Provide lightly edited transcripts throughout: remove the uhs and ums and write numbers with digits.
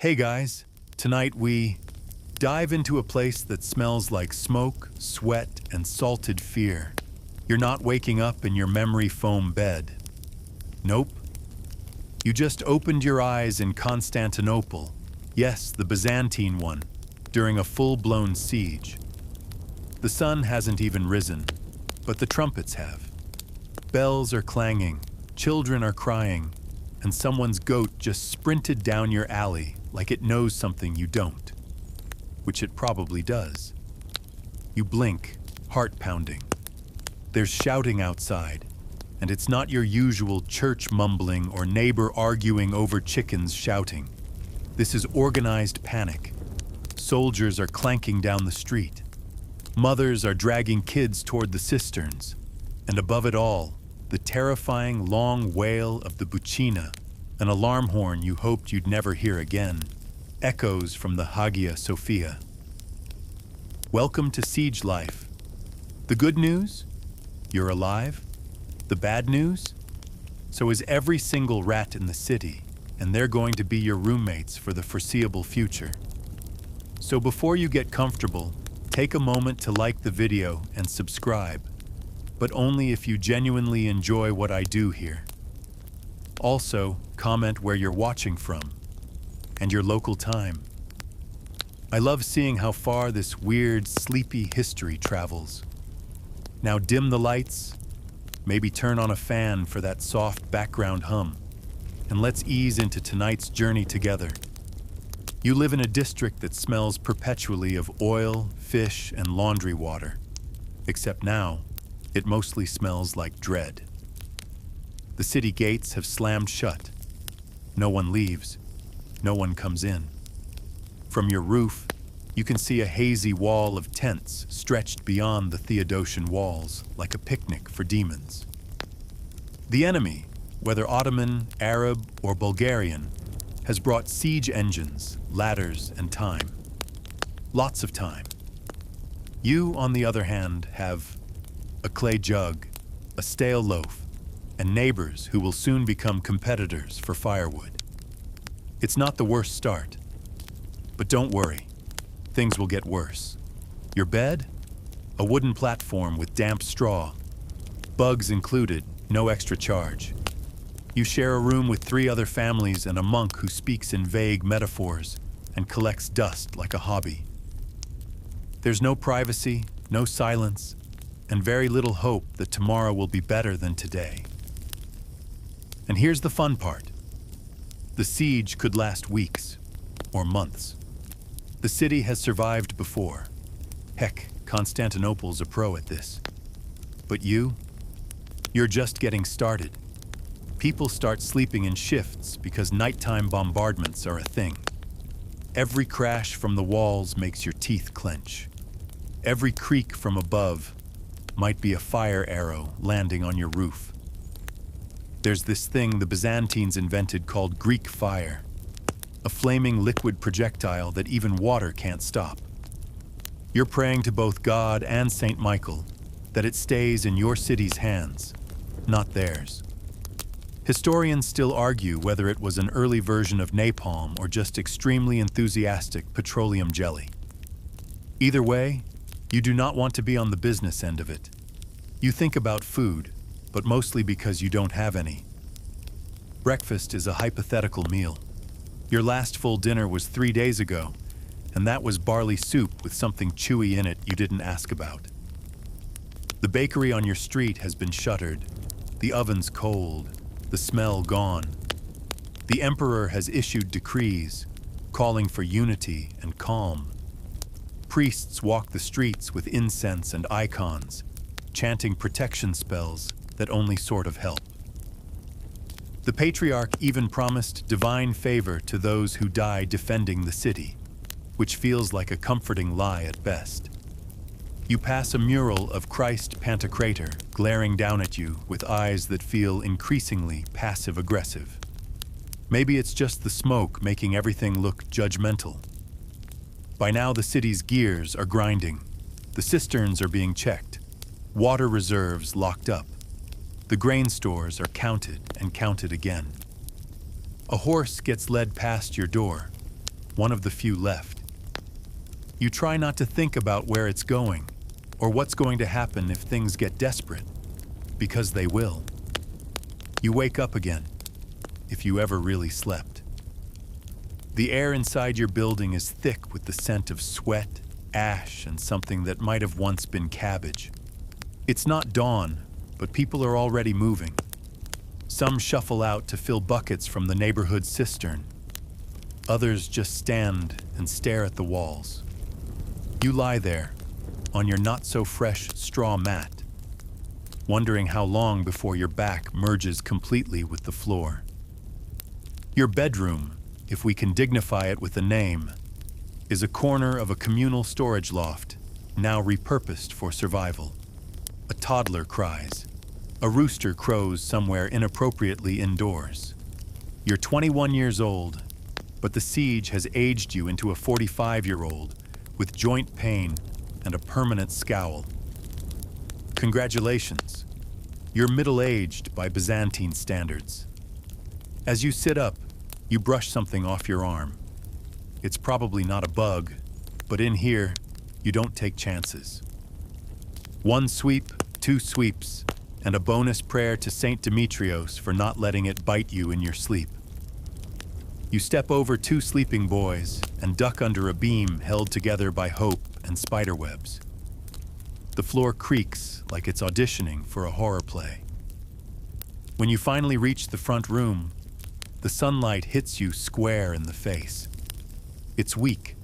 Hey guys, tonight we dive into a place that smells like smoke, sweat, and salted fear. You're not waking up in your memory foam bed. Nope. You just opened your eyes in Constantinople, yes, the Byzantine one, during a full-blown siege. The sun hasn't even risen, but the trumpets have. Bells are clanging, children are crying, and someone's goat just sprinted down your alley like it knows something you don't, which it probably does. You blink, heart pounding. There's shouting outside, and it's not your usual church mumbling or neighbor arguing over chickens shouting. This is organized panic. Soldiers are clanking down the street. Mothers are dragging kids toward the cisterns. And above it all, the terrifying long wail of the buccina, an alarm horn you hoped you'd never hear again, echoes from the Hagia Sophia. Welcome to siege life. The good news? You're alive. The bad news? So is every single rat in the city, and they're going to be your roommates for the foreseeable future. So before you get comfortable, take a moment to like the video and subscribe, but only if you genuinely enjoy what I do here. Also, comment where you're watching from and your local time. I love seeing how far this weird, sleepy history travels. Now dim the lights, maybe turn on a fan for that soft background hum, and let's ease into tonight's journey together. You live in a district that smells perpetually of oil, fish, and laundry water, except now, it mostly smells like dread. The city gates have slammed shut. No one leaves. No one comes in. From your roof, you can see a hazy wall of tents stretched beyond the Theodosian walls like a picnic for demons. The enemy, whether Ottoman, Arab, or Bulgarian, has brought siege engines, ladders, and time. Lots of time. You, on the other hand, have a clay jug, a stale loaf, and neighbors who will soon become competitors for firewood. It's not the worst start, but don't worry, things will get worse. Your bed? A wooden platform with damp straw. Bugs included, no extra charge. You share a room with 3 other families and a monk who speaks in vague metaphors and collects dust like a hobby. There's no privacy, no silence, and very little hope that tomorrow will be better than today. And here's the fun part. The siege could last weeks or months. The city has survived before. Heck, Constantinople's a pro at this. But you're just getting started. People start sleeping in shifts because nighttime bombardments are a thing. Every crash from the walls makes your teeth clench. Every creak from above might be a fire arrow landing on your roof. There's this thing the Byzantines invented called Greek fire, a flaming liquid projectile that even water can't stop. You're praying to both God and Saint Michael that it stays in your city's hands, not theirs. Historians still argue whether it was an early version of napalm or just extremely enthusiastic petroleum jelly. Either way, you do not want to be on the business end of it. You think about food, but mostly because you don't have any. Breakfast is a hypothetical meal. Your last full dinner was 3 days ago, and that was barley soup with something chewy in it you didn't ask about. The bakery on your street has been shuttered, the oven's cold, the smell gone. The emperor has issued decrees, calling for unity and calm. Priests walk the streets with incense and icons, chanting protection spells that only sort of help. The patriarch even promised divine favor to those who die defending the city, which feels like a comforting lie at best. You pass a mural of Christ Pantocrator glaring down at you with eyes that feel increasingly passive-aggressive. Maybe it's just the smoke making everything look judgmental. By now the city's gears are grinding. The cisterns are being checked. Water reserves locked up. The grain stores are counted and counted again. A horse gets led past your door, one of the few left. You try not to think about where it's going or what's going to happen if things get desperate, because they will. You wake up again, if you ever really slept. The air inside your building is thick with the scent of sweat, ash, and something that might have once been cabbage. It's not dawn, but people are already moving. Some shuffle out to fill buckets from the neighborhood cistern. Others just stand and stare at the walls. You lie there, on your not-so-fresh straw mat, wondering how long before your back merges completely with the floor. Your bedroom, if we can dignify it with a name, is a corner of a communal storage loft, now repurposed for survival. A toddler cries. A rooster crows somewhere inappropriately indoors. You're 21 years old, but the siege has aged you into a 45-year-old with joint pain and a permanent scowl. Congratulations. You're middle-aged by Byzantine standards. As you sit up, you brush something off your arm. It's probably not a bug, but in here, you don't take chances. One sweep, two sweeps, and a bonus prayer to Saint Demetrios for not letting it bite you in your sleep. You step over two sleeping boys and duck under a beam held together by hope and spiderwebs. The floor creaks like it's auditioning for a horror play. When you finally reach the front room, the sunlight hits you square in the face. It's weak,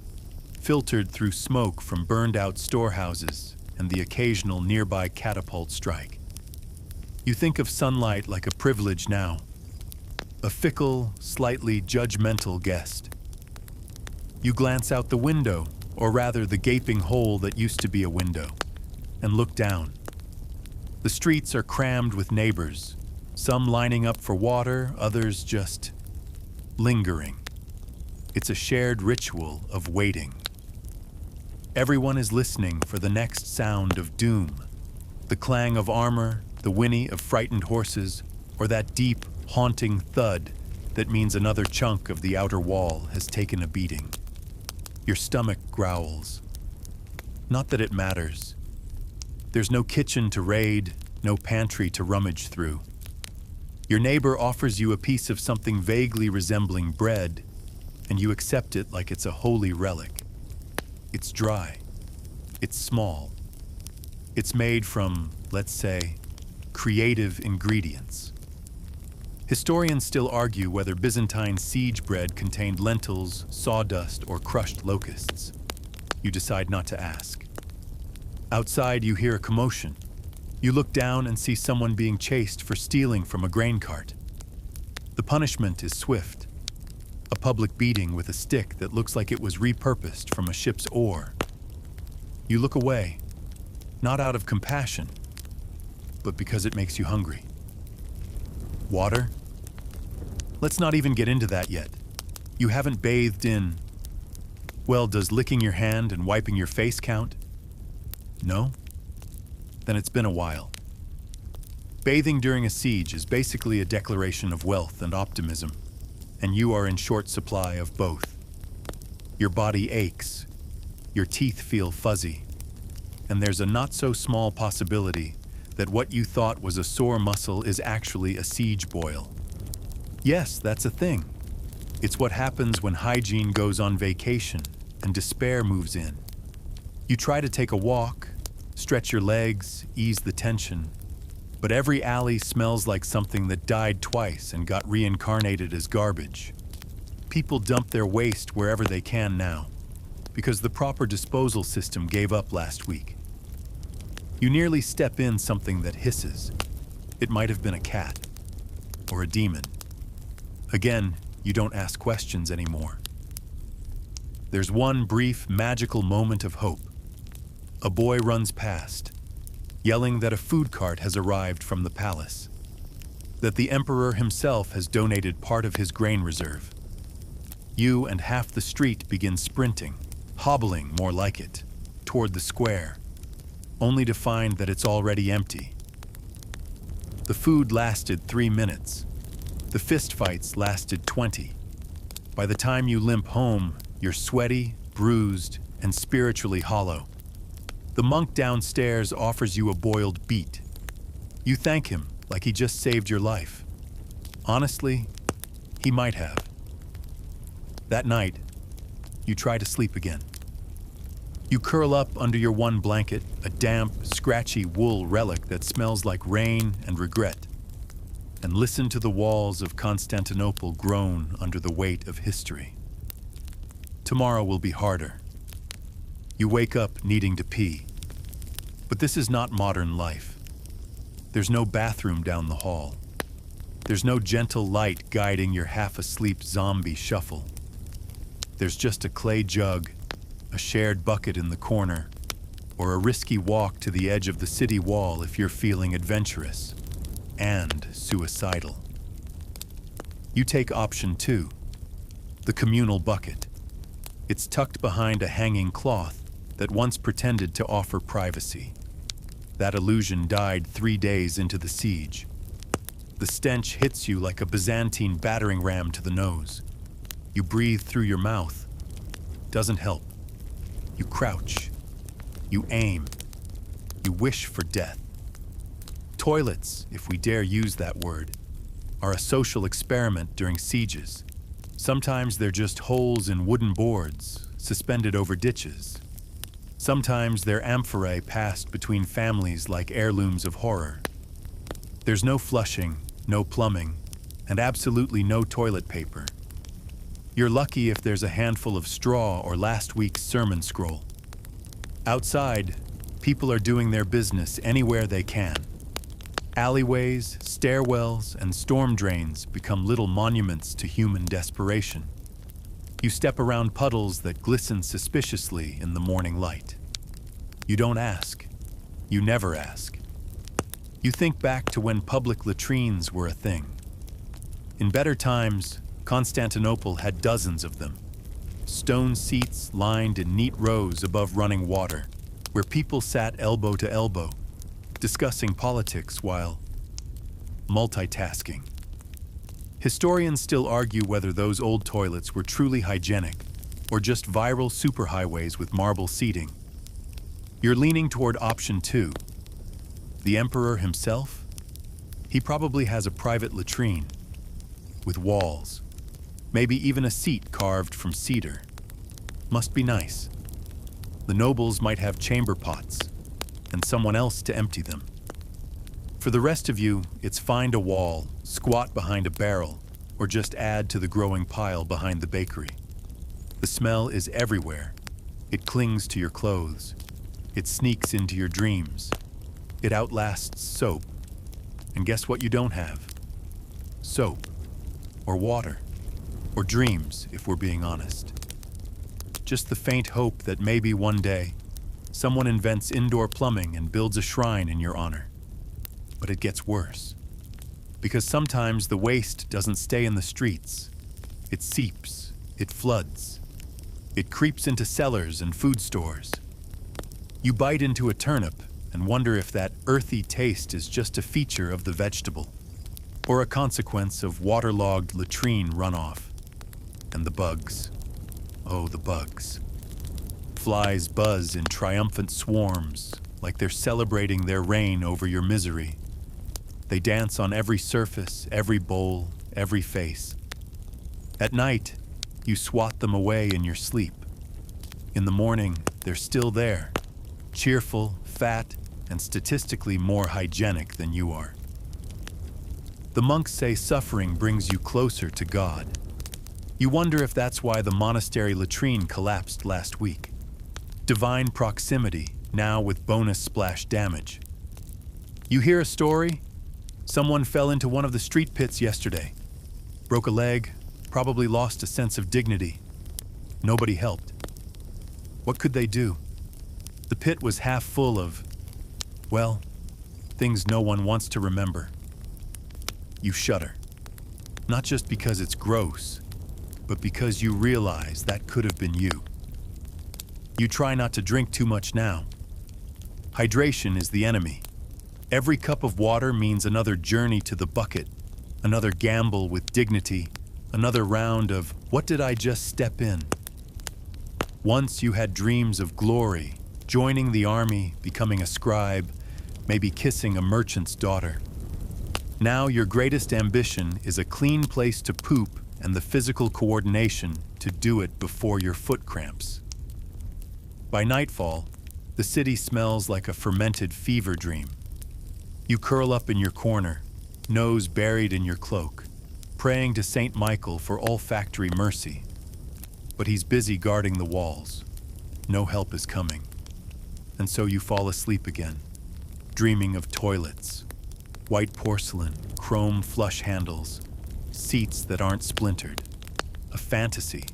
filtered through smoke from burned-out storehouses and the occasional nearby catapult strike. You think of sunlight like a privilege now, a fickle, slightly judgmental guest. You glance out the window, or rather the gaping hole that used to be a window, and look down. The streets are crammed with neighbors, some lining up for water, others just lingering. It's a shared ritual of waiting. Everyone is listening for the next sound of doom, the clang of armor, the whinny of frightened horses, or that deep, haunting thud that means another chunk of the outer wall has taken a beating. Your stomach growls. Not that it matters. There's no kitchen to raid, no pantry to rummage through. Your neighbor offers you a piece of something vaguely resembling bread, and you accept it like it's a holy relic. It's dry. It's small. It's made from, let's say, creative ingredients. Historians still argue whether Byzantine siege bread contained lentils, sawdust, or crushed locusts. You decide not to ask. Outside, you hear a commotion. You look down and see someone being chased for stealing from a grain cart. The punishment is swift. A public beating with a stick that looks like it was repurposed from a ship's oar. You look away, not out of compassion, but because it makes you hungry. Water? Let's not even get into that yet. You haven't bathed in... Well, does licking your hand and wiping your face count? No? Then it's been a while. Bathing during a siege is basically a declaration of wealth and optimism, and you are in short supply of both. Your body aches, your teeth feel fuzzy, and there's a not-so-small possibility that what you thought was a sore muscle is actually a siege boil. Yes, that's a thing. It's what happens when hygiene goes on vacation and despair moves in. You try to take a walk, stretch your legs, ease the tension, but every alley smells like something that died twice and got reincarnated as garbage. People dump their waste wherever they can now, because the proper disposal system gave up last week. You nearly step in something that hisses. It might have been a cat, or a demon. Again, you don't ask questions anymore. There's one brief, magical moment of hope. A boy runs past, yelling that a food cart has arrived from the palace, that the emperor himself has donated part of his grain reserve. You and half the street begin sprinting, hobbling more like it, toward the square, only to find that it's already empty. The food lasted 3 minutes. The fistfights lasted 20. By the time you limp home, You're sweaty, bruised, and spiritually hollow. The monk downstairs offers you a boiled beet. You thank him like he just saved your life. Honestly, he might have. That night, you try to sleep again. You curl up under your one blanket, a damp, scratchy wool relic that smells like rain and regret, and listen to the walls of Constantinople groan under the weight of history. Tomorrow will be harder. You wake up needing to pee. But this is not modern life. There's no bathroom down the hall. There's no gentle light guiding your half-asleep zombie shuffle. There's just a clay jug, a shared bucket in the corner, or a risky walk to the edge of the city wall if you're feeling adventurous and suicidal. You take option 2, the communal bucket. It's tucked behind a hanging cloth that once pretended to offer privacy. That illusion died 3 days into the siege. The stench hits you like a Byzantine battering ram to the nose. You breathe through your mouth. Doesn't help. You crouch. You aim. You wish for death. Toilets, if we dare use that word, are a social experiment during sieges. Sometimes they're just holes in wooden boards, suspended over ditches. Sometimes they're amphorae passed between families like heirlooms of horror. There's no flushing, no plumbing, and absolutely no toilet paper. You're lucky if there's a handful of straw or last week's sermon scroll. Outside, people are doing their business anywhere they can. Alleyways, stairwells, and storm drains become little monuments to human desperation. You step around puddles that glisten suspiciously in the morning light. You don't ask. You never ask. You think back to when public latrines were a thing. In better times, Constantinople had dozens of them. Stone seats lined in neat rows above running water, where people sat elbow to elbow, discussing politics while multitasking. Historians still argue whether those old toilets were truly hygienic or just viral superhighways with marble seating. You're leaning toward option 2. The emperor himself? He probably has a private latrine with walls, maybe even a seat carved from cedar. Must be nice. The nobles might have chamber pots and someone else to empty them. For the rest of you, it's find a wall, squat behind a barrel, or just add to the growing pile behind the bakery. The smell is everywhere. It clings to your clothes. It sneaks into your dreams. It outlasts soap. And guess what you don't have? Soap. Or water. Or dreams, if we're being honest. Just the faint hope that maybe one day, someone invents indoor plumbing and builds a shrine in your honor. But it gets worse. Because sometimes the waste doesn't stay in the streets. It seeps. It floods. It creeps into cellars and food stores. You bite into a turnip and wonder if that earthy taste is just a feature of the vegetable, or a consequence of waterlogged latrine runoff. And the bugs. Oh, the bugs. Flies buzz in triumphant swarms, like they're celebrating their reign over your misery. They dance on every surface, every bowl, every face. At night, you swat them away in your sleep. In the morning, they're still there, cheerful, fat, and statistically more hygienic than you are. The monks say suffering brings you closer to God. You wonder if that's why the monastery latrine collapsed last week. Divine proximity, now with bonus splash damage. You hear a story? Someone fell into one of the street pits yesterday. Broke a leg, probably lost a sense of dignity. Nobody helped. What could they do? The pit was half full of, well, things no one wants to remember. You shudder. Not just because it's gross, but because you realize that could have been you. You try not to drink too much now. Hydration is the enemy. Every cup of water means another journey to the bucket, another gamble with dignity, another round of, what did I just step in? Once you had dreams of glory, joining the army, becoming a scribe, maybe kissing a merchant's daughter. Now your greatest ambition is a clean place to poop and the physical coordination to do it before your foot cramps. By nightfall, the city smells like a fermented fever dream. You curl up in your corner, nose buried in your cloak, praying to Saint Michael for olfactory mercy. But he's busy guarding the walls. No help is coming. And so you fall asleep again, dreaming of toilets, white porcelain, chrome flush handles, seats that aren't splintered. A fantasy,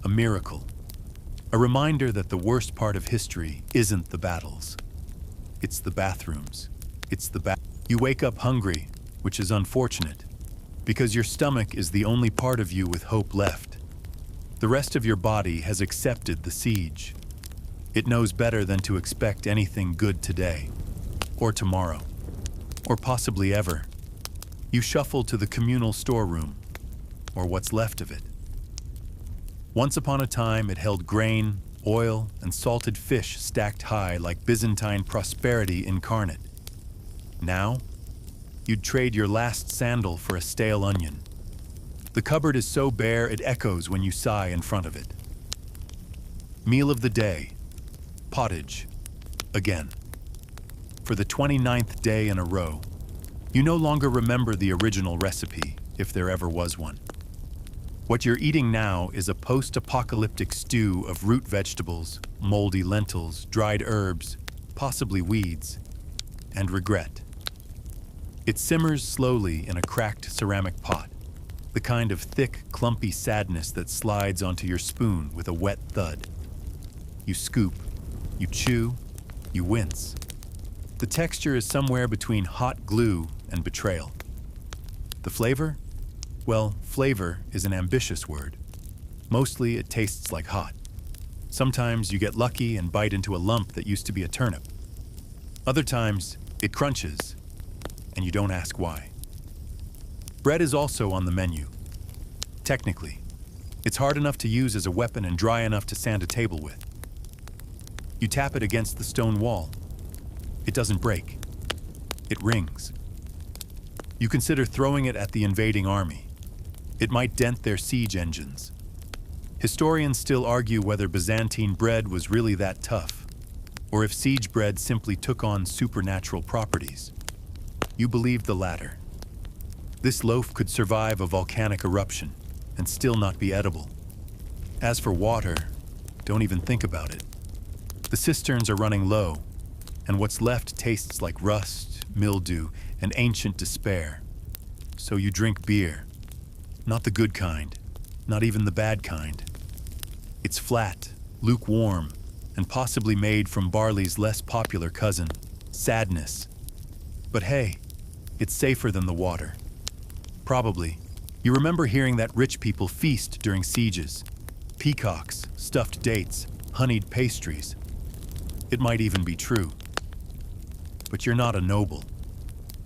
a miracle, a reminder that the worst part of history isn't the battles. It's the bathrooms. You wake up hungry, which is unfortunate, because your stomach is the only part of you with hope left. The rest of your body has accepted the siege. It knows better than to expect anything good today, or tomorrow, or possibly ever. You shuffle to the communal storeroom, or what's left of it. Once upon a time, it held grain, oil, and salted fish stacked high like Byzantine prosperity incarnate. Now, you'd trade your last sandal for a stale onion. The cupboard is so bare it echoes when you sigh in front of it. Meal of the day, pottage, again. For the 29th day in a row, you no longer remember the original recipe, if there ever was one. What you're eating now is a post-apocalyptic stew of root vegetables, moldy lentils, dried herbs, possibly weeds, and regret. It simmers slowly in a cracked ceramic pot, the kind of thick, clumpy sadness that slides onto your spoon with a wet thud. You scoop, you chew, you wince. The texture is somewhere between hot glue and betrayal. The flavor? Well, flavor is an ambitious word. Mostly it tastes like hot. Sometimes you get lucky and bite into a lump that used to be a turnip. Other times, it crunches, and you don't ask why. Bread is also on the menu. Technically, it's hard enough to use as a weapon and dry enough to sand a table with. You tap it against the stone wall. It doesn't break. It rings. You consider throwing it at the invading army. It might dent their siege engines. Historians still argue whether Byzantine bread was really that tough, or if siege bread simply took on supernatural properties. You believe the latter. This loaf could survive a volcanic eruption and still not be edible. As for water, don't even think about it. The cisterns are running low, and what's left tastes like rust, mildew, and ancient despair. So you drink beer. Not the good kind, not even the bad kind. It's flat, lukewarm, and possibly made from barley's less popular cousin, sadness. But hey, it's safer than the water. Probably. You remember hearing that rich people feast during sieges. Peacocks, stuffed dates, honeyed pastries. It might even be true. But you're not a noble.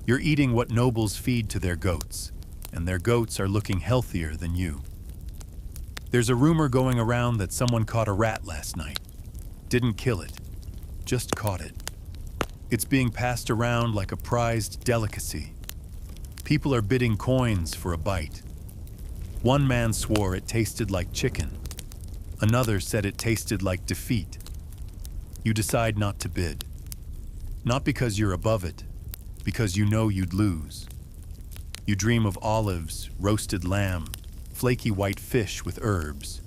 You're eating what nobles feed to their goats, and their goats are looking healthier than you. There's a rumor going around that someone caught a rat last night. Didn't kill it, just caught it. It's being passed around like a prized delicacy. People are bidding coins for a bite. One man swore it tasted like chicken. Another said it tasted like defeat. You decide not to bid. Not because you're above it, because you know you'd lose. You dream of olives, roasted lamb, flaky white fish with herbs.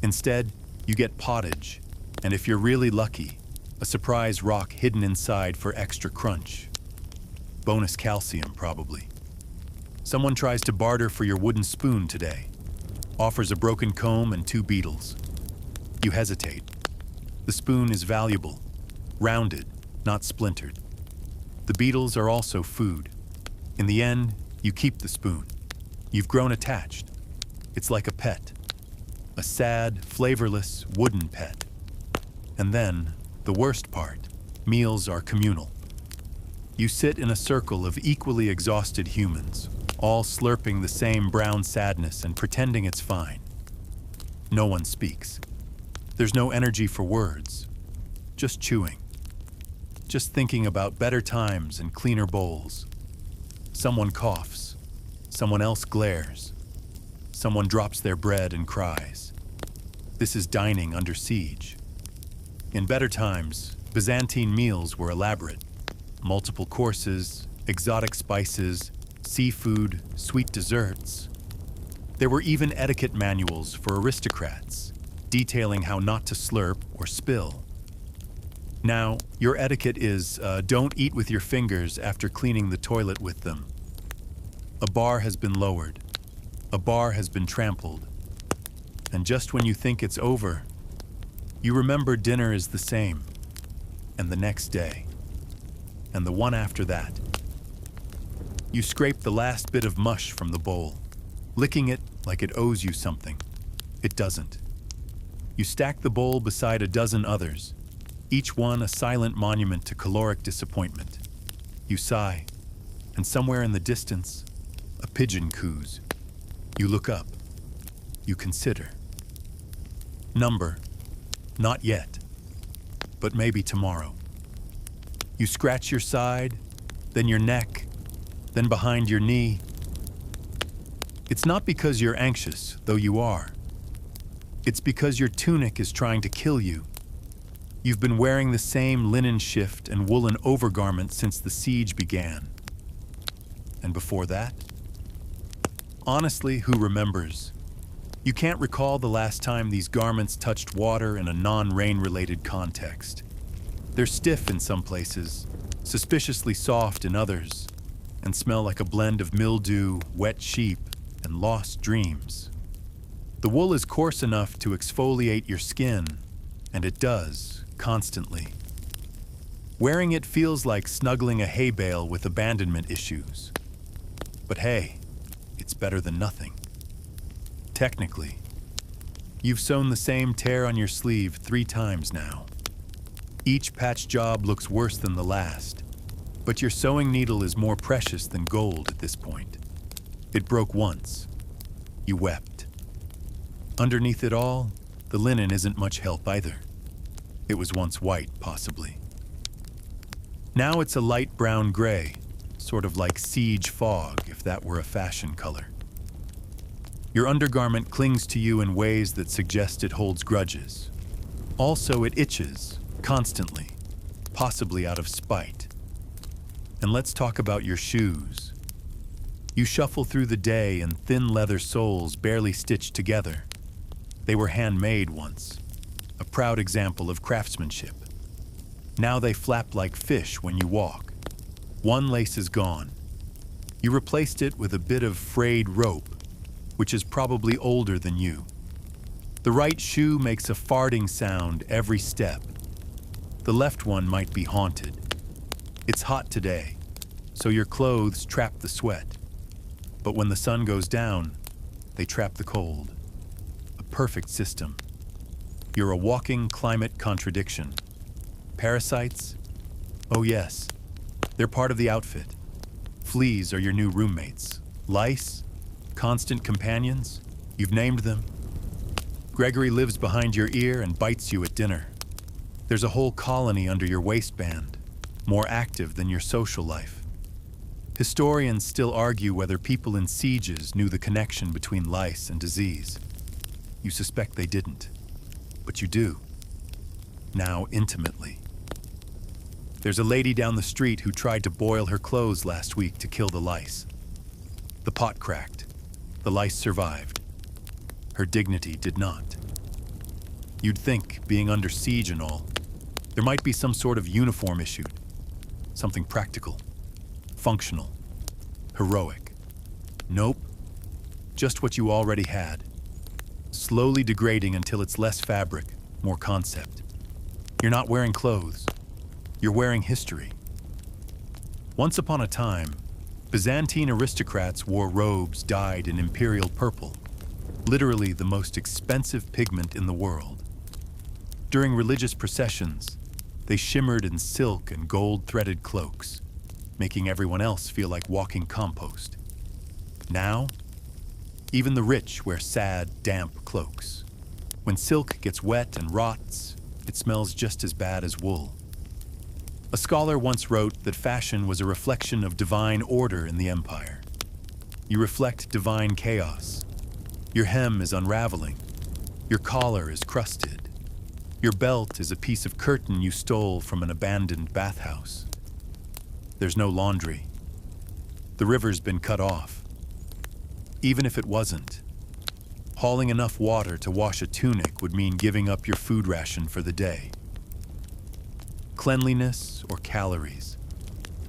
Instead, you get pottage, and if you're really lucky, a surprise rock hidden inside for extra crunch. Bonus calcium, probably. Someone tries to barter for your wooden spoon today. Offers a broken comb and 2 beetles. You hesitate. The spoon is valuable, rounded, not splintered. The beetles are also food. In the end, you keep the spoon. You've grown attached. It's like a pet. A sad, flavorless, wooden pet. And then, the worst part, meals are communal. You sit in a circle of equally exhausted humans, all slurping the same brown sadness and pretending it's fine. No one speaks. There's no energy for words, just chewing. Just thinking about better times and cleaner bowls. Someone coughs, someone else glares, someone drops their bread and cries. This is dining under siege. In better times, Byzantine meals were elaborate. Multiple courses, exotic spices, seafood, sweet desserts. There were even etiquette manuals for aristocrats, detailing how not to slurp or spill. Now, your etiquette is don't eat with your fingers after cleaning the toilet with them. A bar has been lowered. A bar has been trampled. And just when you think it's over, you remember dinner is the same, and the next day, and the one after that. You scrape the last bit of mush from the bowl, licking it like it owes you something. It doesn't. You stack the bowl beside a dozen others, each one a silent monument to caloric disappointment. You sigh, and somewhere in the distance, a pigeon coos. You look up. You consider. Number, not yet, but maybe tomorrow. You scratch your side, then your neck, then behind your knee. It's not because you're anxious, though you are. It's because your tunic is trying to kill you. You've been wearing the same linen shift and woolen overgarment since the siege began. And before that? Honestly, who remembers? You can't recall the last time these garments touched water in a non-rain-related context. They're stiff in some places, suspiciously soft in others, and smell like a blend of mildew, wet sheep, and lost dreams. The wool is coarse enough to exfoliate your skin, and it does, constantly. Wearing it feels like snuggling a hay bale with abandonment issues. But hey, it's better than nothing. Technically, you've sewn the same tear on your sleeve 3 times now. Each patch job looks worse than the last, but your sewing needle is more precious than gold at this point. It broke once. You wept. Underneath it all, the linen isn't much help either. It was once white, possibly. Now it's a light brown gray, sort of like siege fog, if that were a fashion color. Your undergarment clings to you in ways that suggest it holds grudges. Also, it itches, constantly, possibly out of spite. And let's talk about your shoes. You shuffle through the day in thin leather soles barely stitched together. They were handmade once, a proud example of craftsmanship. Now they flap like fish when you walk. One lace is gone. You replaced it with a bit of frayed rope, which is probably older than you. The right shoe makes a farting sound every step. The left one might be haunted. It's hot today, so your clothes trap the sweat. But when the sun goes down, they trap the cold. A perfect system. You're a walking climate contradiction. Parasites? Oh yes, they're part of the outfit. Fleas are your new roommates. Lice? Constant companions? You've named them. Gregory lives behind your ear and bites you at dinner. There's a whole colony under your waistband, more active than your social life. Historians still argue whether people in sieges knew the connection between lice and disease. You suspect they didn't, but you do. Now intimately. There's a lady down the street who tried to boil her clothes last week to kill the lice. The pot cracked. The lice survived. Her dignity did not. You'd think, being under siege and all, there might be some sort of uniform issued. Something practical, functional, heroic. Nope. Just what you already had. Slowly degrading until it's less fabric, more concept. You're not wearing clothes. You're wearing history. Once upon a time, Byzantine aristocrats wore robes dyed in imperial purple, literally the most expensive pigment in the world. During religious processions, they shimmered in silk and gold-threaded cloaks, making everyone else feel like walking compost. Now, even the rich wear sad, damp cloaks. When silk gets wet and rots, it smells just as bad as wool. A scholar once wrote that fashion was a reflection of divine order in the empire. You reflect divine chaos. Your hem is unraveling. Your collar is crusted. Your belt is a piece of curtain you stole from an abandoned bathhouse. There's no laundry. The river's been cut off. Even if it wasn't, hauling enough water to wash a tunic would mean giving up your food ration for the day. Cleanliness or calories.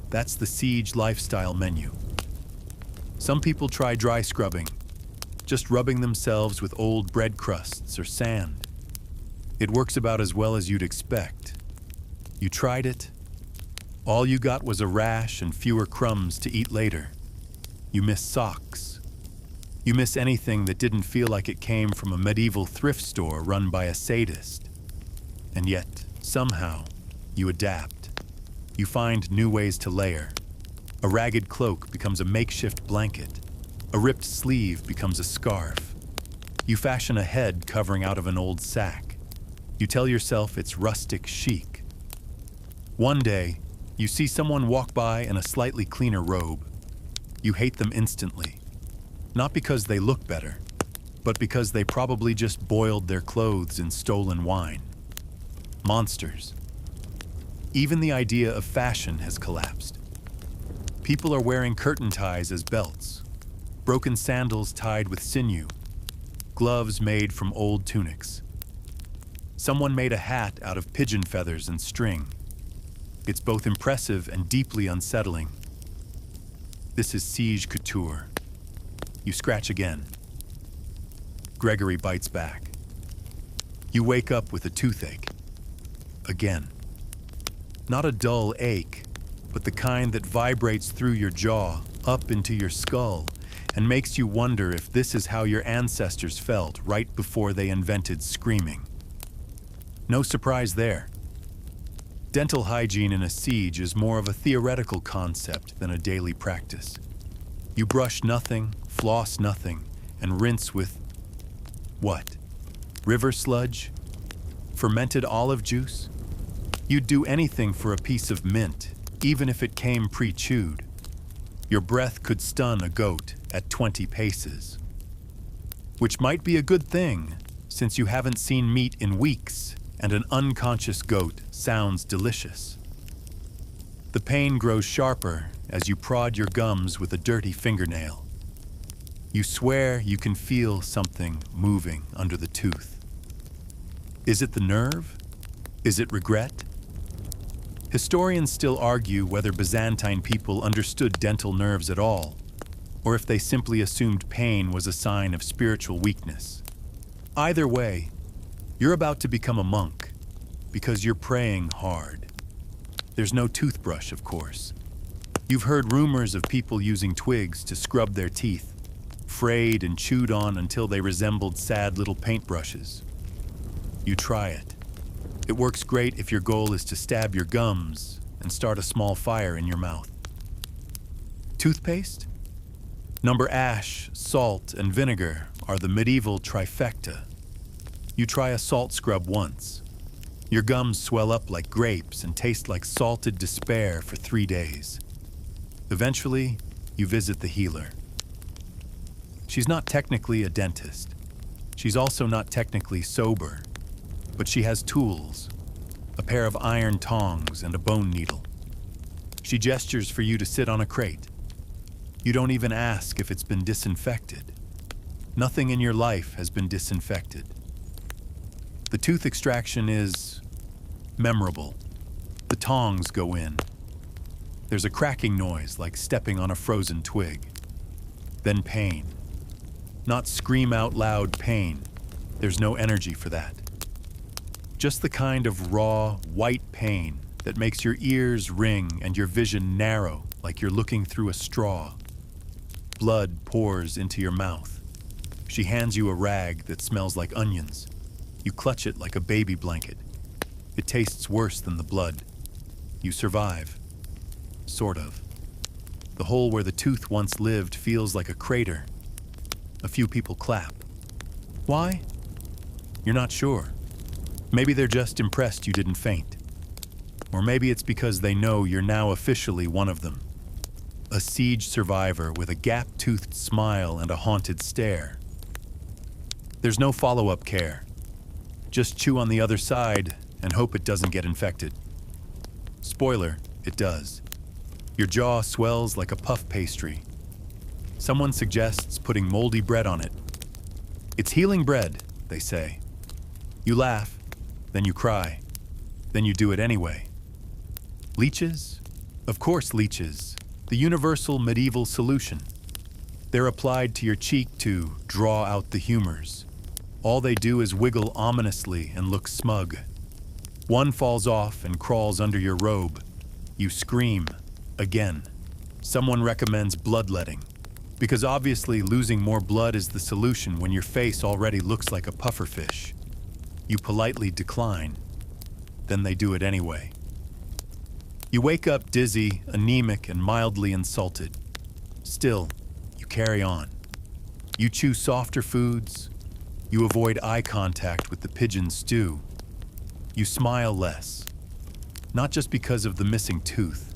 That's the siege lifestyle menu. Some people try dry scrubbing, just rubbing themselves with old bread crusts or sand. It works about as well as you'd expect. You tried it. All you got was a rash and fewer crumbs to eat later. You miss socks. You miss anything that didn't feel like it came from a medieval thrift store run by a sadist. And yet, somehow, you adapt. You find new ways to layer. A ragged cloak becomes a makeshift blanket. A ripped sleeve becomes a scarf. You fashion a head covering out of an old sack. You tell yourself it's rustic chic. One day, you see someone walk by in a slightly cleaner robe. You hate them instantly. Not because they look better, but because they probably just boiled their clothes in stolen wine. Monsters. Even the idea of fashion has collapsed. People are wearing curtain ties as belts, broken sandals tied with sinew, gloves made from old tunics. Someone made a hat out of pigeon feathers and string. It's both impressive and deeply unsettling. This is siege couture. You scratch again. Gregory bites back. You wake up with a toothache. Again. Not a dull ache, but the kind that vibrates through your jaw, up into your skull, and makes you wonder if this is how your ancestors felt right before they invented screaming. No surprise there. Dental hygiene in a siege is more of a theoretical concept than a daily practice. You brush nothing, floss nothing, and rinse with what? River sludge? Fermented olive juice? You'd do anything for a piece of mint, even if it came pre-chewed. Your breath could stun a goat at 20 paces. Which might be a good thing, since you haven't seen meat in weeks, and an unconscious goat sounds delicious. The pain grows sharper as you prod your gums with a dirty fingernail. You swear you can feel something moving under the tooth. Is it the nerve? Is it regret? Historians still argue whether Byzantine people understood dental nerves at all, or if they simply assumed pain was a sign of spiritual weakness. Either way, you're about to become a monk, because you're praying hard. There's no toothbrush, of course. You've heard rumors of people using twigs to scrub their teeth, frayed and chewed on until they resembled sad little paintbrushes. You try it. It works great if your goal is to stab your gums and start a small fire in your mouth. Toothpaste? Number ash, salt, and vinegar are the medieval trifecta. You try a salt scrub once. Your gums swell up like grapes and taste like salted despair for 3 days. Eventually, you visit the healer. She's not technically a dentist. She's also not technically sober. But she has tools, a pair of iron tongs and a bone needle. She gestures for you to sit on a crate. You don't even ask if it's been disinfected. Nothing in your life has been disinfected. The tooth extraction is memorable. The tongs go in. There's a cracking noise like stepping on a frozen twig. Then pain. Not scream out loud pain. There's no energy for that. Just the kind of raw, white pain that makes your ears ring and your vision narrow like you're looking through a straw. Blood pours into your mouth. She hands you a rag that smells like onions. You clutch it like a baby blanket. It tastes worse than the blood. You survive. Sort of. The hole where the tooth once lived feels like a crater. A few people clap. Why? You're not sure. Maybe they're just impressed you didn't faint. Or maybe it's because they know you're now officially one of them. A siege survivor with a gap-toothed smile and a haunted stare. There's no follow-up care. Just chew on the other side and hope it doesn't get infected. Spoiler, it does. Your jaw swells like a puff pastry. Someone suggests putting moldy bread on it. It's healing bread, they say. You laugh, then you cry, then you do it anyway. Leeches? Of course leeches. The universal medieval solution. They're applied to your cheek to draw out the humors. All they do is wiggle ominously and look smug. One falls off and crawls under your robe. You scream. Again. Someone recommends bloodletting. Because obviously losing more blood is the solution when your face already looks like a pufferfish. You politely decline. Then they do it anyway. You wake up dizzy, anemic, and mildly insulted. Still, you carry on. You chew softer foods. You avoid eye contact with the pigeon stew. You smile less. Not just because of the missing tooth,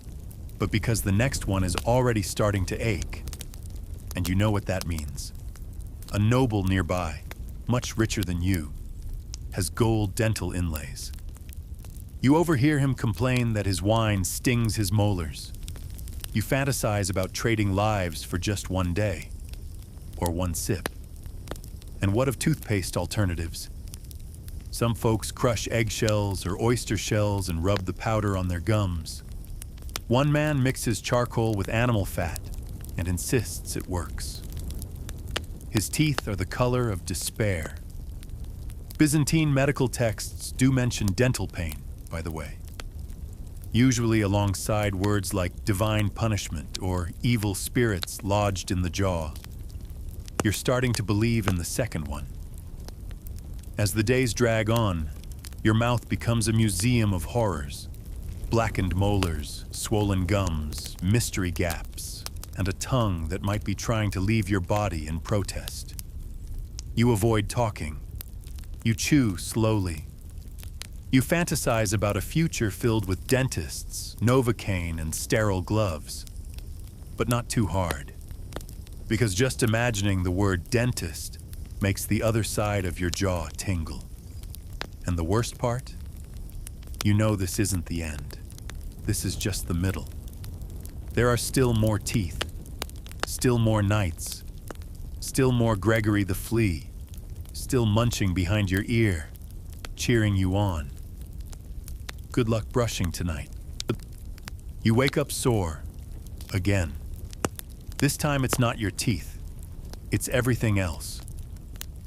but because the next one is already starting to ache. And you know what that means. A noble nearby, much richer than you, has gold dental inlays. You overhear him complain that his wine stings his molars. You fantasize about trading lives for just one day, or one sip. And what of toothpaste alternatives? Some folks crush eggshells or oyster shells and rub the powder on their gums. One man mixes charcoal with animal fat and insists it works. His teeth are the color of despair. Byzantine medical texts do mention dental pain, by the way. Usually alongside words like divine punishment or evil spirits lodged in the jaw. You're starting to believe in the second one. As the days drag on, your mouth becomes a museum of horrors. Blackened molars, swollen gums, mystery gaps, and a tongue that might be trying to leave your body in protest. You avoid talking. You chew slowly. You fantasize about a future filled with dentists, Novocaine, and sterile gloves. But not too hard. Because just imagining the word dentist makes the other side of your jaw tingle. And the worst part? You know this isn't the end. This is just the middle. There are still more teeth. Still more nights. Still more Gregory the Flea. Still munching behind your ear, cheering you on. Good luck brushing tonight. You wake up sore. Again. This time it's not your teeth. It's everything else.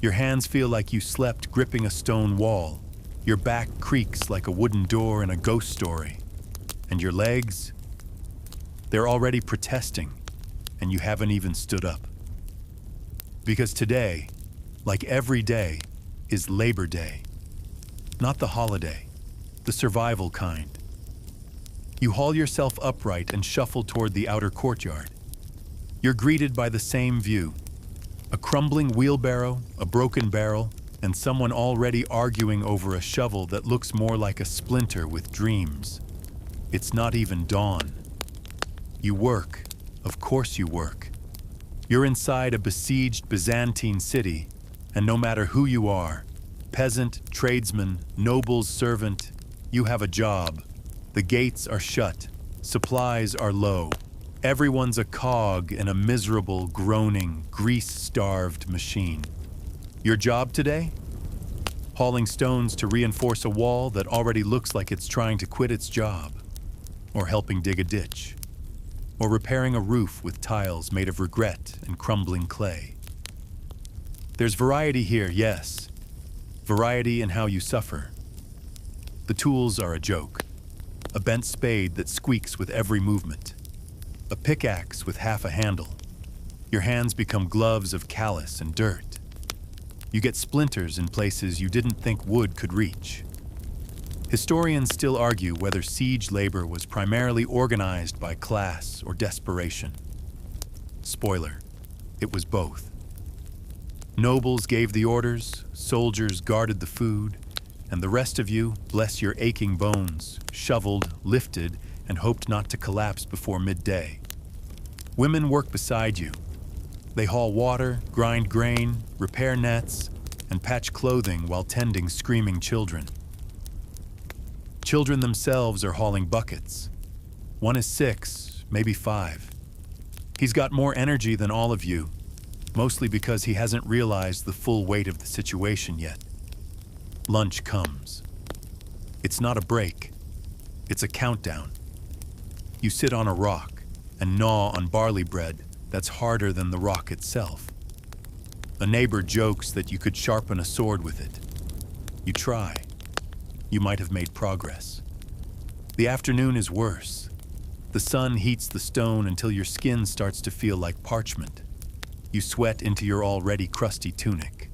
Your hands feel like you slept gripping a stone wall. Your back creaks like a wooden door in a ghost story. And your legs? They're already protesting, and you haven't even stood up. Because today, like every day, is Labor Day. Not the holiday. The survival kind. You haul yourself upright and shuffle toward the outer courtyard. You're greeted by the same view. A crumbling wheelbarrow, a broken barrel, and someone already arguing over a shovel that looks more like a splinter with dreams. It's not even dawn. You work. Of course you work. You're inside a besieged Byzantine city, and no matter who you are, peasant, tradesman, noble's servant, you have a job. The gates are shut. Supplies are low. Everyone's a cog in a miserable, groaning, grease-starved machine. Your job today? Hauling stones to reinforce a wall that already looks like it's trying to quit its job. Or helping dig a ditch. Or repairing a roof with tiles made of regret and crumbling clay. There's variety here, yes. Variety in how you suffer. The tools are a joke. A bent spade that squeaks with every movement. A pickaxe with half a handle. Your hands become gloves of callus and dirt. You get splinters in places you didn't think wood could reach. Historians still argue whether siege labor was primarily organized by class or desperation. Spoiler, it was both. Nobles gave the orders, soldiers guarded the food, and the rest of you, bless your aching bones, shoveled, lifted, and hoped not to collapse before midday. Women work beside you. They haul water, grind grain, repair nets, and patch clothing while tending screaming children. Children themselves are hauling buckets. One is 6, maybe 5. He's got more energy than all of you, mostly because he hasn't realized the full weight of the situation yet. Lunch comes. It's not a break. It's a countdown. You sit on a rock and gnaw on barley bread that's harder than the rock itself. A neighbor jokes that you could sharpen a sword with it. You try. You might have made progress. The afternoon is worse. The sun heats the stone until your skin starts to feel like parchment. You sweat into your already crusty tunic.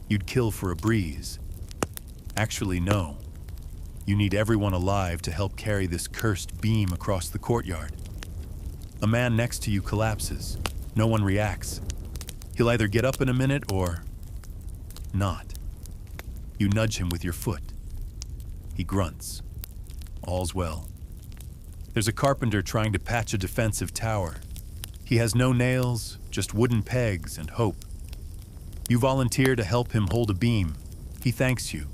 You'd kill for a breeze. Actually, no. You need everyone alive to help carry this cursed beam across the courtyard. A man next to you collapses. No one reacts. He'll either get up in a minute or not. You nudge him with your foot. He grunts. All's well. There's a carpenter trying to patch a defensive tower. He has no nails, just wooden pegs and hope. You volunteer to help him hold a beam. He thanks you.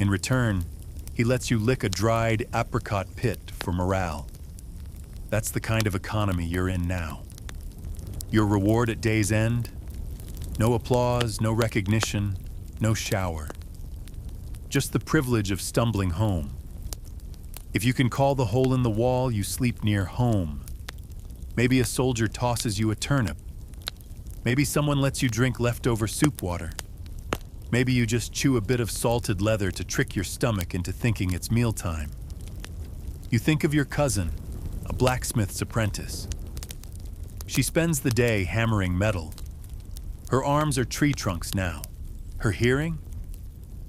In return, he lets you lick a dried apricot pit for morale. That's the kind of economy you're in now. Your reward at day's end? No applause, no recognition, no shower. Just the privilege of stumbling home. If you can call the hole in the wall, you sleep near home. Maybe a soldier tosses you a turnip. Maybe someone lets you drink leftover soup water. Maybe you just chew a bit of salted leather to trick your stomach into thinking it's mealtime. You think of your cousin, a blacksmith's apprentice. She spends the day hammering metal. Her arms are tree trunks now. Her hearing?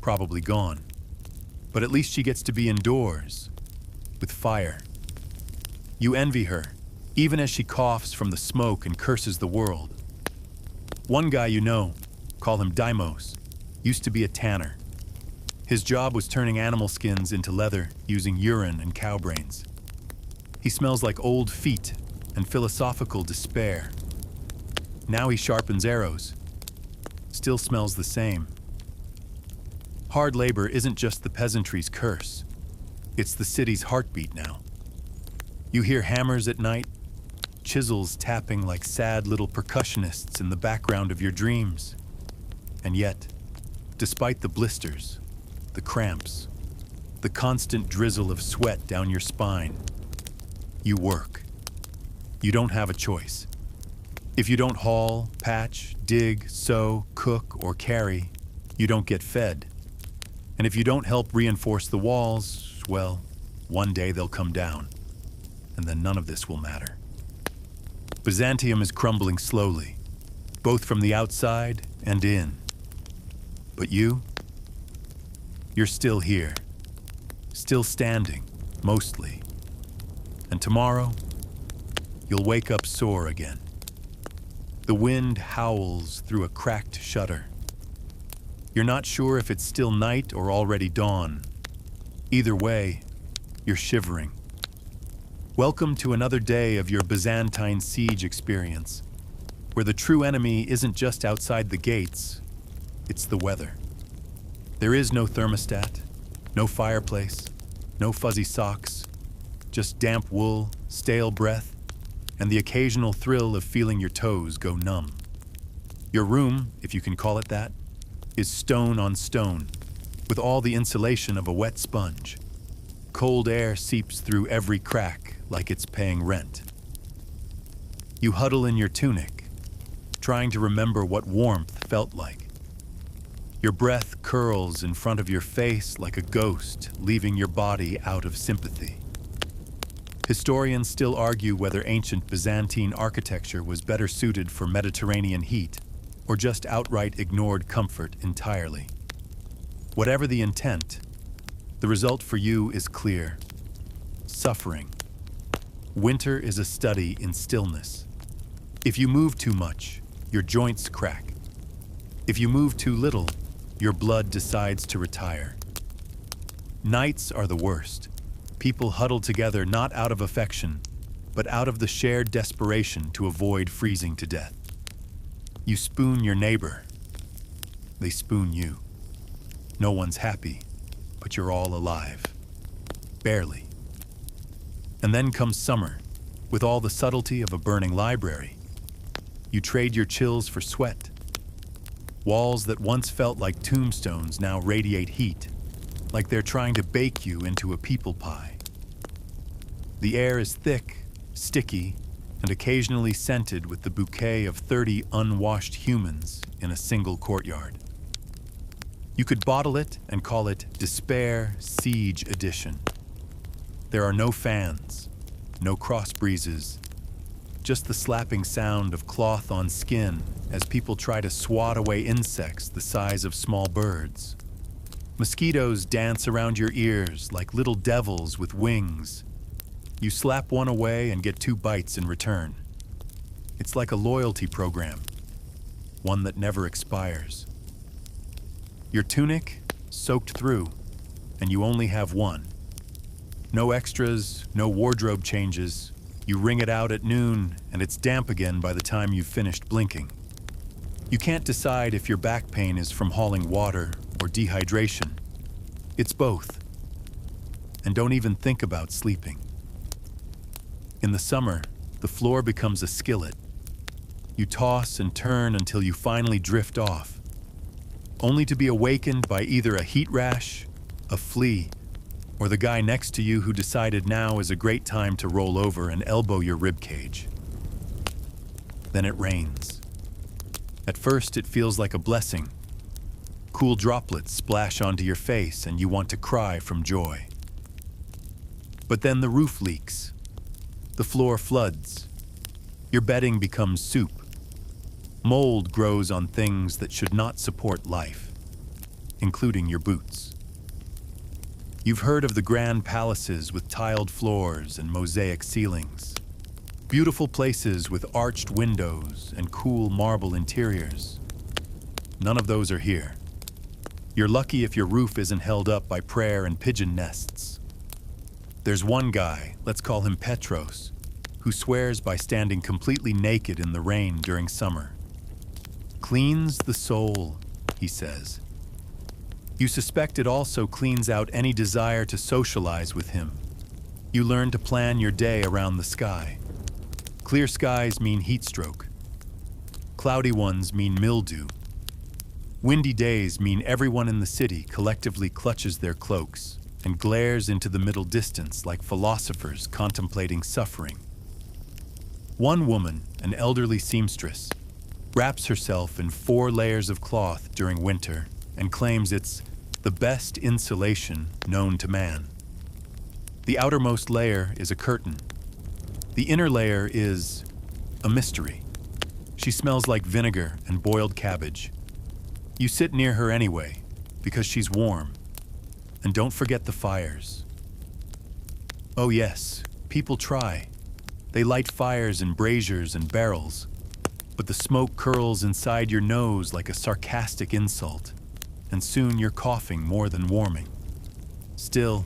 Probably gone. But at least she gets to be indoors, with fire. You envy her, even as she coughs from the smoke and curses the world. One guy you know, call him Deimos, used to be a tanner. His job was turning animal skins into leather using urine and cow brains. He smells like old feet and philosophical despair. Now he sharpens arrows. Still smells the same. Hard labor isn't just the peasantry's curse. It's the city's heartbeat now. You hear hammers at night, chisels tapping like sad little percussionists in the background of your dreams. And yet, despite the blisters, the cramps, the constant drizzle of sweat down your spine, you work. You don't have a choice. If you don't haul, patch, dig, sew, cook, or carry, you don't get fed. And if you don't help reinforce the walls, well, one day they'll come down, and then none of this will matter. Byzantium is crumbling slowly, both from the outside and in. But you're still here, still standing, mostly. And tomorrow, you'll wake up sore again. The wind howls through a cracked shutter. You're not sure if it's still night or already dawn. Either way, you're shivering. Welcome to another day of your Byzantine siege experience, where the true enemy isn't just outside the gates, it's the weather. There is no thermostat, no fireplace, no fuzzy socks, just damp wool, stale breath, and the occasional thrill of feeling your toes go numb. Your room, if you can call it that, is stone on stone, with all the insulation of a wet sponge. Cold air seeps through every crack like it's paying rent. You huddle in your tunic, trying to remember what warmth felt like. Your breath curls in front of your face like a ghost, leaving your body out of sympathy. Historians still argue whether ancient Byzantine architecture was better suited for Mediterranean heat or just outright ignored comfort entirely. Whatever the intent, the result for you is clear. Suffering. Winter is a study in stillness. If you move too much, your joints crack. If you move too little, your blood decides to retire. Nights are the worst. People huddle together not out of affection, but out of the shared desperation to avoid freezing to death. You spoon your neighbor. They spoon you. No one's happy, but you're all alive. Barely. And then comes summer, with all the subtlety of a burning library. You trade your chills for sweat. Walls that once felt like tombstones now radiate heat, like they're trying to bake you into a people pie. The air is thick, sticky, and occasionally scented with the bouquet of 30 unwashed humans in a single courtyard. You could bottle it and call it Despair Siege Edition. There are no fans, no cross breezes, just the slapping sound of cloth on skin as people try to swat away insects the size of small birds. Mosquitoes dance around your ears like little devils with wings. You slap one away and get 2 bites in return. It's like a loyalty program, one that never expires. Your tunic, soaked through, and you only have one. No extras, no wardrobe changes. You wring it out at noon, and it's damp again by the time you've finished blinking. You can't decide if your back pain is from hauling water or dehydration. It's both. And don't even think about sleeping. In the summer, the floor becomes a skillet. You toss and turn until you finally drift off, only to be awakened by either a heat rash, a flea, or the guy next to you who decided now is a great time to roll over and elbow your rib cage. Then it rains. At first, it feels like a blessing. Cool droplets splash onto your face and you want to cry from joy. But then the roof leaks. The floor floods. Your bedding becomes soup. Mold grows on things that should not support life, including your boots. You've heard of the grand palaces with tiled floors and mosaic ceilings. Beautiful places with arched windows and cool marble interiors. None of those are here. You're lucky if your roof isn't held up by prayer and pigeon nests. There's one guy, let's call him Petros, who swears by standing completely naked in the rain during summer. Cleans the soul, he says. You suspect it also cleans out any desire to socialize with him. You learn to plan your day around the sky. Clear skies mean heat stroke. Cloudy ones mean mildew. Windy days mean everyone in the city collectively clutches their cloaks and glares into the middle distance like philosophers contemplating suffering. One woman, an elderly seamstress, wraps herself in 4 layers of cloth during winter and claims it's the best insulation known to man. The outermost layer is a curtain. The inner layer is a mystery. She smells like vinegar and boiled cabbage. You sit near her anyway, because she's warm. And don't forget the fires. Oh yes, people try. They light fires in braziers and barrels, but the smoke curls inside your nose like a sarcastic insult, and soon you're coughing more than warming. Still,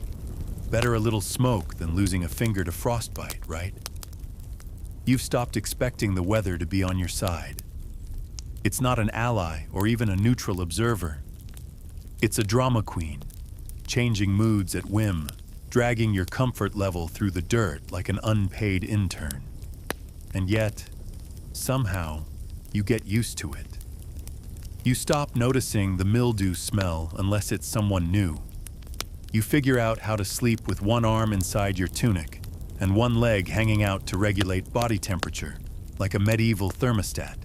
better a little smoke than losing a finger to frostbite, right? You've stopped expecting the weather to be on your side. It's not an ally or even a neutral observer. It's a drama queen, changing moods at whim, dragging your comfort level through the dirt like an unpaid intern. And yet, somehow, you get used to it. You stop noticing the mildew smell unless it's someone new. You figure out how to sleep with one arm inside your tunic and one leg hanging out to regulate body temperature, like a medieval thermostat.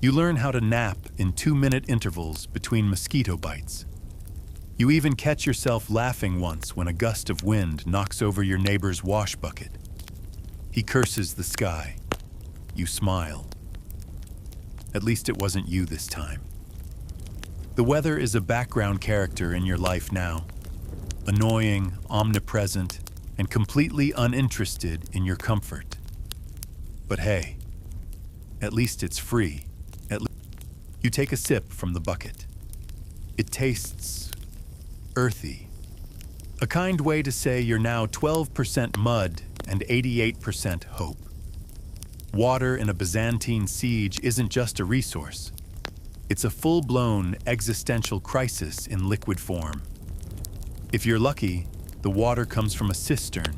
You learn how to nap in 2-minute intervals between mosquito bites. You even catch yourself laughing once when a gust of wind knocks over your neighbor's wash bucket. He curses the sky. You smile. At least it wasn't you this time. The weather is a background character in your life now, annoying, omnipresent, and completely uninterested in your comfort. But hey, at least it's free. You take a sip from the bucket. It tastes earthy. A kind way to say you're now 12% mud and 88% hope. Water in a Byzantine siege isn't just a resource. It's a full-blown existential crisis in liquid form. If you're lucky, the water comes from a cistern,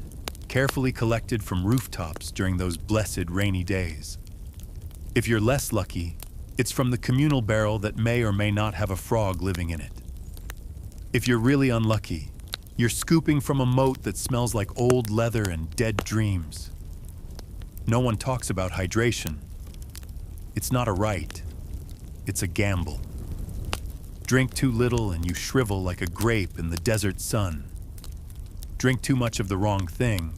carefully collected from rooftops during those blessed rainy days. If you're less lucky, it's from the communal barrel that may or may not have a frog living in it. If you're really unlucky, you're scooping from a moat that smells like old leather and dead dreams. No one talks about hydration. It's not a right. It's a gamble. Drink too little and you shrivel like a grape in the desert sun. Drink too much of the wrong thing,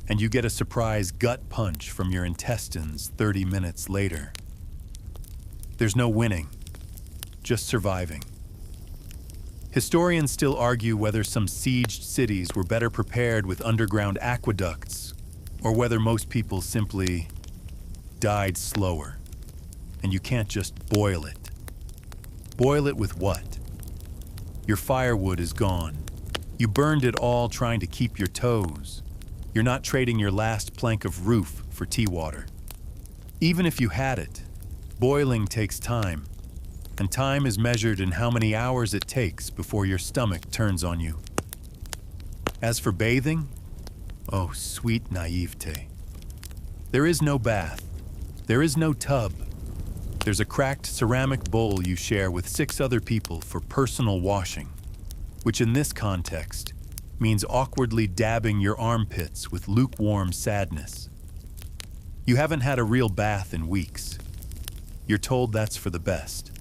and you get a surprise gut punch from your intestines 30 minutes later. There's no winning, just surviving. Historians still argue whether some sieged cities were better prepared with underground aqueducts, or whether most people simply died slower. And you can't just boil it. Boil it with what? Your firewood is gone. You burned it all trying to keep your toes. You're not trading your last plank of roof for tea water. Even if you had it, boiling takes time, and time is measured in how many hours it takes before your stomach turns on you. As for bathing, oh, sweet naivete. There is no bath. There is no tub. There's a cracked ceramic bowl you share with 6 other people for personal washing, which in this context means awkwardly dabbing your armpits with lukewarm sadness. You haven't had a real bath in weeks. You're told that's for the best.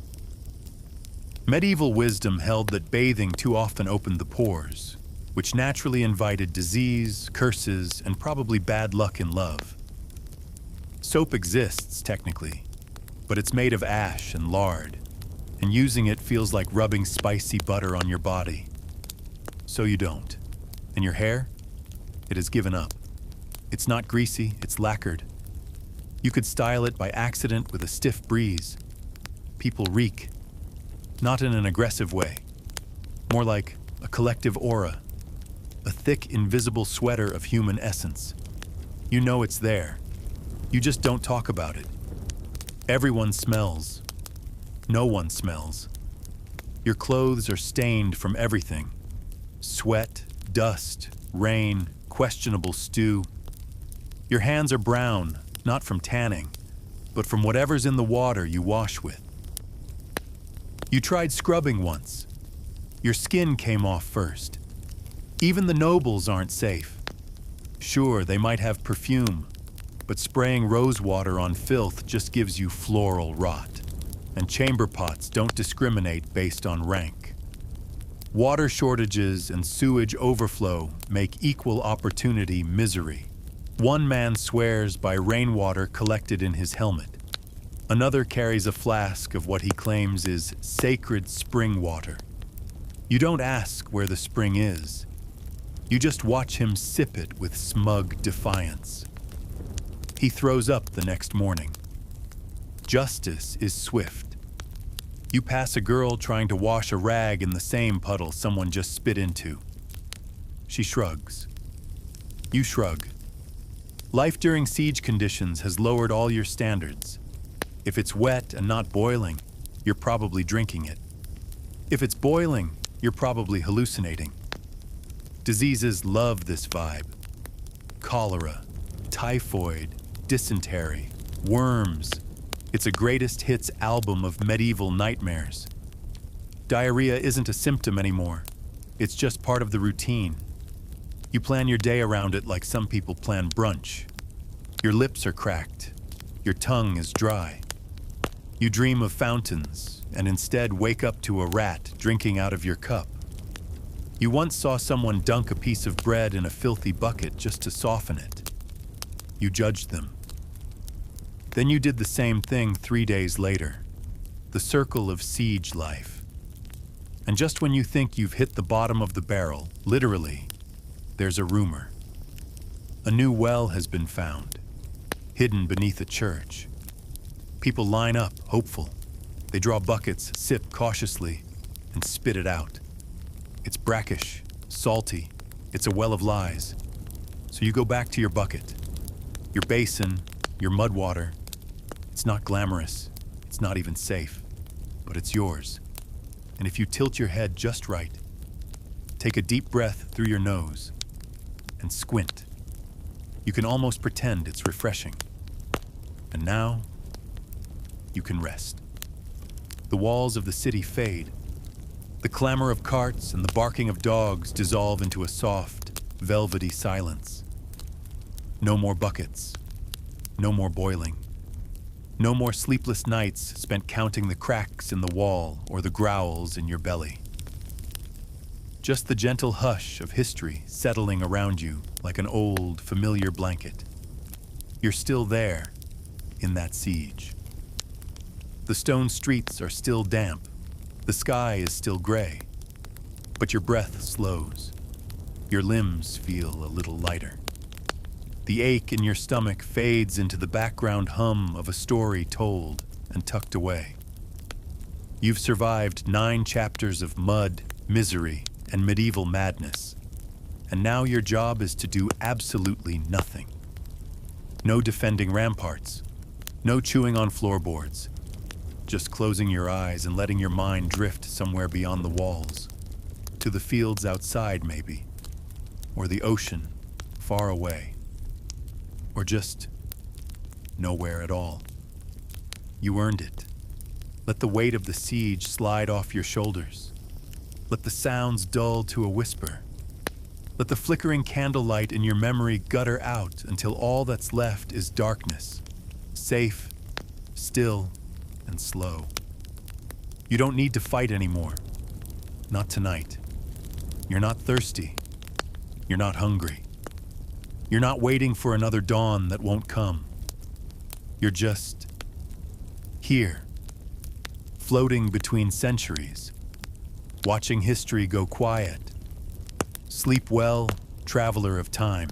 Medieval wisdom held that bathing too often opened the pores, which naturally invited disease, curses, and probably bad luck in love. Soap exists, technically, but it's made of ash and lard, and using it feels like rubbing spicy butter on your body. So you don't. And your hair? It has given up. It's not greasy, it's lacquered. You could style it by accident with a stiff breeze. People reek. Not in an aggressive way. More like a collective aura. A thick, invisible sweater of human essence. You know it's there. You just don't talk about it. Everyone smells. No one smells. Your clothes are stained from everything. Sweat, dust, rain, questionable stew. Your hands are brown, not from tanning, but from whatever's in the water you wash with. You tried scrubbing once. Your skin came off first. Even the nobles aren't safe. Sure, they might have perfume, but spraying rose water on filth just gives you floral rot, and chamber pots don't discriminate based on rank. Water shortages and sewage overflow make equal opportunity misery. One man swears by rainwater collected in his helmet. Another carries a flask of what he claims is sacred spring water. You don't ask where the spring is. You just watch him sip it with smug defiance. He throws up the next morning. Justice is swift. You pass a girl trying to wash a rag in the same puddle someone just spit into. She shrugs. You shrug. Life during siege conditions has lowered all your standards. If it's wet and not boiling, you're probably drinking it. If it's boiling, you're probably hallucinating. Diseases love this vibe. Cholera, typhoid, dysentery, worms. It's a greatest hits album of medieval nightmares. Diarrhea isn't a symptom anymore. It's just part of the routine. You plan your day around it like some people plan brunch. Your lips are cracked. Your tongue is dry. You dream of fountains and instead wake up to a rat drinking out of your cup. You once saw someone dunk a piece of bread in a filthy bucket just to soften it. You judged them. Then you did the same thing 3 days later. The circle of siege life. And just when you think you've hit the bottom of the barrel, literally, there's a rumor. A new well has been found, hidden beneath a church. People line up, hopeful. They draw buckets, sip cautiously, and spit it out. It's brackish, salty, it's a well of lies. So you go back to your bucket, your basin, your mud water. It's not glamorous, it's not even safe, but it's yours. And if you tilt your head just right, take a deep breath through your nose, and squint, you can almost pretend it's refreshing. And now, you can rest. The walls of the city fade. The clamor of carts and the barking of dogs dissolve into a soft, velvety silence. No more buckets. No more boiling. No more sleepless nights spent counting the cracks in the wall or the growls in your belly. Just the gentle hush of history settling around you like an old, familiar blanket. You're still there, in that siege. The stone streets are still damp. The sky is still gray. But your breath slows. Your limbs feel a little lighter. The ache in your stomach fades into the background hum of a story told and tucked away. You've survived 9 chapters of mud, misery, and medieval madness. And now your job is to do absolutely nothing. No defending ramparts. No chewing on floorboards. Just closing your eyes and letting your mind drift somewhere beyond the walls. To the fields outside, maybe. Or the ocean, far away. Or just nowhere at all. You earned it. Let the weight of the siege slide off your shoulders. Let the sounds dull to a whisper. Let the flickering candlelight in your memory gutter out until all that's left is darkness. Safe, still, and slow. You don't need to fight anymore. Not tonight. You're not thirsty. You're not hungry. You're not waiting for another dawn that won't come. You're just here, floating between centuries, watching history go quiet. Sleep well, traveler of time.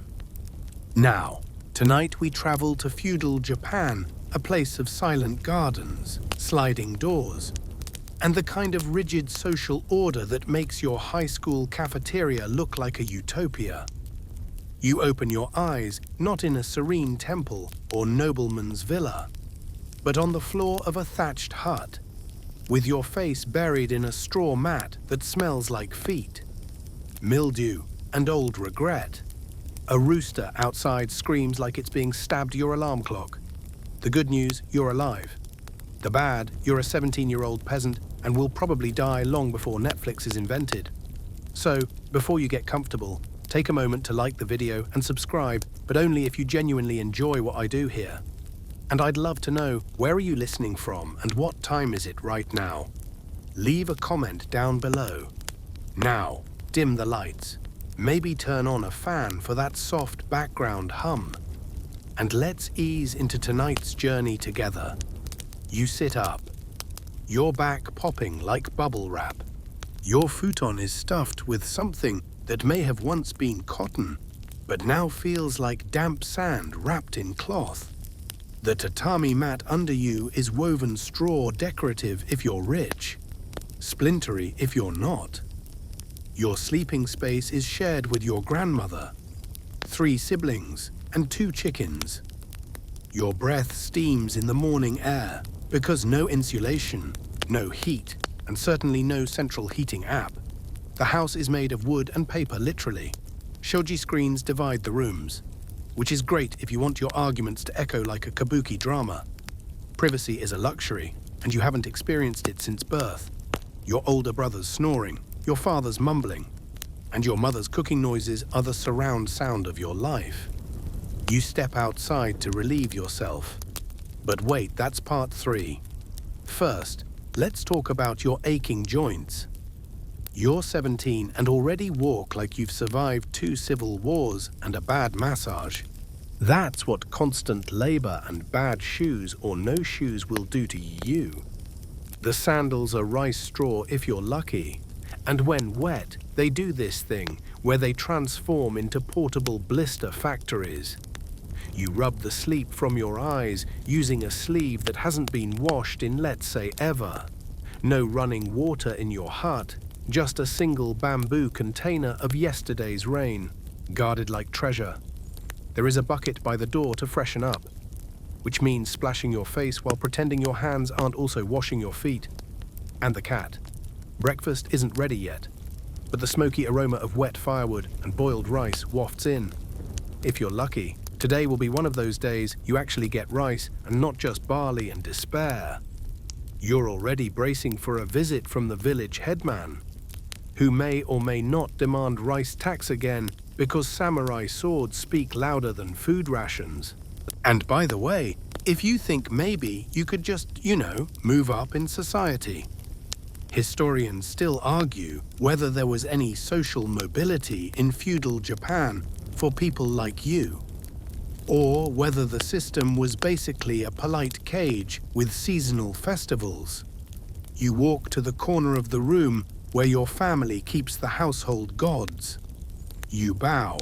Now, tonight we travel to feudal Japan, a place of silent gardens, sliding doors, and the kind of rigid social order that makes your high school cafeteria look like a utopia. You open your eyes not in a serene temple or nobleman's villa, but on the floor of a thatched hut, with your face buried in a straw mat that smells like feet, mildew and old regret. A rooster outside screams like it's being stabbed your alarm clock. The good news, you're alive. The bad, you're a 17-year-old peasant and will probably die long before Netflix is invented. So, before you get comfortable, take a moment to like the video and subscribe, but only if you genuinely enjoy what I do here. And I'd love to know, where are you listening from and what time is it right now? Leave a comment down below. Now, dim the lights. Maybe turn on a fan for that soft background hum. And let's ease into tonight's journey together. You sit up, your back popping like bubble wrap. Your futon is stuffed with something that may have once been cotton, but now feels like damp sand wrapped in cloth. The tatami mat under you is woven straw decorative if you're rich, splintery if you're not. Your sleeping space is shared with your grandmother, 3 siblings, and 2 chickens. Your breath steams in the morning air because no insulation, no heat, and certainly no central heating app. The house is made of wood and paper, literally. Shoji screens divide the rooms, which is great if you want your arguments to echo like a kabuki drama. Privacy is a luxury, and you haven't experienced it since birth. Your older brother's snoring, your father's mumbling, and your mother's cooking noises are the surround sound of your life. You step outside to relieve yourself. But wait, that's part 3. First, let's talk about your aching joints. You're 17 and already walk like you've survived 2 civil wars and a bad massage. That's what constant labor and bad shoes or no shoes will do to you. The sandals are rice straw if you're lucky. And when wet, they do this thing where they transform into portable blister factories. You rub the sleep from your eyes using a sleeve that hasn't been washed in, let's say, ever. No running water in your hut, just a single bamboo container of yesterday's rain, guarded like treasure. There is a bucket by the door to freshen up, which means splashing your face while pretending your hands aren't also washing your feet. And the cat. Breakfast isn't ready yet, but the smoky aroma of wet firewood and boiled rice wafts in. If you're lucky, today will be one of those days you actually get rice and not just barley and despair. You're already bracing for a visit from the village headman, who may or may not demand rice tax again because samurai swords speak louder than food rations. And by the way, if you think maybe you could just, move up in society. Historians still argue whether there was any social mobility in feudal Japan for people like you, or whether the system was basically a polite cage with seasonal festivals. You walk to the corner of the room where your family keeps the household gods. You bow,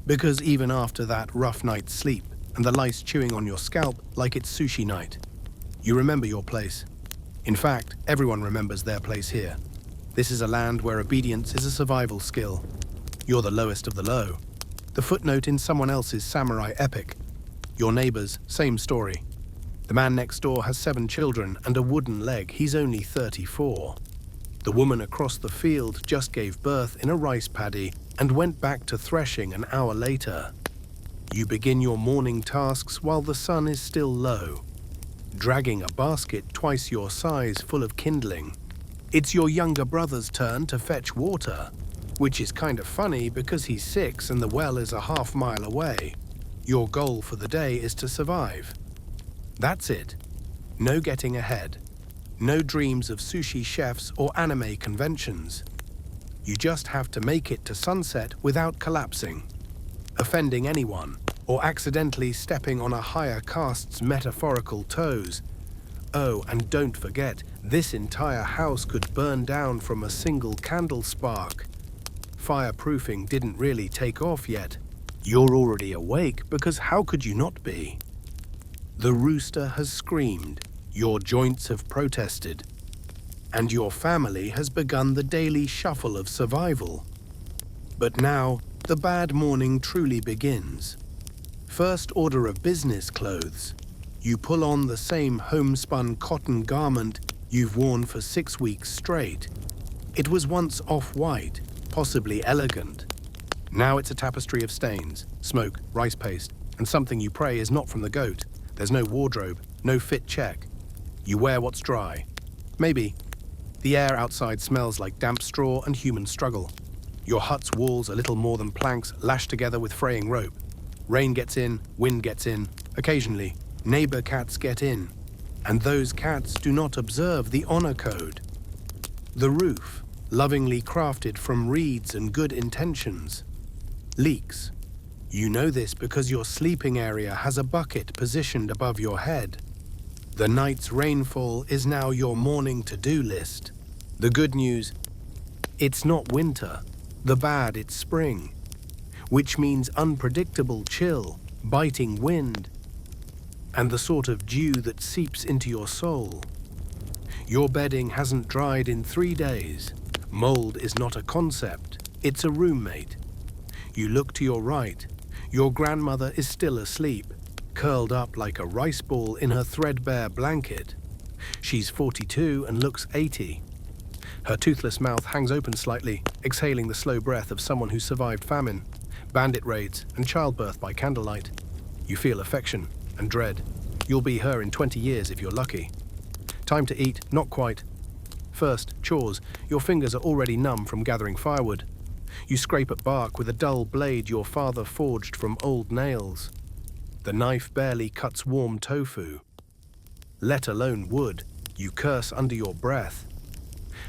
because even after that rough night's sleep and the lice chewing on your scalp like it's sushi night, you remember your place. In fact, everyone remembers their place here. This is a land where obedience is a survival skill. You're the lowest of the low. The footnote in someone else's samurai epic. Your neighbors, same story. The man next door has 7 children and a wooden leg. He's only 34. The woman across the field just gave birth in a rice paddy and went back to threshing an hour later. You begin your morning tasks while the sun is still low, dragging a basket twice your size full of kindling. It's your younger brother's turn to fetch water, which is kind of funny because he's 6 and the well is a half-mile away. Your goal for the day is to survive. That's it. No getting ahead. No dreams of sushi chefs or anime conventions. You just have to make it to sunset without collapsing, offending anyone, or accidentally stepping on a higher caste's metaphorical toes. Oh, and don't forget, this entire house could burn down from a single candle spark. Fireproofing didn't really take off yet. You're already awake because how could you not be? The rooster has screamed, your joints have protested, and your family has begun the daily shuffle of survival. But now, the bad morning truly begins. First order of business clothes. You pull on the same homespun cotton garment you've worn for 6 weeks straight. It was once off-white, possibly elegant. Now it's a tapestry of stains, smoke, rice paste, and something you pray is not from the goat. There's no wardrobe, no fit check. You wear what's dry. Maybe. The air outside smells like damp straw and human struggle. Your hut's walls are little more than planks lashed together with fraying rope. Rain gets in, wind gets in. Occasionally, neighbor cats get in. And those cats do not observe the honor code. The roof, lovingly crafted from reeds and good intentions, leaks. You know this because your sleeping area has a bucket positioned above your head. The night's rainfall is now your morning to-do list. The good news, it's not winter. The bad, it's spring, which means unpredictable chill, biting wind, and the sort of dew that seeps into your soul. Your bedding hasn't dried in 3 days. Mold is not a concept, it's a roommate. You look to your right. Your grandmother is still asleep, curled up like a rice ball in her threadbare blanket. She's 42 and looks 80. Her toothless mouth hangs open slightly, exhaling the slow breath of someone who survived famine, bandit raids, and childbirth by candlelight. You feel affection and dread. You'll be her in 20 years if you're lucky. Time to eat, not quite. First, chores. Your fingers are already numb from gathering firewood. You scrape at bark with a dull blade your father forged from old nails. The knife barely cuts warm tofu. Let alone wood. You curse under your breath.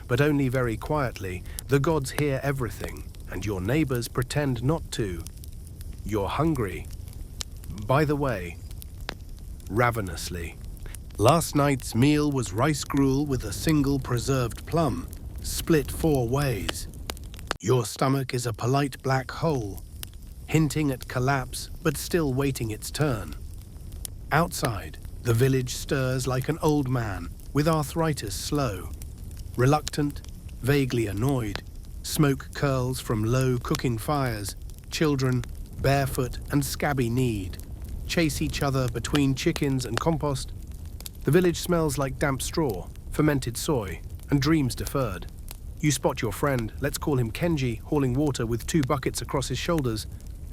But only very quietly. The gods hear everything, and your neighbors pretend not to. You're hungry. By the way, ravenously. Last night's meal was rice gruel with a single preserved plum, split 4 ways. Your stomach is a polite black hole. hinting at collapse but still waiting its turn. Outside, the village stirs like an old man with arthritis slow. Reluctant, vaguely annoyed, smoke curls from low cooking fires. Children, barefoot and scabby-kneed, chase each other between chickens and compost. The village smells like damp straw, fermented soy, and dreams deferred. You spot your friend, let's call him Kenji, hauling water with 2 buckets across his shoulders.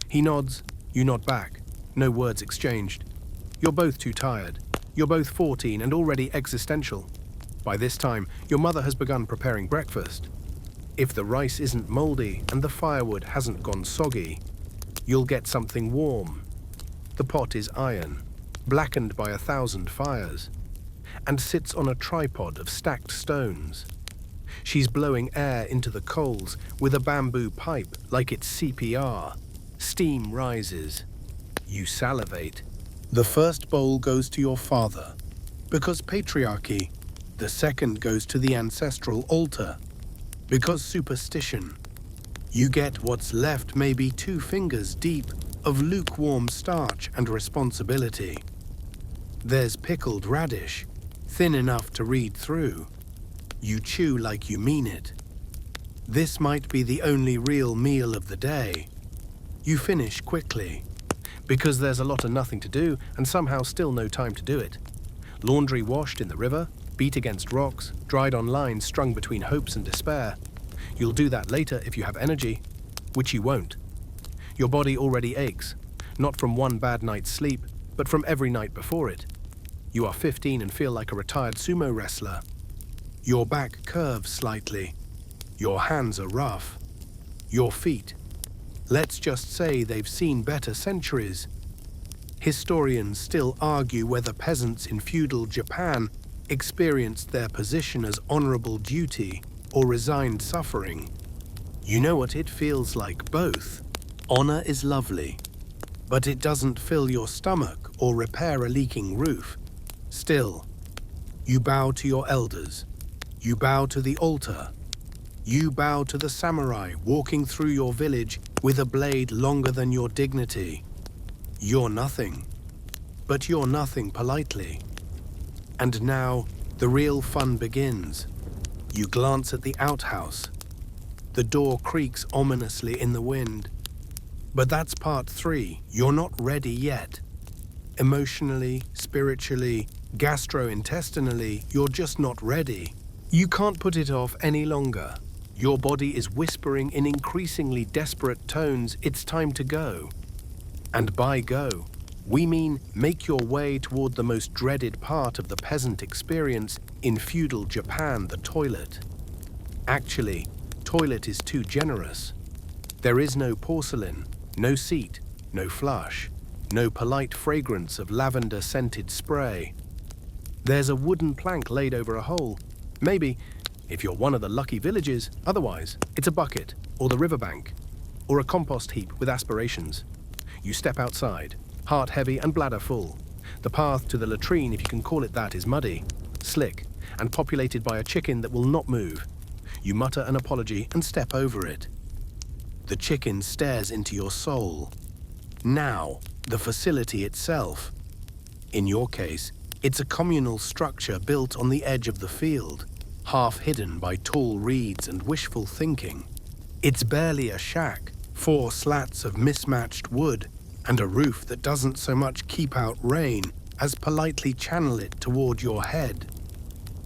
He nods, you nod back. No words exchanged. You're both too tired. You're both 14 and already existential. By this time, your mother has begun preparing breakfast. If the rice isn't moldy and the firewood hasn't gone soggy, you'll get something warm. The pot is iron, blackened by 1,000 fires, and sits on a tripod of stacked stones. She's blowing air into the coals with a bamboo pipe like it's CPR. Steam rises. You salivate. The first bowl goes to your father, because patriarchy. The second goes to the ancestral altar, because superstition. You get what's left maybe 2 fingers deep of lukewarm starch and responsibility. There's pickled radish, thin enough to read through. You chew like you mean it. This might be the only real meal of the day. You finish quickly, because there's a lot of nothing to do and somehow still no time to do it. Laundry washed in the river, beat against rocks, dried on lines strung between hopes and despair. You'll do that later if you have energy, which you won't. Your body already aches, not from one bad night's sleep, but from every night before it. You are 15 and feel like a retired sumo wrestler. Your back curves slightly. Your hands are rough. Your feet. Let's just say they've seen better centuries. Historians still argue whether peasants in feudal Japan experienced their position as honorable duty or resigned suffering. You know what it feels like, both. Honor is lovely, but it doesn't fill your stomach or repair a leaking roof. Still, you bow to your elders. You bow to the altar. You bow to the samurai walking through your village with a blade longer than your dignity. You're nothing, but you're nothing politely. And now, the real fun begins. You glance at the outhouse. The door creaks ominously in the wind. But that's part 3. You're not ready yet. Emotionally, spiritually, gastrointestinally, you're just not ready. You can't put it off any longer. Your body is whispering in increasingly desperate tones, it's time to go. And by go, we mean make your way toward the most dreaded part of the peasant experience in feudal Japan, the toilet. Actually, toilet is too generous. There is no porcelain, no seat, no flush, no polite fragrance of lavender-scented spray. There's a wooden plank laid over a hole. Maybe, if you're one of the lucky villages, otherwise, it's a bucket, or the riverbank, or a compost heap with aspirations. You step outside, heart heavy and bladder full. The path to the latrine, if you can call it that, is muddy, slick, and populated by a chicken that will not move. You mutter an apology and step over it. The chicken stares into your soul. Now, the facility itself. In your case, it's a communal structure built on the edge of the field, half hidden by tall reeds and wishful thinking. It's barely a shack, 4 slats of mismatched wood, and a roof that doesn't so much keep out rain as politely channel it toward your head.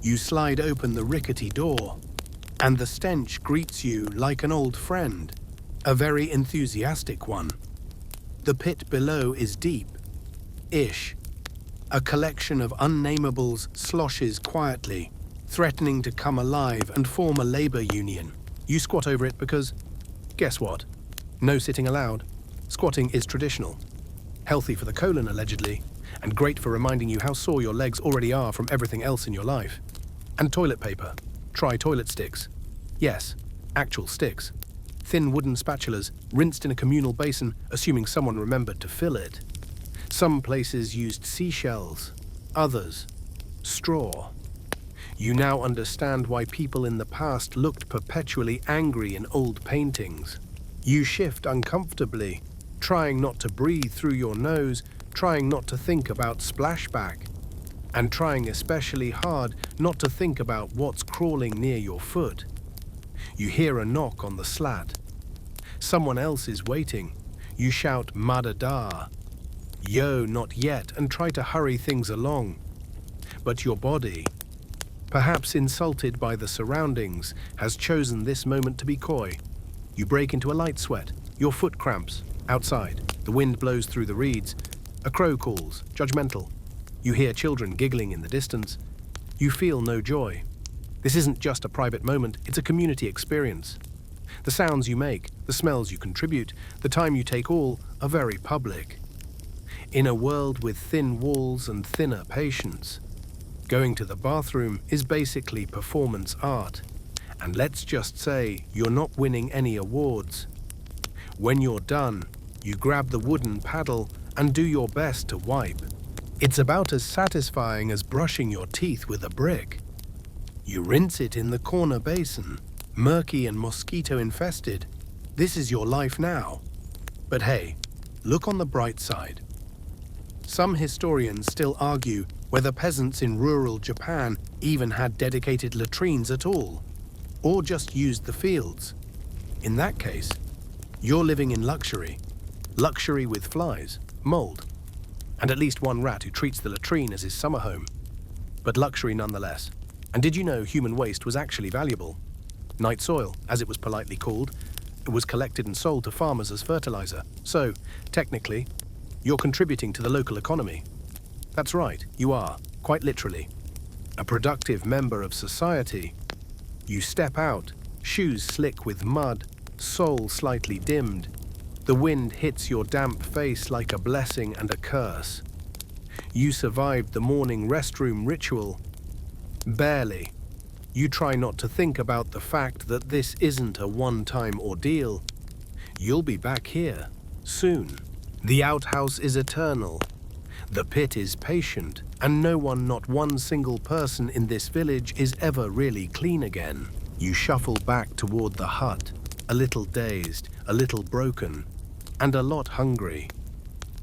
You slide open the rickety door, and the stench greets you like an old friend, a very enthusiastic one. The pit below is deep-ish. A collection of unnamables sloshes quietly, threatening to come alive and form a labor union. You squat over it because, guess what? No sitting allowed. Squatting is traditional. Healthy for the colon, allegedly, and great for reminding you how sore your legs already are from everything else in your life. And toilet paper. Try toilet sticks. Yes, actual sticks. Thin wooden spatulas, rinsed in a communal basin, assuming someone remembered to fill it. Some places used seashells, others, straw. You now understand why people in the past looked perpetually angry in old paintings. You shift uncomfortably, trying not to breathe through your nose, trying not to think about splashback, and trying especially hard not to think about what's crawling near your foot. You hear a knock on the slat. Someone else is waiting. You shout madada, yo, not yet, and try to hurry things along. But your body, perhaps insulted by the surroundings, has chosen this moment to be coy. You break into a light sweat. Your foot cramps. Outside, the wind blows through the reeds. A crow calls, judgmental. You hear children giggling in the distance. You feel no joy. This isn't just a private moment, it's a community experience. The sounds you make, the smells you contribute, the time you take all are very public. In a world with thin walls and thinner patience, going to the bathroom is basically performance art. And let's just say you're not winning any awards. When you're done, you grab the wooden paddle and do your best to wipe. It's about as satisfying as brushing your teeth with a brick. You rinse it in the corner basin, murky and mosquito-infested. This is your life now. But hey, look on the bright side. Some historians still argue whether peasants in rural Japan even had dedicated latrines at all, or just used the fields. In that case, you're living in luxury. Luxury with flies, mold, and at least one rat who treats the latrine as his summer home. But luxury nonetheless. And did you know human waste was actually valuable? Night soil, as it was politely called, it was collected and sold to farmers as fertilizer. So, technically, you're contributing to the local economy. That's right, you are, quite literally. A productive member of society. You step out, shoes slick with mud, soul slightly dimmed. The wind hits your damp face like a blessing and a curse. You survived the morning restroom ritual. Barely. You try not to think about the fact that this isn't a one-time ordeal. You'll be back here, soon. The outhouse is eternal. The pit is patient, and no one, not one single person in this village is ever really clean again. You shuffle back toward the hut, a little dazed, a little broken, and a lot hungry.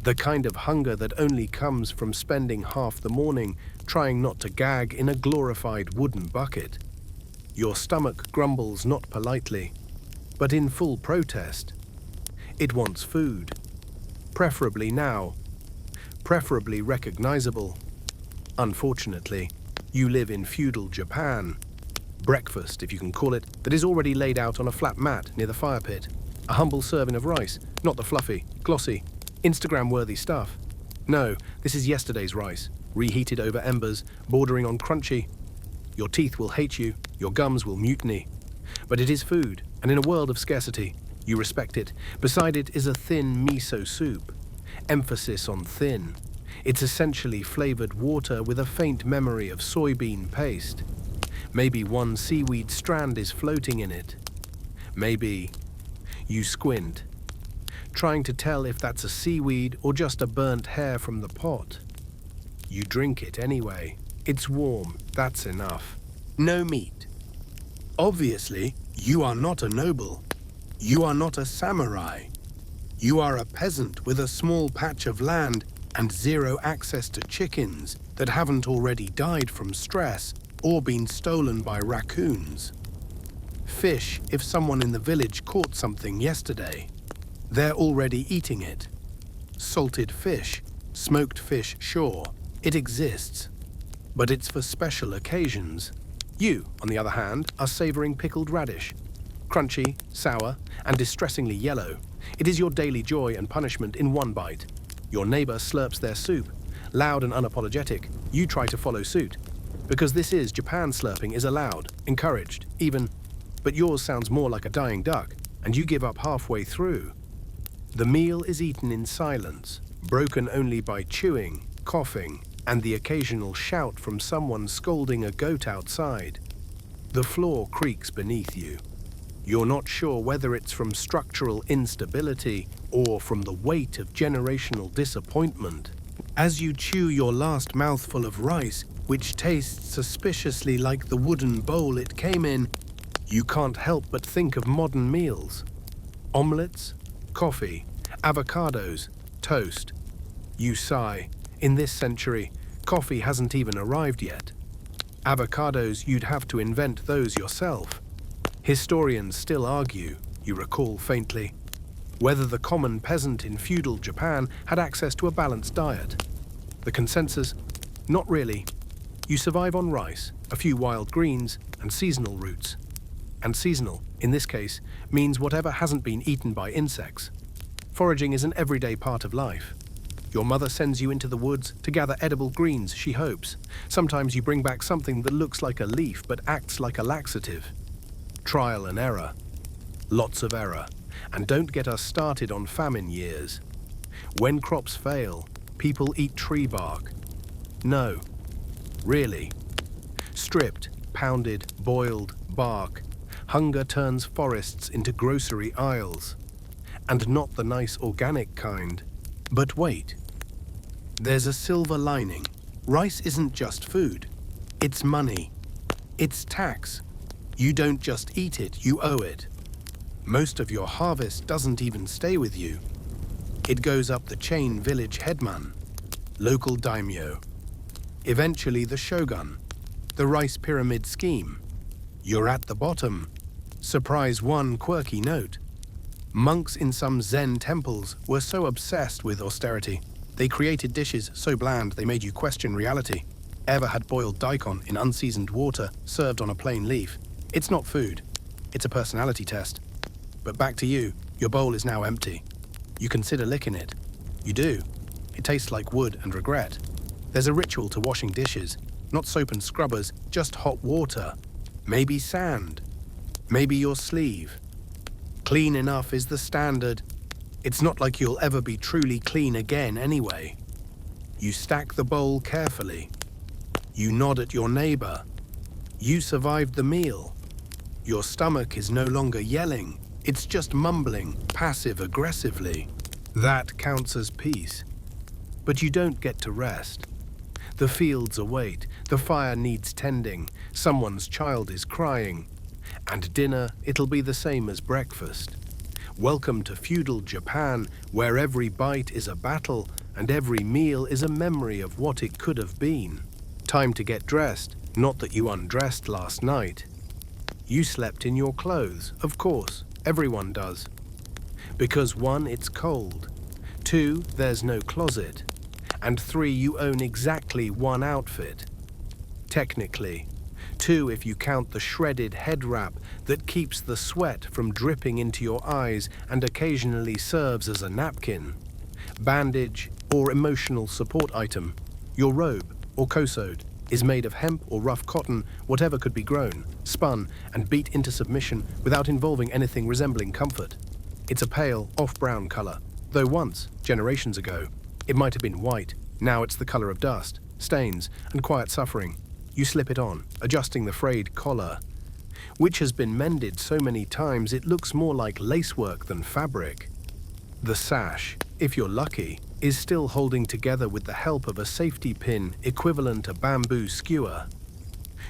The kind of hunger that only comes from spending half the morning trying not to gag in a glorified wooden bucket. Your stomach grumbles not politely, but in full protest. It wants food. Preferably now. Preferably recognizable. Unfortunately, you live in feudal Japan. Breakfast, if you can call it, that is already laid out on a flat mat near the fire pit. A humble serving of rice, not the fluffy, glossy, Instagram-worthy stuff. No, this is yesterday's rice, reheated over embers, bordering on crunchy. Your teeth will hate you, your gums will mutiny. But it is food, and in a world of scarcity, you respect it. Beside it is a thin miso soup. Emphasis on thin. It's essentially flavored water with a faint memory of soybean paste. Maybe one seaweed strand is floating in it. Maybe. You squint, trying to tell if that's a seaweed or just a burnt hair from the pot. You drink it anyway. It's warm, that's enough. No meat. Obviously, you are not a noble. You are not a samurai. You are a peasant with a small patch of land and zero access to chickens that haven't already died from stress or been stolen by raccoons. Fish, if someone in the village caught something yesterday, they're already eating it. Salted fish, smoked fish, sure, it exists. But it's for special occasions. You, on the other hand, are savoring pickled radish. Crunchy, sour, and distressingly yellow. It is your daily joy and punishment in one bite. Your neighbor slurps their soup. Loud and unapologetic, you try to follow suit. Because this is Japan, slurping is allowed, encouraged, even. But yours sounds more like a dying duck, and you give up halfway through. The meal is eaten in silence, broken only by chewing, coughing, and the occasional shout from someone scolding a goat outside. The floor creaks beneath you. You're not sure whether it's from structural instability or from the weight of generational disappointment. As you chew your last mouthful of rice, which tastes suspiciously like the wooden bowl it came in, you can't help but think of modern meals. Omelets, coffee, Avocados, toast. You sigh. In this century, coffee hasn't even arrived yet. Avocados, you'd have to invent those yourself. Historians still argue, you recall faintly, whether the common peasant in feudal Japan had access to a balanced diet. The consensus? Not really. You survive on rice, a few wild greens, and seasonal roots. And seasonal, in this case, means whatever hasn't been eaten by insects. Foraging is an everyday part of life. Your mother sends you into the woods to gather edible greens, she hopes. Sometimes you bring back something that looks like a leaf but acts like a laxative. Trial and error. Lots of error. And don't get us started on famine years. When crops fail, people eat tree bark. No. Really. Stripped, pounded, boiled, bark. Hunger turns forests into grocery aisles. And not the nice organic kind. But wait. There's a silver lining. Rice isn't just food. It's money. It's tax. You don't just eat it, you owe it. Most of your harvest doesn't even stay with you. It goes up the chain village headman, local daimyo, eventually the shogun, the rice pyramid scheme. You're at the bottom. Surprise one quirky note. Monks in some Zen temples were so obsessed with austerity, they created dishes so bland they made you question reality. Ever had boiled daikon in unseasoned water served on a plain leaf? It's not food. It's a personality test. But back to you, your bowl is now empty. You consider licking it. You do. It tastes like wood and regret. There's a ritual to washing dishes, not soap and scrubbers, just hot water. Maybe sand. Maybe your sleeve. Clean enough is the standard. It's not like you'll ever be truly clean again anyway. You stack the bowl carefully. You nod at your neighbor. You survived the meal. Your stomach is no longer yelling. It's just mumbling, passive-aggressively. That counts as peace. But you don't get to rest. The fields await, the fire needs tending, someone's child is crying. And dinner, it'll be the same as breakfast. Welcome to feudal Japan, where every bite is a battle and every meal is a memory of what it could have been. Time to get dressed, not that you undressed last night. You slept in your clothes, of course, everyone does. Because 1, it's cold. 2, there's no closet. And 3, you own exactly 1 outfit. Technically. 2, if you count the shredded head wrap that keeps the sweat from dripping into your eyes and occasionally serves as a napkin. Bandage or emotional support item. Your robe or kosode is made of hemp or rough cotton, whatever could be grown, spun, and beat into submission without involving anything resembling comfort. It's a pale, off-brown color, though once, generations ago, it might have been white. Now it's the color of dust, stains, and quiet suffering. You slip it on, adjusting the frayed collar, which has been mended so many times it looks more like lacework than fabric. The sash, if you're lucky, is still holding together with the help of a safety pin equivalent to bamboo skewer.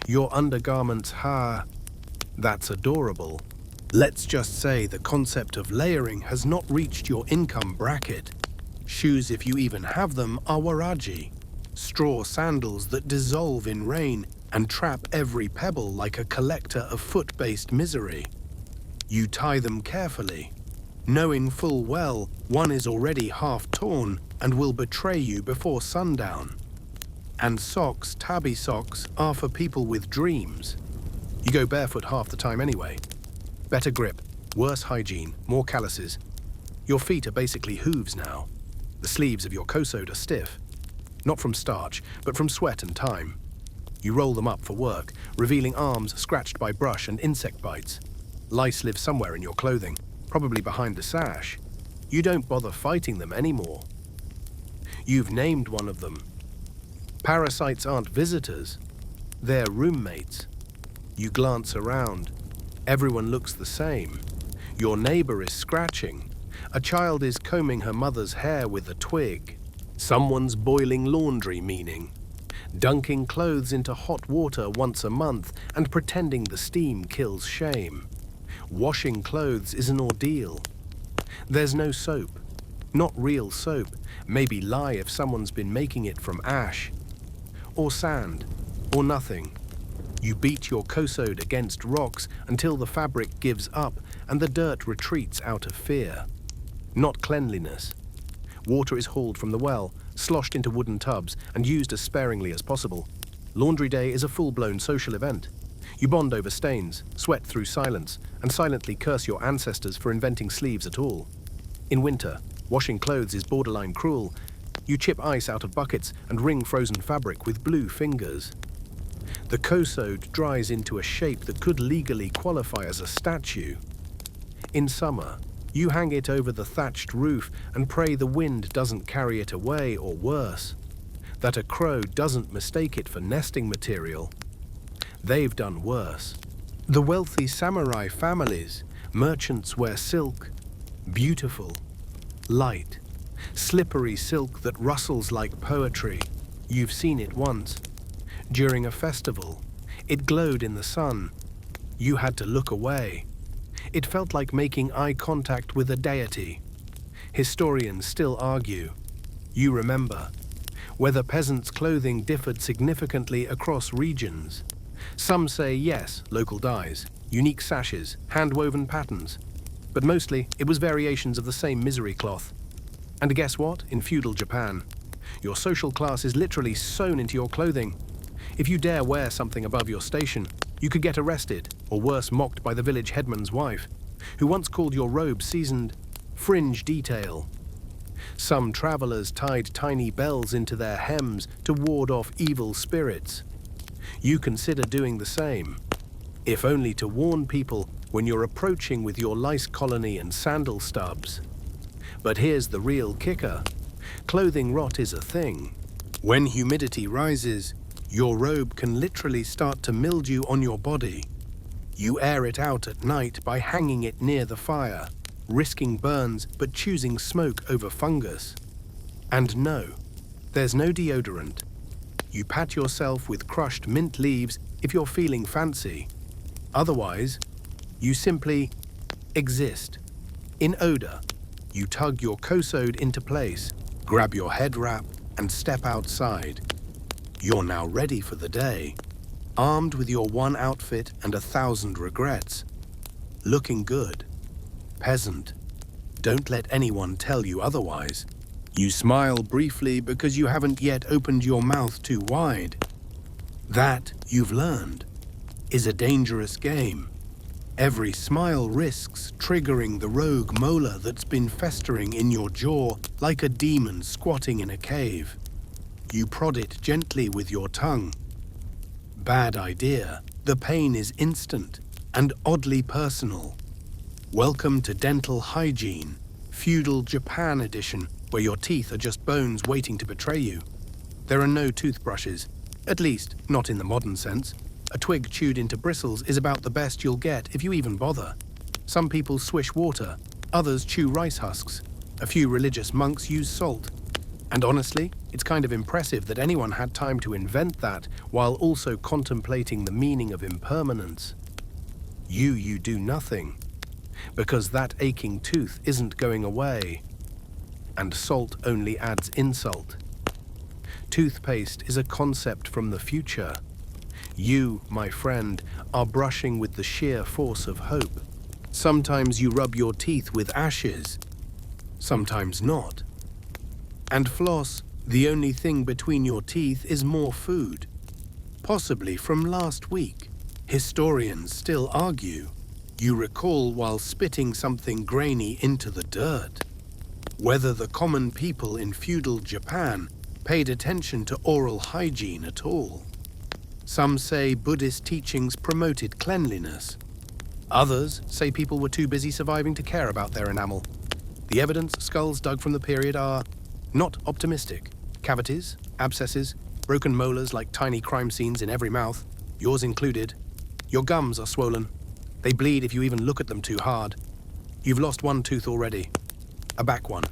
Your undergarments, that's adorable. Let's just say the concept of layering has not reached your income bracket. Shoes, if you even have them, are waraji. Straw sandals that dissolve in rain and trap every pebble like a collector of foot-based misery. You tie them carefully, knowing full well one is already half torn and will betray you before sundown. And socks, tabby socks, are for people with dreams. You go barefoot half the time anyway. Better grip, worse hygiene, more calluses. Your feet are basically hooves now. The sleeves of your kosode are stiff. Not from starch, but from sweat and time. You roll them up for work, revealing arms scratched by brush and insect bites. Lice live somewhere in your clothing, probably behind the sash. You don't bother fighting them anymore. You've named one of them. Parasites aren't visitors, they're roommates. You glance around. Everyone looks the same. Your neighbor is scratching. A child is combing her mother's hair with a twig. Someone's boiling laundry, meaning. Dunking clothes into hot water once a month and pretending the steam kills shame. Washing clothes is an ordeal. There's no soap. Not real soap, maybe lye if someone's been making it from ash. Or sand, or nothing. You beat your kosode against rocks until the fabric gives up and the dirt retreats out of fear. Not cleanliness. Water is hauled from the well, sloshed into wooden tubs, and used as sparingly as possible. Laundry day is a full-blown social event. You bond over stains, sweat through silence, and silently curse your ancestors for inventing sleeves at all. In winter, washing clothes is borderline cruel. You chip ice out of buckets and wring frozen fabric with blue fingers. The kosode dries into a shape that could legally qualify as a statue. In summer, you hang it over the thatched roof and pray the wind doesn't carry it away, or worse, that a crow doesn't mistake it for nesting material. They've done worse. The wealthy samurai families, merchants wear silk, beautiful, light, slippery silk that rustles like poetry. You've seen it once. During a festival, it glowed in the sun. You had to look away. It felt like making eye contact with a deity. Historians still argue. You remember whether peasants' clothing differed significantly across regions. Some say yes, local dyes, unique sashes, hand-woven patterns. But mostly, it was variations of the same misery cloth. And guess what? In feudal Japan, your social class is literally sewn into your clothing. If you dare wear something above your station, you could get arrested, or worse, mocked by the village headman's wife, who once called your robe seasoned fringe detail. Some travelers tied tiny bells into their hems to ward off evil spirits. You consider doing the same, if only to warn people when you're approaching with your lice colony and sandal stubs. But here's the real kicker. Clothing rot is a thing. When humidity rises, your robe can literally start to mildew on your body. You air it out at night by hanging it near the fire, risking burns but choosing smoke over fungus. And no, there's no deodorant. You pat yourself with crushed mint leaves if you're feeling fancy. Otherwise, you simply exist. In odor, you tug your kosode into place, grab your head wrap, and step outside. You're now ready for the day, armed with your one outfit and 1,000 regrets. Looking good. Peasant. Don't let anyone tell you otherwise. You smile briefly because you haven't yet opened your mouth too wide. That, you've learned, is a dangerous game. Every smile risks triggering the rogue molar that's been festering in your jaw like a demon squatting in a cave. You prod it gently with your tongue. Bad idea. The pain is instant and oddly personal. Welcome to dental hygiene, feudal Japan edition, where your teeth are just bones waiting to betray you. There are no toothbrushes, at least not in the modern sense. A twig chewed into bristles is about the best you'll get if you even bother. Some people swish water, others chew rice husks. A few religious monks use salt. And honestly, it's kind of impressive that anyone had time to invent that while also contemplating the meaning of impermanence. You do nothing, because that aching tooth isn't going away. And salt only adds insult. Toothpaste is a concept from the future. You, my friend, are brushing with the sheer force of hope. Sometimes you rub your teeth with ashes, sometimes not. And floss, the only thing between your teeth is more food, possibly from last week. Historians still argue. You recall while spitting something grainy into the dirt. Whether the common people in feudal Japan paid attention to oral hygiene at all. Some say Buddhist teachings promoted cleanliness. Others say people were too busy surviving to care about their enamel. The evidence skulls dug from the period are not optimistic. Cavities, abscesses, broken molars like tiny crime scenes in every mouth, yours included. Your gums are swollen. They bleed if you even look at them too hard. You've lost one tooth already, a back one.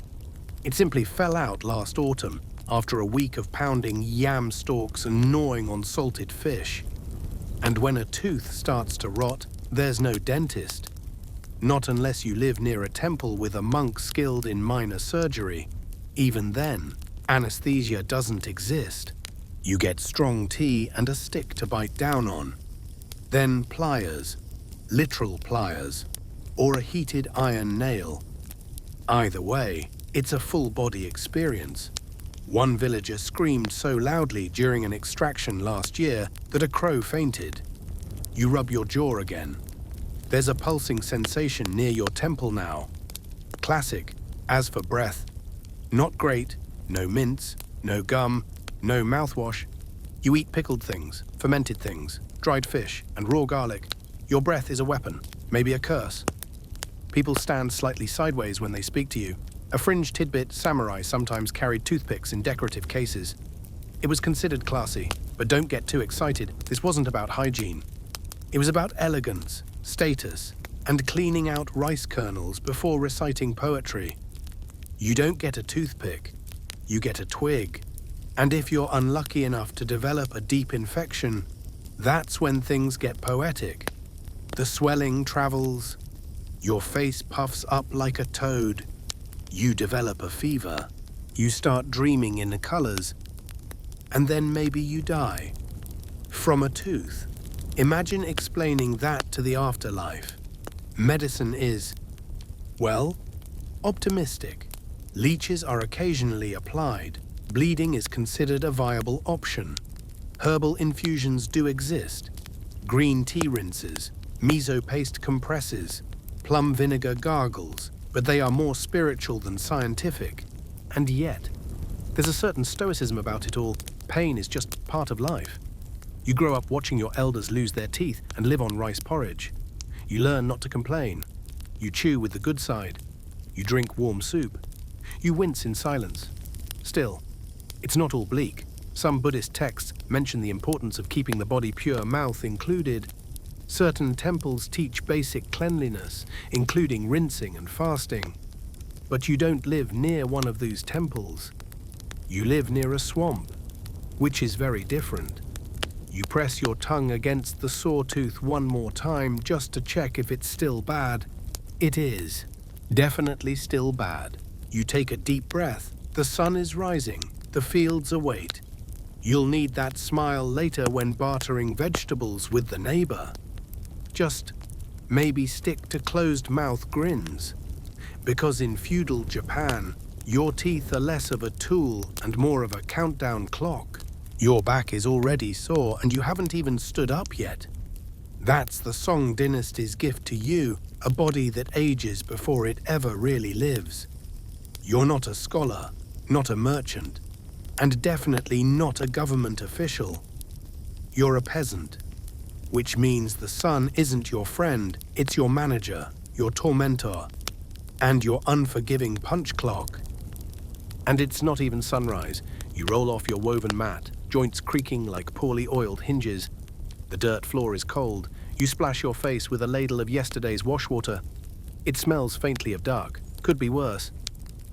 It simply fell out last autumn after a week of pounding yam stalks and gnawing on salted fish. And when a tooth starts to rot, there's no dentist. Not unless you live near a temple with a monk skilled in minor surgery. Even then, anesthesia doesn't exist. You get strong tea and a stick to bite down on. Then pliers, literal pliers, or a heated iron nail. Either way, it's a full-body experience. One villager screamed so loudly during an extraction last year that a crow fainted. You rub your jaw again. There's a pulsing sensation near your temple now. Classic. As for breath, not great, no mints, no gum, no mouthwash. You eat pickled things, fermented things, dried fish, and raw garlic. Your breath is a weapon, maybe a curse. People stand slightly sideways when they speak to you. A fringe tidbit, samurai sometimes carried toothpicks in decorative cases. It was considered classy, but don't get too excited. This wasn't about hygiene. It was about elegance, status, and cleaning out rice kernels before reciting poetry. You don't get a toothpick, you get a twig. And if you're unlucky enough to develop a deep infection, that's when things get poetic. The swelling travels, your face puffs up like a toad. You develop a fever, you start dreaming in the colors, and then maybe you die. From a tooth. Imagine explaining that to the afterlife. Medicine is, well, optimistic. Leeches are occasionally applied. Bleeding is considered a viable option. Herbal infusions do exist. Green tea rinses, miso paste compresses, plum vinegar gargles, but they are more spiritual than scientific. And yet, there's a certain stoicism about it all. Pain is just part of life. You grow up watching your elders lose their teeth and live on rice porridge. You learn not to complain. You chew with the good side. You drink warm soup. You wince in silence. Still, it's not all bleak. Some Buddhist texts mention the importance of keeping the body pure, mouth included. Certain temples teach basic cleanliness, including rinsing and fasting. But you don't live near one of those temples. You live near a swamp, which is very different. You press your tongue against the sawtooth one more time just to check if it's still bad. It is. Definitely still bad. You take a deep breath. The sun is rising. The fields await. You'll need that smile later when bartering vegetables with the neighbor. Just maybe stick to closed-mouth grins. Because in feudal Japan, your teeth are less of a tool and more of a countdown clock. Your back is already sore and you haven't even stood up yet. That's the Song dynasty's gift to you, a body that ages before it ever really lives. You're not a scholar, not a merchant, and definitely not a government official. You're a peasant, which means the sun isn't your friend, it's your manager, your tormentor, and your unforgiving punch clock. And it's not even sunrise. You roll off your woven mat, joints creaking like poorly oiled hinges. The dirt floor is cold. You splash your face with a ladle of yesterday's washwater. It smells faintly of duck. Could be worse.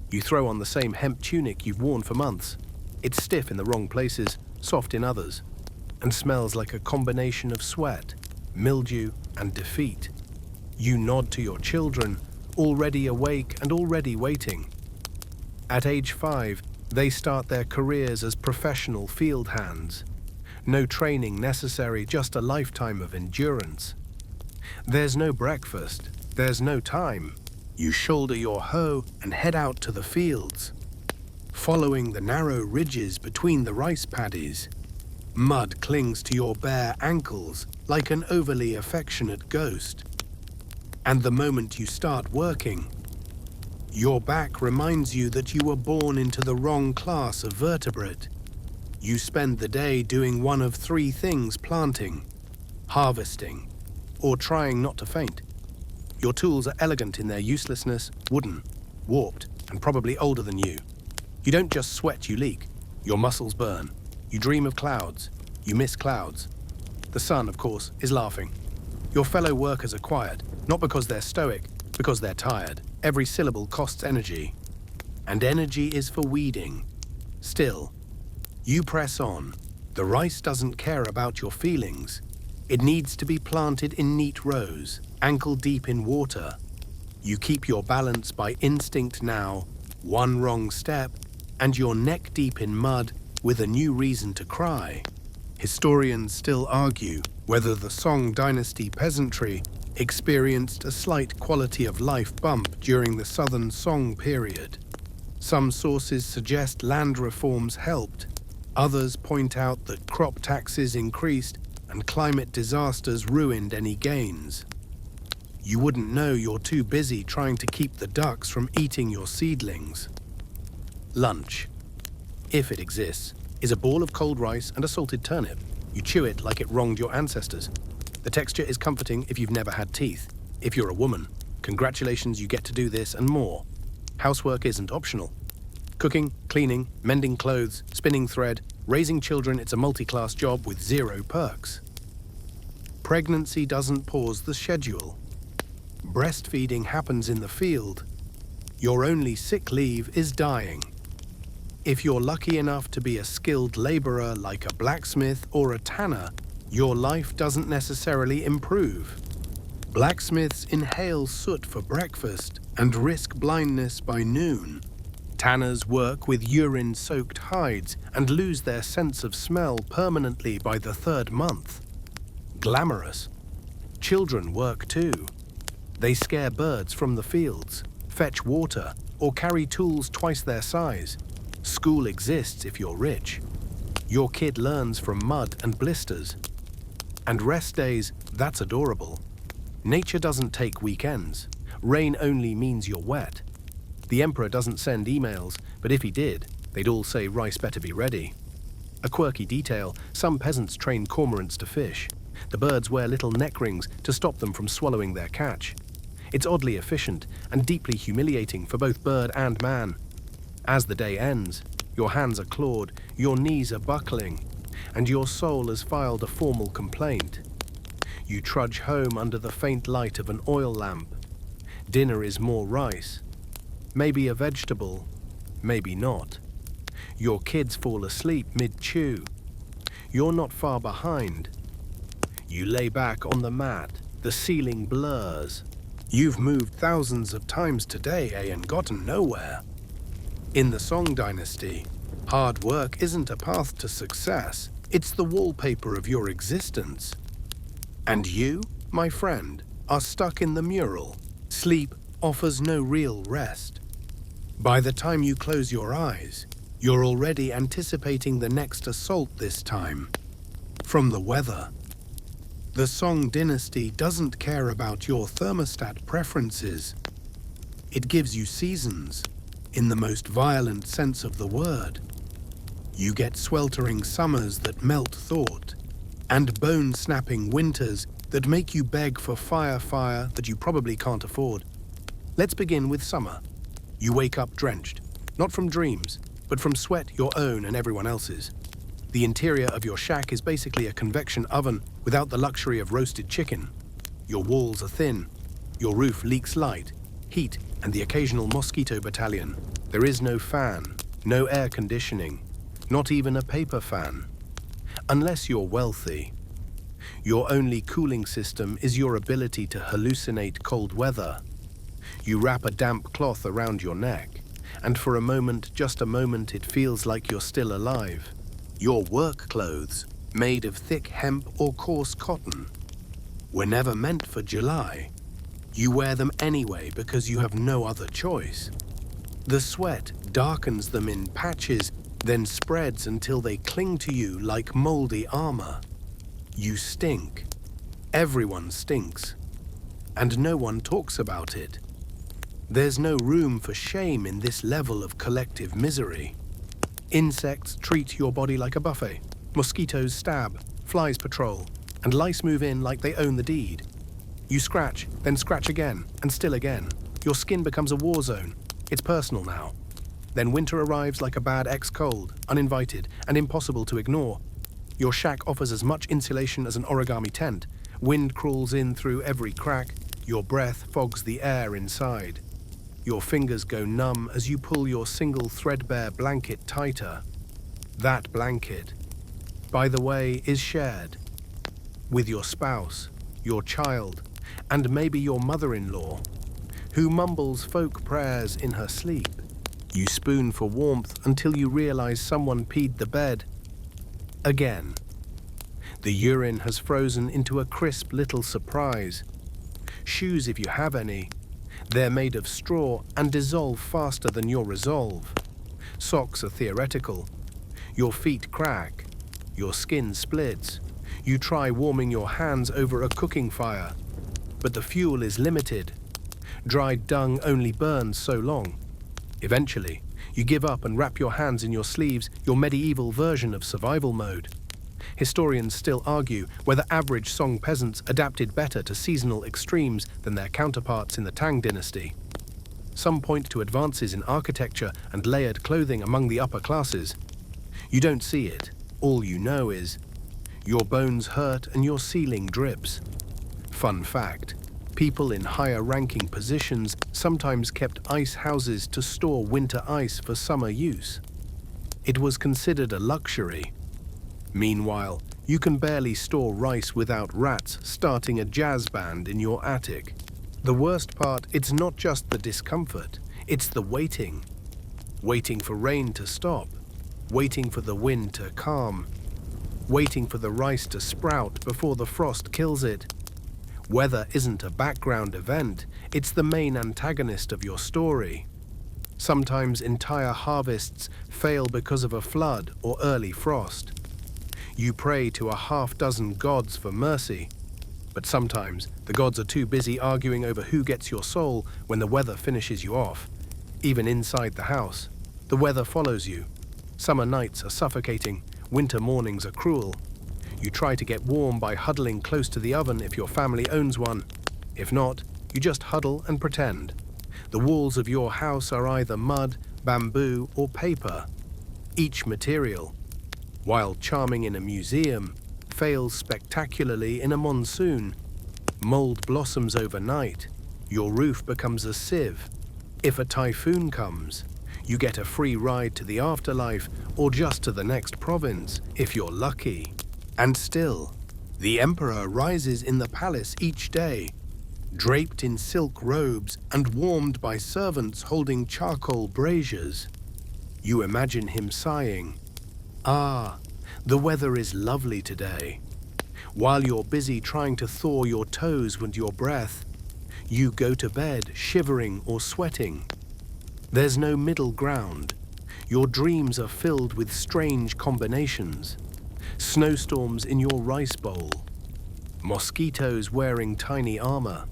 You throw on the same hemp tunic you've worn for months. It's stiff in the wrong places, soft in others, and smells like a combination of sweat, mildew, and defeat. You nod to your children, already awake and already waiting. At age 5, they start their careers as professional field hands. No training necessary, just a lifetime of endurance. There's no breakfast, there's no time. You shoulder your hoe and head out to the fields, following the narrow ridges between the rice paddies. Mud clings to your bare ankles like an overly affectionate ghost. And the moment you start working, your back reminds you that you were born into the wrong class of vertebrate. You spend the day doing one of 3 things: planting, harvesting, or trying not to faint. Your tools are elegant in their uselessness, wooden, warped, and probably older than you. You don't just sweat, you leak. Your muscles burn. You dream of clouds. You miss clouds. The sun, of course, is laughing. Your fellow workers are quiet, not because they're stoic, because they're tired. Every syllable costs energy. And energy is for weeding. Still, you press on. The rice doesn't care about your feelings. It needs to be planted in neat rows, ankle deep in water, You keep your balance by instinct now, one wrong step, and you're neck deep in mud with a new reason to cry. Historians still argue whether the Song dynasty peasantry experienced a slight quality of life bump during the Southern Song period. Some sources suggest land reforms helped. Others point out that crop taxes increased and climate disasters ruined any gains. You wouldn't know you're too busy trying to keep the ducks from eating your seedlings. Lunch, if it exists, is a ball of cold rice and a salted turnip. You chew it like it wronged your ancestors. The texture is comforting if you've never had teeth. If you're a woman, congratulations, you get to do this and more. Housework isn't optional. Cooking, cleaning, mending clothes, spinning thread, raising children, it's a multi-class job with 0 perks. Pregnancy doesn't pause the schedule. Breastfeeding happens in the field. Your only sick leave is dying. If you're lucky enough to be a skilled laborer like a blacksmith or a tanner, your life doesn't necessarily improve. Blacksmiths inhale soot for breakfast and risk blindness by noon. Tanners work with urine-soaked hides and lose their sense of smell permanently by the 3rd month. Glamorous. Children work too. They scare birds from the fields, fetch water, or carry tools twice their size. School exists if you're rich. Your kid learns from mud and blisters. And rest days, that's adorable. Nature doesn't take weekends. Rain only means you're wet. The emperor doesn't send emails, but if he did, they'd all say rice better be ready. A quirky detail, some peasants train cormorants to fish. The birds wear little neck rings to stop them from swallowing their catch. It's oddly efficient and deeply humiliating for both bird and man. As the day ends, your hands are clawed, your knees are buckling, and your soul has filed a formal complaint. You trudge home under the faint light of an oil lamp. Dinner is more rice. Maybe a vegetable, maybe not. Your kids fall asleep mid-chew. You're not far behind. You lay back on the mat, the ceiling blurs. You've moved thousands of times today, and gotten nowhere. In the Song dynasty, hard work isn't a path to success, it's the wallpaper of your existence. And you, my friend, are stuck in the mural. Sleep offers no real rest. By the time you close your eyes, you're already anticipating the next assault this time. From the weather. The Song dynasty doesn't care about your thermostat preferences. It gives you seasons, in the most violent sense of the word. You get sweltering summers that melt thought, and bone-snapping winters that make you beg for fire that you probably can't afford. Let's begin with summer. You wake up drenched, not from dreams, but from sweat your own and everyone else's. The interior of your shack is basically a convection oven without the luxury of roasted chicken. Your walls are thin. Your roof leaks light, heat, and the occasional mosquito battalion. There is no fan, no air conditioning, not even a paper fan. Unless you're wealthy. Your only cooling system is your ability to hallucinate cold weather. You wrap a damp cloth around your neck, and for a moment, just a moment, it feels like you're still alive. Your work clothes, made of thick hemp or coarse cotton, were never meant for July. You wear them anyway because you have no other choice. The sweat darkens them in patches, then spreads until they cling to you like moldy armor. You stink. Everyone stinks. And no one talks about it. There's no room for shame in this level of collective misery. Insects treat your body like a buffet. Mosquitoes stab, flies patrol, and lice move in like they own the deed. You scratch, then scratch again, and still again. Your skin becomes a war zone. It's personal now. Then winter arrives like a bad ex-cold, uninvited, and impossible to ignore. Your shack offers as much insulation as an origami tent. Wind crawls in through every crack. Your breath fogs the air inside. Your fingers go numb as you pull your single threadbare blanket tighter. That blanket, by the way, is shared with your spouse, your child, and maybe your mother-in-law, who mumbles folk prayers in her sleep. You spoon for warmth until you realize someone peed the bed. Again. The urine has frozen into a crisp little surprise. Shoes, if you have any. They're made of straw and dissolve faster than your resolve. Socks are theoretical. Your feet crack. Your skin splits. You try warming your hands over a cooking fire, but the fuel is limited. Dried dung only burns so long. Eventually, you give up and wrap your hands in your sleeves, your medieval version of survival mode. Historians still argue whether average Song peasants adapted better to seasonal extremes than their counterparts in the Tang dynasty. Some point to advances in architecture and layered clothing among the upper classes. You don't see it. All you know is, your bones hurt and your ceiling drips. Fun fact, people in higher-ranking positions sometimes kept ice houses to store winter ice for summer use. It was considered a luxury. Meanwhile, you can barely store rice without rats starting a jazz band in your attic. The worst part, it's not just the discomfort, it's the waiting. Waiting for rain to stop, waiting for the wind to calm, waiting for the rice to sprout before the frost kills it. Weather isn't a background event, it's the main antagonist of your story. Sometimes entire harvests fail because of a flood or early frost. You pray to a half-dozen gods for mercy, but sometimes the gods are too busy arguing over who gets your soul when the weather finishes you off. Even inside the house, the weather follows you. Summer nights are suffocating, winter mornings are cruel. You try to get warm by huddling close to the oven if your family owns one. If not, you just huddle and pretend. The walls of your house are either mud, bamboo, or paper. Each material, while charming in a museum, fails spectacularly in a monsoon. Mold blossoms overnight. Your roof becomes a sieve. If a typhoon comes, you get a free ride to the afterlife or just to the next province, if you're lucky. And still, the emperor rises in the palace each day, draped in silk robes and warmed by servants holding charcoal braziers. You imagine him sighing, "Ah, the weather is lovely today." While you're busy trying to thaw your toes with your breath, you go to bed shivering or sweating. There's no middle ground. Your dreams are filled with strange combinations. Snowstorms in your rice bowl. Mosquitoes wearing tiny armor.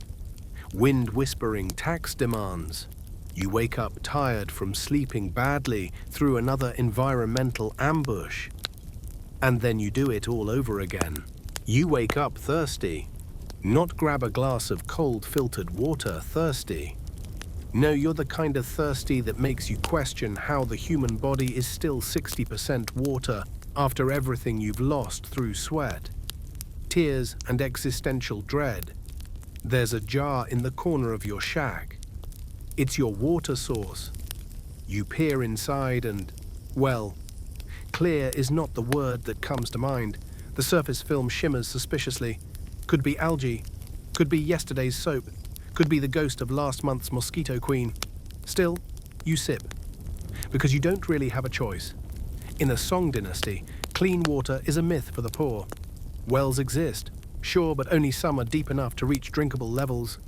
Wind whispering tax demands. You wake up tired from sleeping badly through another environmental ambush. And then you do it all over again. You wake up thirsty. Not grab a glass of cold filtered water thirsty. No, you're the kind of thirsty that makes you question how the human body is still 60% water after everything you've lost through sweat, tears, and existential dread. There's a jar in the corner of your shack. It's your water source. You peer inside and, well, clear is not the word that comes to mind. The surface film shimmers suspiciously. Could be algae, could be yesterday's soap, could be the ghost of last month's mosquito queen. Still, you sip, because you don't really have a choice. In the Song dynasty, clean water is a myth for the poor. Wells exist, sure, but only some are deep enough to reach drinkable levels.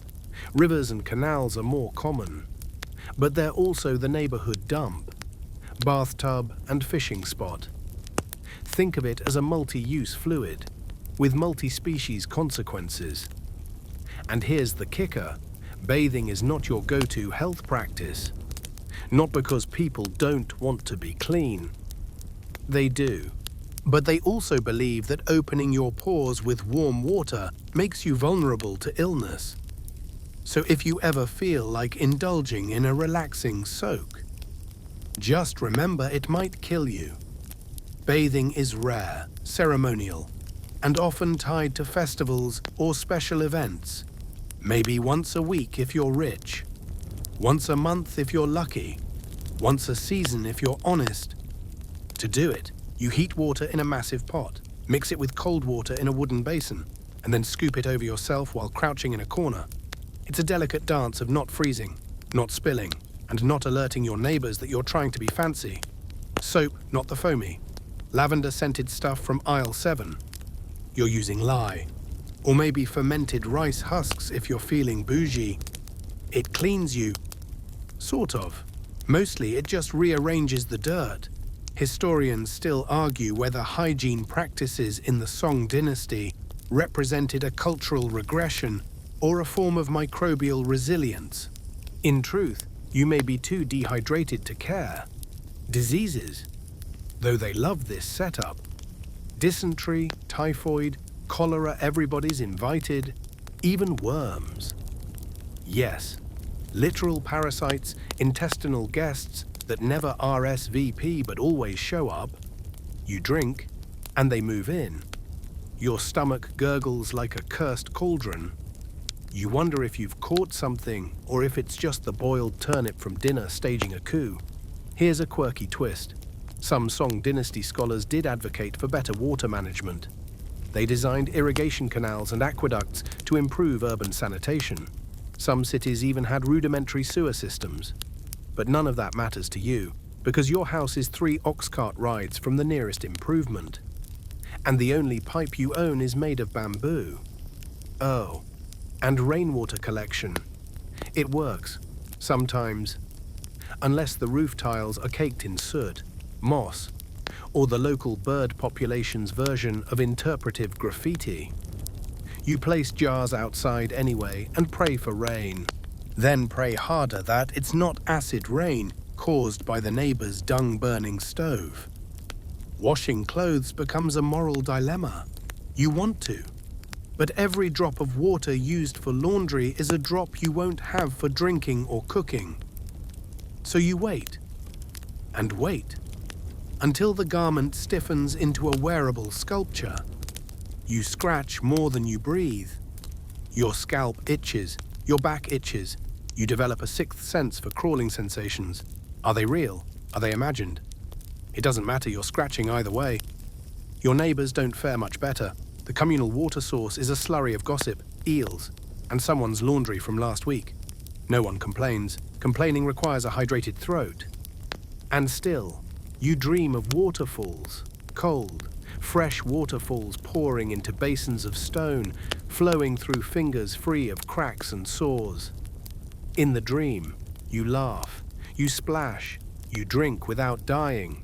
Rivers and canals are more common, but they're also the neighborhood dump, bathtub, and fishing spot. Think of it as a multi-use fluid, with multi-species consequences. And here's the kicker, bathing is not your go-to health practice. Not because people don't want to be clean. They do. But they also believe that opening your pores with warm water makes you vulnerable to illness. So if you ever feel like indulging in a relaxing soak, just remember it might kill you. Bathing is rare, ceremonial, and often tied to festivals or special events. Maybe once a week if you're rich, once a month if you're lucky, once a season if you're honest. To do it, you heat water in a massive pot, mix it with cold water in a wooden basin, and then scoop it over yourself while crouching in a corner. It's a delicate dance of not freezing, not spilling, and not alerting your neighbors that you're trying to be fancy. Soap, not the foamy. Lavender-scented stuff from aisle 7. You're using lye. Or maybe fermented rice husks if you're feeling bougie. It cleans you. Sort of. Mostly it just rearranges the dirt. Historians still argue whether hygiene practices in the Song dynasty represented a cultural regression or a form of microbial resilience. In truth, you may be too dehydrated to care. Diseases, though they love this setup. Dysentery, typhoid, cholera, everybody's invited, even worms. Yes, literal parasites, intestinal guests that never RSVP but always show up. You drink, and they move in. Your stomach gurgles like a cursed cauldron. You wonder if you've caught something, or if it's just the boiled turnip from dinner staging a coup. Here's a quirky twist. Some Song dynasty scholars did advocate for better water management. They designed irrigation canals and aqueducts to improve urban sanitation. Some cities even had rudimentary sewer systems. But none of that matters to you, because your house is 3 ox cart rides from the nearest improvement. And the only pipe you own is made of bamboo. Oh, and rainwater collection. It works, sometimes, unless the roof tiles are caked in soot, moss, or the local bird population's version of interpretive graffiti. You place jars outside anyway and pray for rain. Then pray harder that it's not acid rain caused by the neighbor's dung-burning stove. Washing clothes becomes a moral dilemma. You want to, but every drop of water used for laundry is a drop you won't have for drinking or cooking. So you wait, and wait, until the garment stiffens into a wearable sculpture. You scratch more than you breathe. Your scalp itches, your back itches. You develop a 6th sense for crawling sensations. Are they real? Are they imagined? It doesn't matter, you're scratching either way. Your neighbors don't fare much better. The communal water source is a slurry of gossip, eels, and someone's laundry from last week. No one complains. Complaining requires a hydrated throat. And still, you dream of waterfalls, cold, fresh waterfalls pouring into basins of stone, flowing through fingers free of cracks and sores. In the dream, you laugh, you splash, you drink without dying.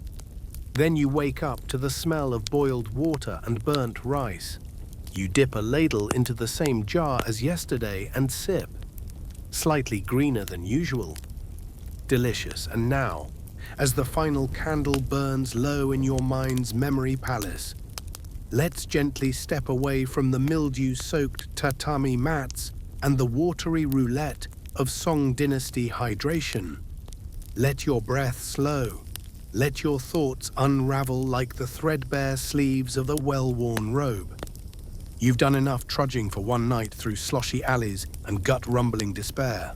Then you wake up to the smell of boiled water and burnt rice. You dip a ladle into the same jar as yesterday and sip. Slightly greener than usual. Delicious. And now, as the final candle burns low in your mind's memory palace, let's gently step away from the mildew-soaked tatami mats and the watery roulette of Song dynasty hydration. Let your breath slow. Let your thoughts unravel like the threadbare sleeves of the well-worn robe. You've done enough trudging for one night through sloshy alleys and gut-rumbling despair,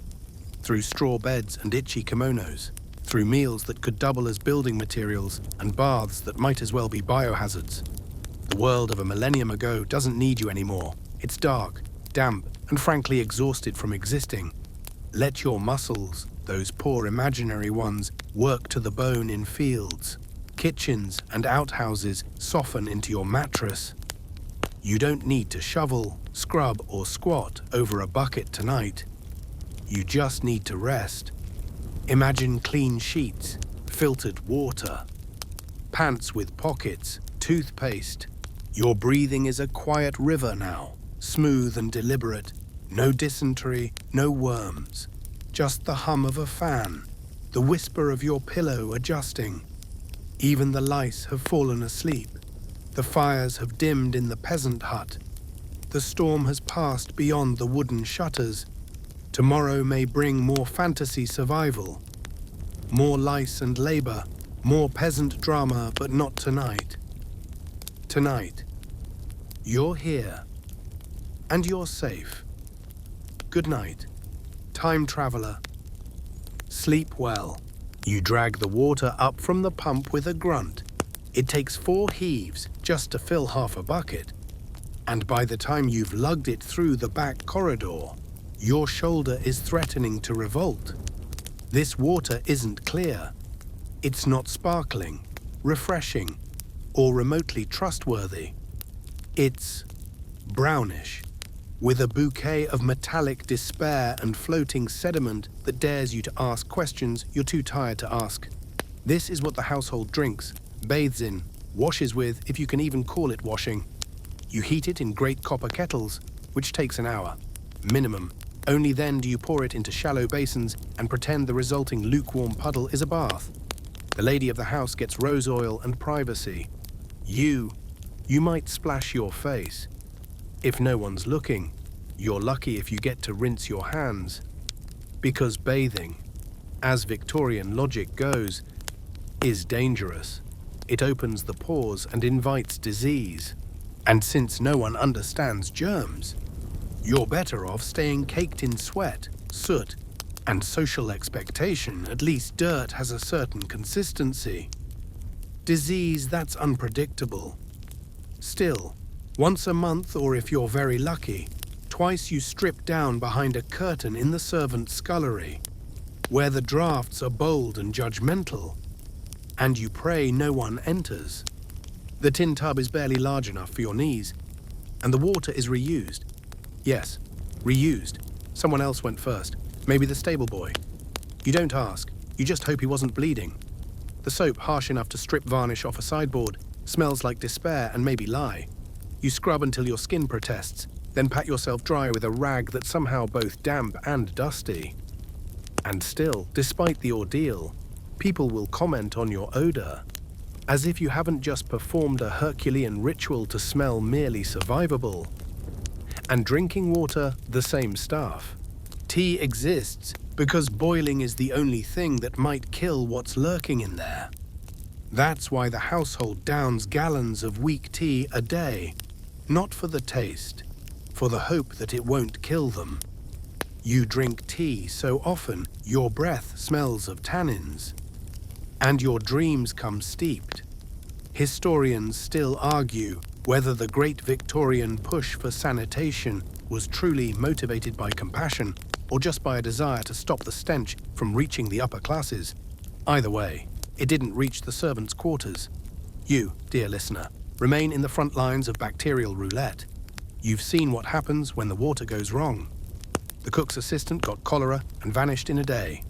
through straw beds and itchy kimonos, through meals that could double as building materials and baths that might as well be biohazards. The world of a millennium ago doesn't need you anymore. It's dark, damp, and frankly exhausted from existing. Let your muscles, those poor imaginary ones, work to the bone in fields. Kitchens and outhouses soften into your mattress. You don't need to shovel, scrub, or squat over a bucket tonight. You just need to rest. Imagine clean sheets, filtered water, pants with pockets, toothpaste. Your breathing is a quiet river now, smooth and deliberate. No dysentery, no worms. Just the hum of a fan, the whisper of your pillow adjusting. Even the lice have fallen asleep. The fires have dimmed in the peasant hut. The storm has passed beyond the wooden shutters. Tomorrow may bring more fantasy survival. More lice and labor, more peasant drama, but not tonight. Tonight, you're here. And you're safe. Good night, time traveler. Sleep well. You drag the water up from the pump with a grunt. It takes 4 heaves just to fill half a bucket. And by the time you've lugged it through the back corridor, Your shoulder is threatening to revolt. This water isn't clear. It's not sparkling, refreshing, or remotely trustworthy. It's brownish, with a bouquet of metallic despair and floating sediment that dares you to ask questions you're too tired to ask. This is what the household drinks, bathes in, washes with, if you can even call it washing. You heat it in great copper kettles, which takes an hour, minimum. Only then do you pour it into shallow basins and pretend the resulting lukewarm puddle is a bath. The lady of the house gets rose oil and privacy. You might splash your face. If no one's looking, you're lucky if you get to rinse your hands. Because bathing, as Victorian logic goes, is dangerous. It opens the pores and invites disease. And since no one understands germs, you're better off staying caked in sweat, soot, and social expectation. At least dirt has a certain consistency. Disease, that's unpredictable. Still, once a month, or if you're very lucky, twice you strip down behind a curtain in the servants' scullery, where the drafts are bold and judgmental, and you pray no one enters. The tin tub is barely large enough for your knees, and the water is reused. Yes, reused. Someone else went first, maybe the stable boy. You don't ask, you just hope he wasn't bleeding. The soap, harsh enough to strip varnish off a sideboard, smells like despair and maybe lie. You scrub until your skin protests, then pat yourself dry with a rag that's somehow both damp and dusty. And still, despite the ordeal, people will comment on your odor, as if you haven't just performed a Herculean ritual to smell merely survivable. And drinking water, the same stuff. Tea exists because boiling is the only thing that might kill what's lurking in there. That's why the household downs gallons of weak tea a day, not for the taste, for the hope that it won't kill them. You drink tea so often your breath smells of tannins, and your dreams come steeped. Historians still argue whether the great Victorian push for sanitation was truly motivated by compassion or just by a desire to stop the stench from reaching the upper classes. Either way, it didn't reach the servants' quarters. You, dear listener, remain in the front lines of bacterial roulette. You've seen what happens when the water goes wrong. The cook's assistant got cholera and vanished in a day.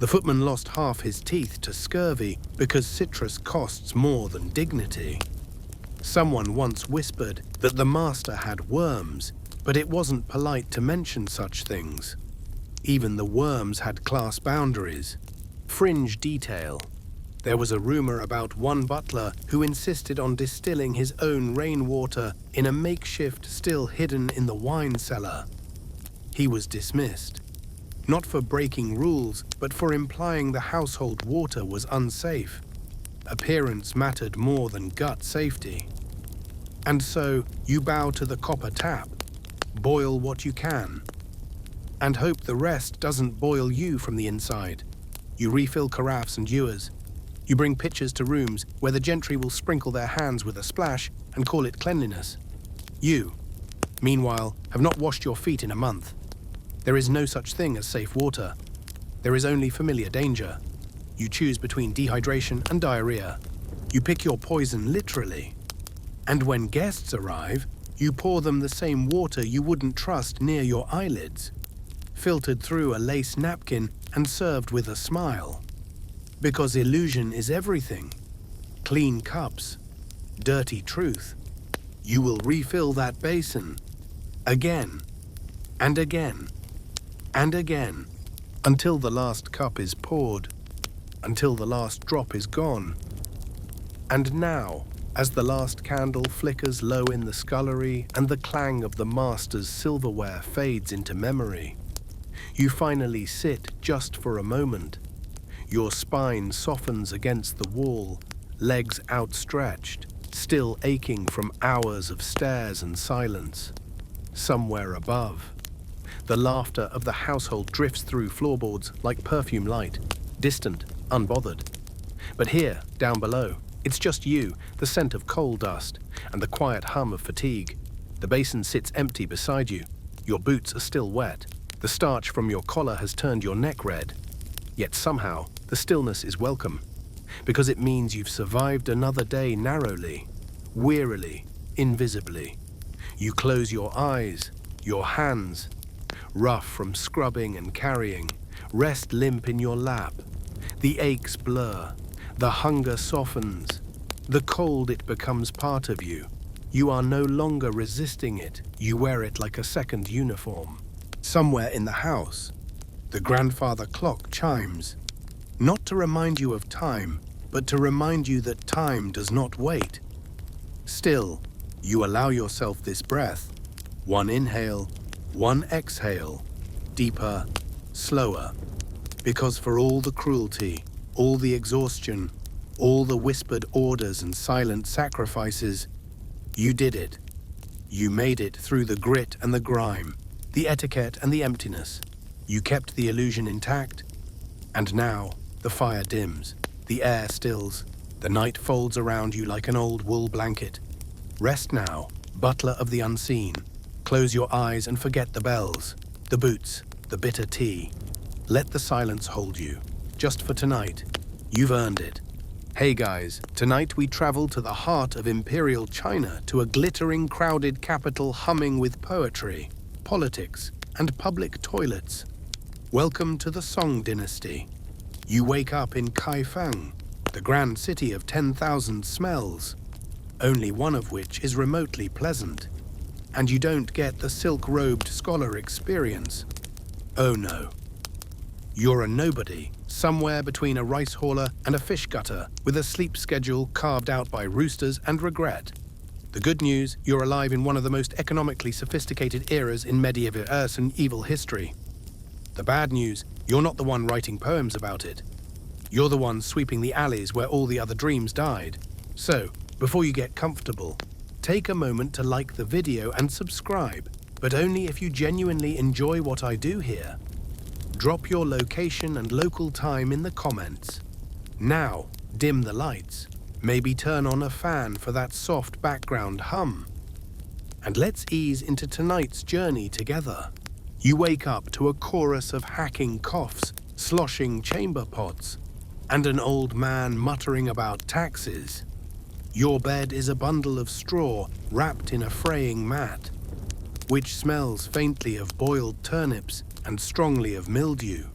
The footman lost half his teeth to scurvy because citrus costs more than dignity. Someone once whispered that the master had worms, but it wasn't polite to mention such things. Even the worms had class boundaries. Fringe detail. There was a rumor about one butler who insisted on distilling his own rainwater in a makeshift still hidden in the wine cellar. He was dismissed, not for breaking rules, but for implying the household water was unsafe. Appearance mattered more than gut safety. And so you bow to the copper tap, boil what you can, and hope the rest doesn't boil you from the inside. You refill carafes and ewers. You bring pitchers to rooms where the gentry will sprinkle their hands with a splash and call it cleanliness. You, meanwhile, have not washed your feet in a month. There is no such thing as safe water. There is only familiar danger. You choose between dehydration and diarrhea. You pick your poison literally. And when guests arrive, you pour them the same water you wouldn't trust near your eyelids, filtered through a lace napkin and served with a smile. Because illusion is everything. Clean cups, dirty truth. You will refill that basin again and again and again until the last cup is poured, until the last drop is gone. And now, as the last candle flickers low in the scullery and the clang of the master's silverware fades into memory, you finally sit just for a moment. Your spine softens against the wall, legs outstretched, still aching from hours of stairs and silence. Somewhere above, the laughter of the household drifts through floorboards like perfume light, distant, unbothered. But here, down below, it's just you, the scent of coal dust, and the quiet hum of fatigue. The basin sits empty beside you. Your boots are still wet. The starch from your collar has turned your neck red. Yet somehow, the stillness is welcome, because it means you've survived another day narrowly, wearily, invisibly. You close your eyes, your hands, rough from scrubbing and carrying, rest limp in your lap. The aches blur, the hunger softens, the cold it becomes part of you. You are no longer resisting it, you wear it like a second uniform. Somewhere in the house, the grandfather clock chimes, not to remind you of time, but to remind you that time does not wait. Still, you allow yourself this breath. One inhale, one exhale, deeper, slower. Because for all the cruelty, all the exhaustion, all the whispered orders and silent sacrifices, you did it. You made it through the grit and the grime, the etiquette and the emptiness. You kept the illusion intact. And now, the fire dims, the air stills, the night folds around you like an old wool blanket. Rest now, butler of the unseen. Close your eyes and forget the bells, the boots, the bitter tea. Let the silence hold you, just for tonight. You've earned it. Hey guys, tonight we travel to the heart of Imperial China, to a glittering, crowded capital humming with poetry, politics, and public toilets. Welcome to the Song Dynasty. You wake up in Kaifeng, the grand city of 10,000 smells, only one of which is remotely pleasant. And you don't get the silk-robed scholar experience. Oh no. You're a nobody, somewhere between a rice hauler and a fish gutter, with a sleep schedule carved out by roosters and regret. The good news, you're alive in one of the most economically sophisticated eras in medieval and evil history. The bad news, you're not the one writing poems about it. You're the one sweeping the alleys where all the other dreams died. So, before you get comfortable, take a moment to like the video and subscribe, but only if you genuinely enjoy what I do here. Drop your location and local time in the comments. Now, dim the lights. Maybe turn on a fan for that soft background hum. And let's ease into tonight's journey together. You wake up to a chorus of hacking coughs, sloshing chamber pots, and an old man muttering about taxes. Your bed is a bundle of straw wrapped in a fraying mat, which smells faintly of boiled turnips and strongly of mildew.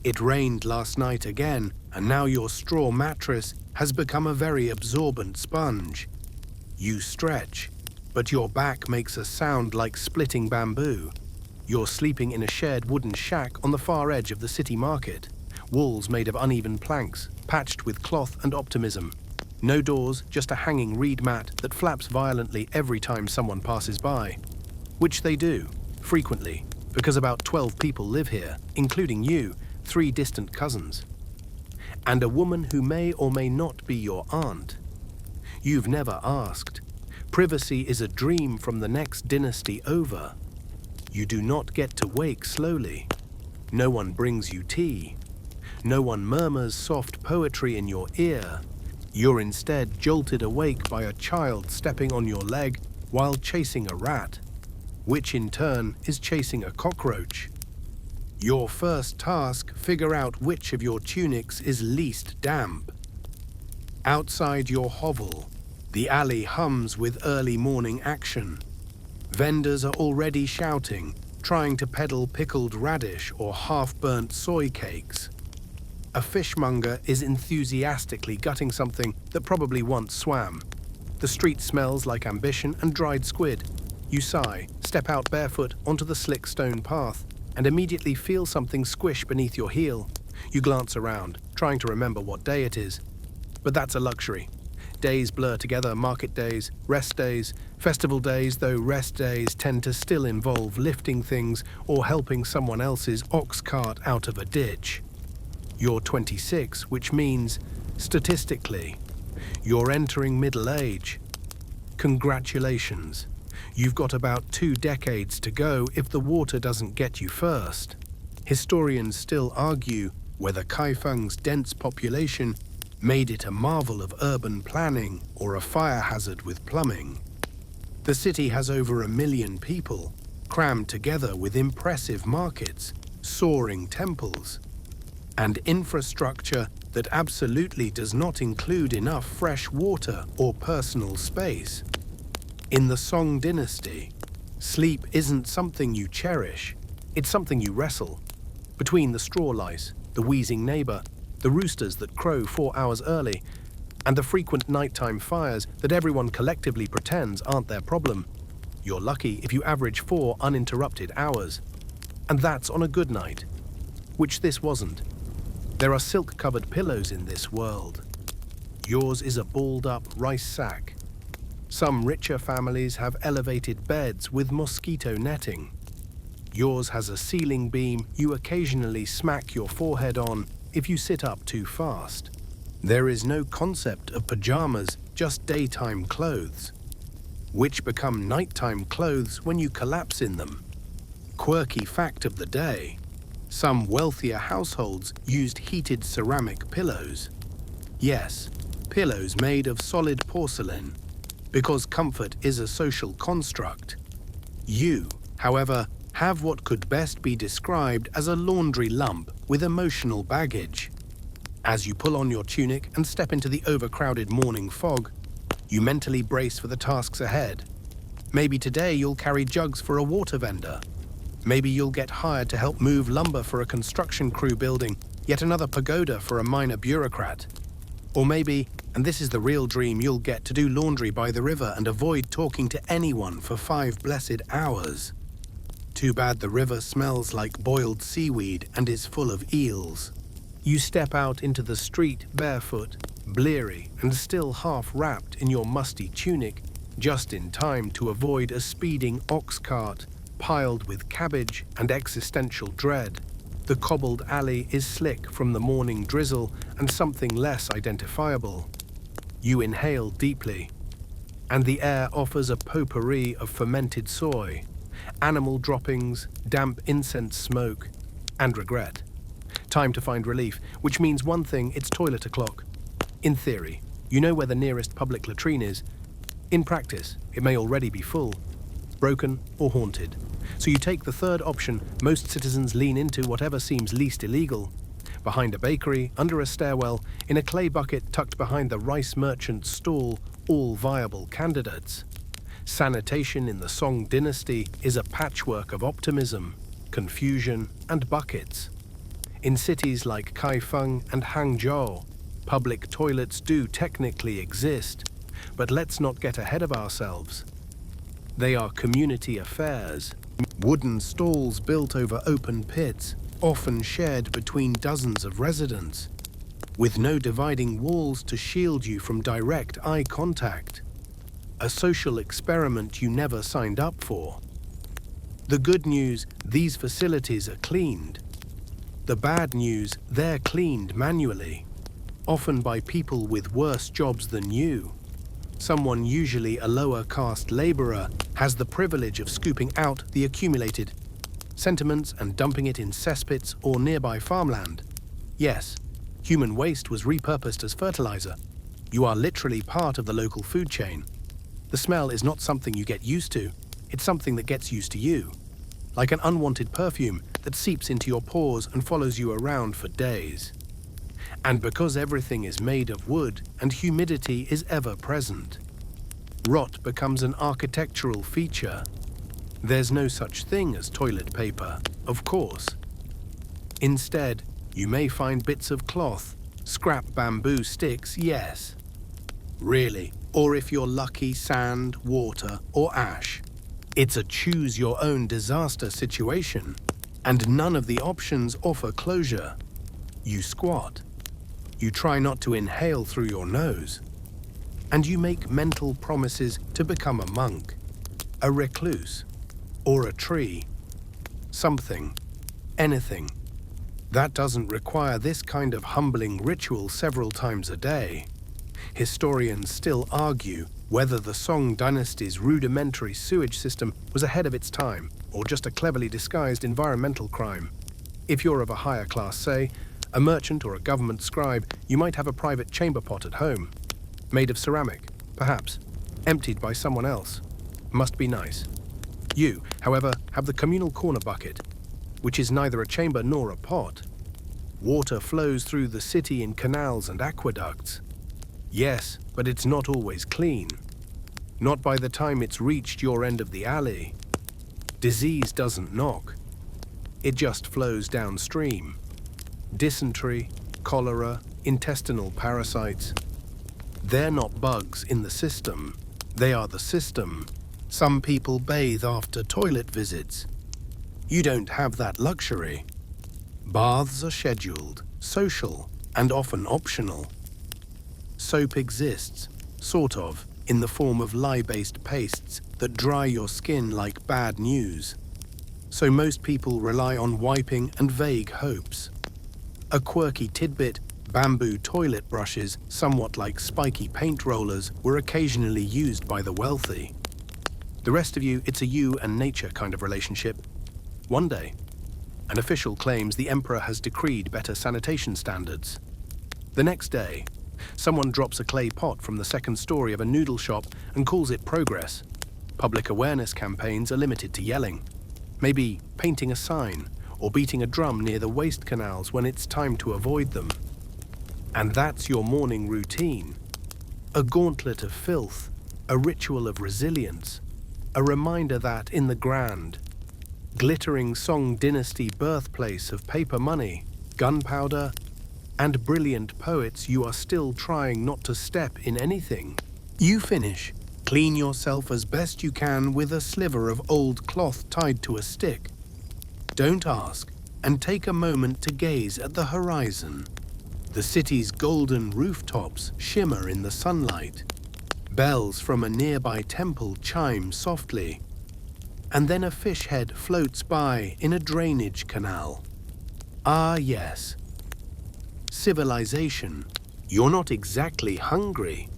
It rained last night again, and now your straw mattress has become a very absorbent sponge. You stretch, but your back makes a sound like splitting bamboo. You're sleeping in a shared wooden shack on the far edge of the city market. Walls made of uneven planks, patched with cloth and optimism. No doors, just a hanging reed mat that flaps violently every time someone passes by. Which they do, frequently, because about 12 people live here, including you, 3 distant cousins. And a woman who may or may not be your aunt. You've never asked. Privacy is a dream from the next dynasty over. You do not get to wake slowly. No one brings you tea. No one murmurs soft poetry in your ear. You're instead jolted awake by a child stepping on your leg while chasing a rat, which in turn is chasing a cockroach. Your first task, figure out which of your tunics is least damp. Outside your hovel, the alley hums with early morning action. Vendors are already shouting, trying to peddle pickled radish or half-burnt soy cakes. A fishmonger is enthusiastically gutting something that probably once swam. The street smells like ambition and dried squid. You sigh, step out barefoot onto the slick stone path, and immediately feel something squish beneath your heel. You glance around, trying to remember what day it is. But that's a luxury. Days blur together, market days, rest days, festival days, though rest days tend to still involve lifting things or helping someone else's ox cart out of a ditch. You're 26, which means, statistically, you're entering middle age. Congratulations. You've got about 2 decades to go if the water doesn't get you first. Historians still argue whether Kaifeng's dense population made it a marvel of urban planning or a fire hazard with plumbing. The city has over 1 million people, crammed together with impressive markets, soaring temples, and infrastructure that absolutely does not include enough fresh water or personal space. In the Song dynasty, sleep isn't something you cherish, it's something you wrestle. Between the straw lice, the wheezing neighbor, the roosters that crow 4 hours early, and the frequent nighttime fires that everyone collectively pretends aren't their problem, you're lucky if you average 4 uninterrupted hours. And that's on a good night, which this wasn't. There are silk-covered pillows in this world. Yours is a balled-up rice sack. Some richer families have elevated beds with mosquito netting. Yours has a ceiling beam you occasionally smack your forehead on if you sit up too fast. There is no concept of pajamas, just daytime clothes, which become nighttime clothes when you collapse in them. Quirky fact of the day: some wealthier households used heated ceramic pillows. Yes, pillows made of solid porcelain, because comfort is a social construct. You, however, have what could best be described as a laundry lump with emotional baggage. As you pull on your tunic and step into the overcrowded morning fog, you mentally brace for the tasks ahead. Maybe today you'll carry jugs for a water vendor. Maybe you'll get hired to help move lumber for a construction crew building yet another pagoda for a minor bureaucrat. Or maybe, and this is the real dream, you'll get to do laundry by the river and avoid talking to anyone for 5 blessed hours. Too bad the river smells like boiled seaweed and is full of eels. You step out into the street barefoot, bleary and still half wrapped in your musty tunic, just in time to avoid a speeding ox cart piled with cabbage and existential dread. The cobbled alley is slick from the morning drizzle and something less identifiable. You inhale deeply, and the air offers a potpourri of fermented soy, animal droppings, damp incense smoke, and regret. Time to find relief, which means one thing: it's toilet o'clock. In theory, you know where the nearest public latrine is. In practice, it may already be full, broken, or haunted. So you take the third option most citizens lean into, whatever seems least illegal. Behind a bakery, under a stairwell, in a clay bucket tucked behind the rice merchant's stall, all viable candidates. Sanitation in the Song dynasty is a patchwork of optimism, confusion, and buckets. In cities like Kaifeng and Hangzhou, public toilets do technically exist, but let's not get ahead of ourselves. They are community affairs, wooden stalls built over open pits, often shared between dozens of residents, with no dividing walls to shield you from direct eye contact. A social experiment you never signed up for. The good news: these facilities are cleaned. The bad news: they're cleaned manually, often by people with worse jobs than you. Someone, usually a lower caste laborer, has the privilege of scooping out the accumulated sentiments and dumping it in cesspits or nearby farmland. Yes, human waste was repurposed as fertilizer. You are literally part of the local food chain. The smell is not something you get used to, it's something that gets used to you. Like an unwanted perfume that seeps into your pores and follows you around for days. And because everything is made of wood and humidity is ever present, rot becomes an architectural feature. There's no such thing as toilet paper, of course. Instead, you may find bits of cloth, scrap bamboo sticks, yes. Really, or if you're lucky, sand, water, or ash. It's a choose-your-own disaster situation, and none of the options offer closure. You squat. You try not to inhale through your nose. And you make mental promises to become a monk, a recluse, or a tree. Something, anything. That doesn't require this kind of humbling ritual several times a day. Historians still argue whether the Song dynasty's rudimentary sewage system was ahead of its time, or just a cleverly disguised environmental crime. If you're of a higher class, say, a merchant or a government scribe, you might have a private chamber pot at home. Made of ceramic, perhaps. Emptied by someone else. Must be nice. You, however, have the communal corner bucket, which is neither a chamber nor a pot. Water flows through the city in canals and aqueducts. Yes, but it's not always clean. Not by the time it's reached your end of the alley. Disease doesn't knock. It just flows downstream. Dysentery, cholera, intestinal parasites. They're not bugs in the system. They are the system. Some people bathe after toilet visits. You don't have that luxury. Baths are scheduled, social, and often optional. Soap exists, sort of, in the form of lye-based pastes that dry your skin like bad news. So most people rely on wiping and vague hopes. A quirky tidbit, bamboo toilet brushes, somewhat like spiky paint rollers, were occasionally used by the wealthy. The rest of you, it's a you and nature kind of relationship. One day, an official claims the emperor has decreed better sanitation standards. The next day, someone drops a clay pot from the second story of a noodle shop and calls it progress. Public awareness campaigns are limited to yelling. Maybe painting a sign or beating a drum near the waste canals when it's time to avoid them. And that's your morning routine. A gauntlet of filth, a ritual of resilience, a reminder that in the grand, glittering Song dynasty birthplace of paper money, gunpowder, and brilliant poets, you are still trying not to step in anything. You finish, clean yourself as best you can with a sliver of old cloth tied to a stick. Don't ask, and take a moment to gaze at the horizon. The city's golden rooftops shimmer in the sunlight. Bells from a nearby temple chime softly. And then a fish head floats by in a drainage canal. Ah, yes. Civilization. You're not exactly hungry.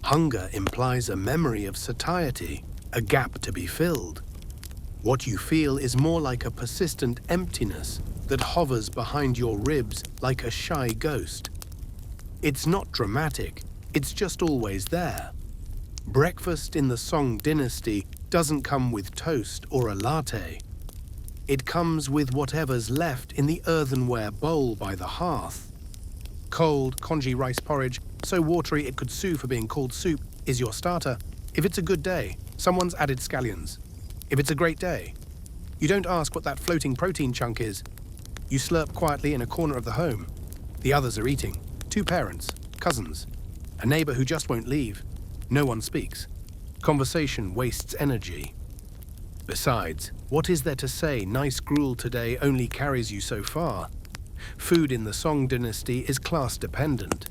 Hunger implies a memory of satiety, a gap to be filled. What you feel is more like a persistent emptiness that hovers behind your ribs like a shy ghost. It's not dramatic, it's just always there. Breakfast in the Song dynasty doesn't come with toast or a latte. It comes with whatever's left in the earthenware bowl by the hearth. Cold, congee rice porridge, so watery it could sue for being called soup, is your starter. If it's a good day, someone's added scallions. If it's a great day, you don't ask what that floating protein chunk is. You slurp quietly in a corner of the home. The others are eating. 2 parents, cousins, a neighbor who just won't leave. No one speaks. Conversation wastes energy. Besides, what is there to say nice gruel today only carries you so far? Food in the Song dynasty is class-dependent.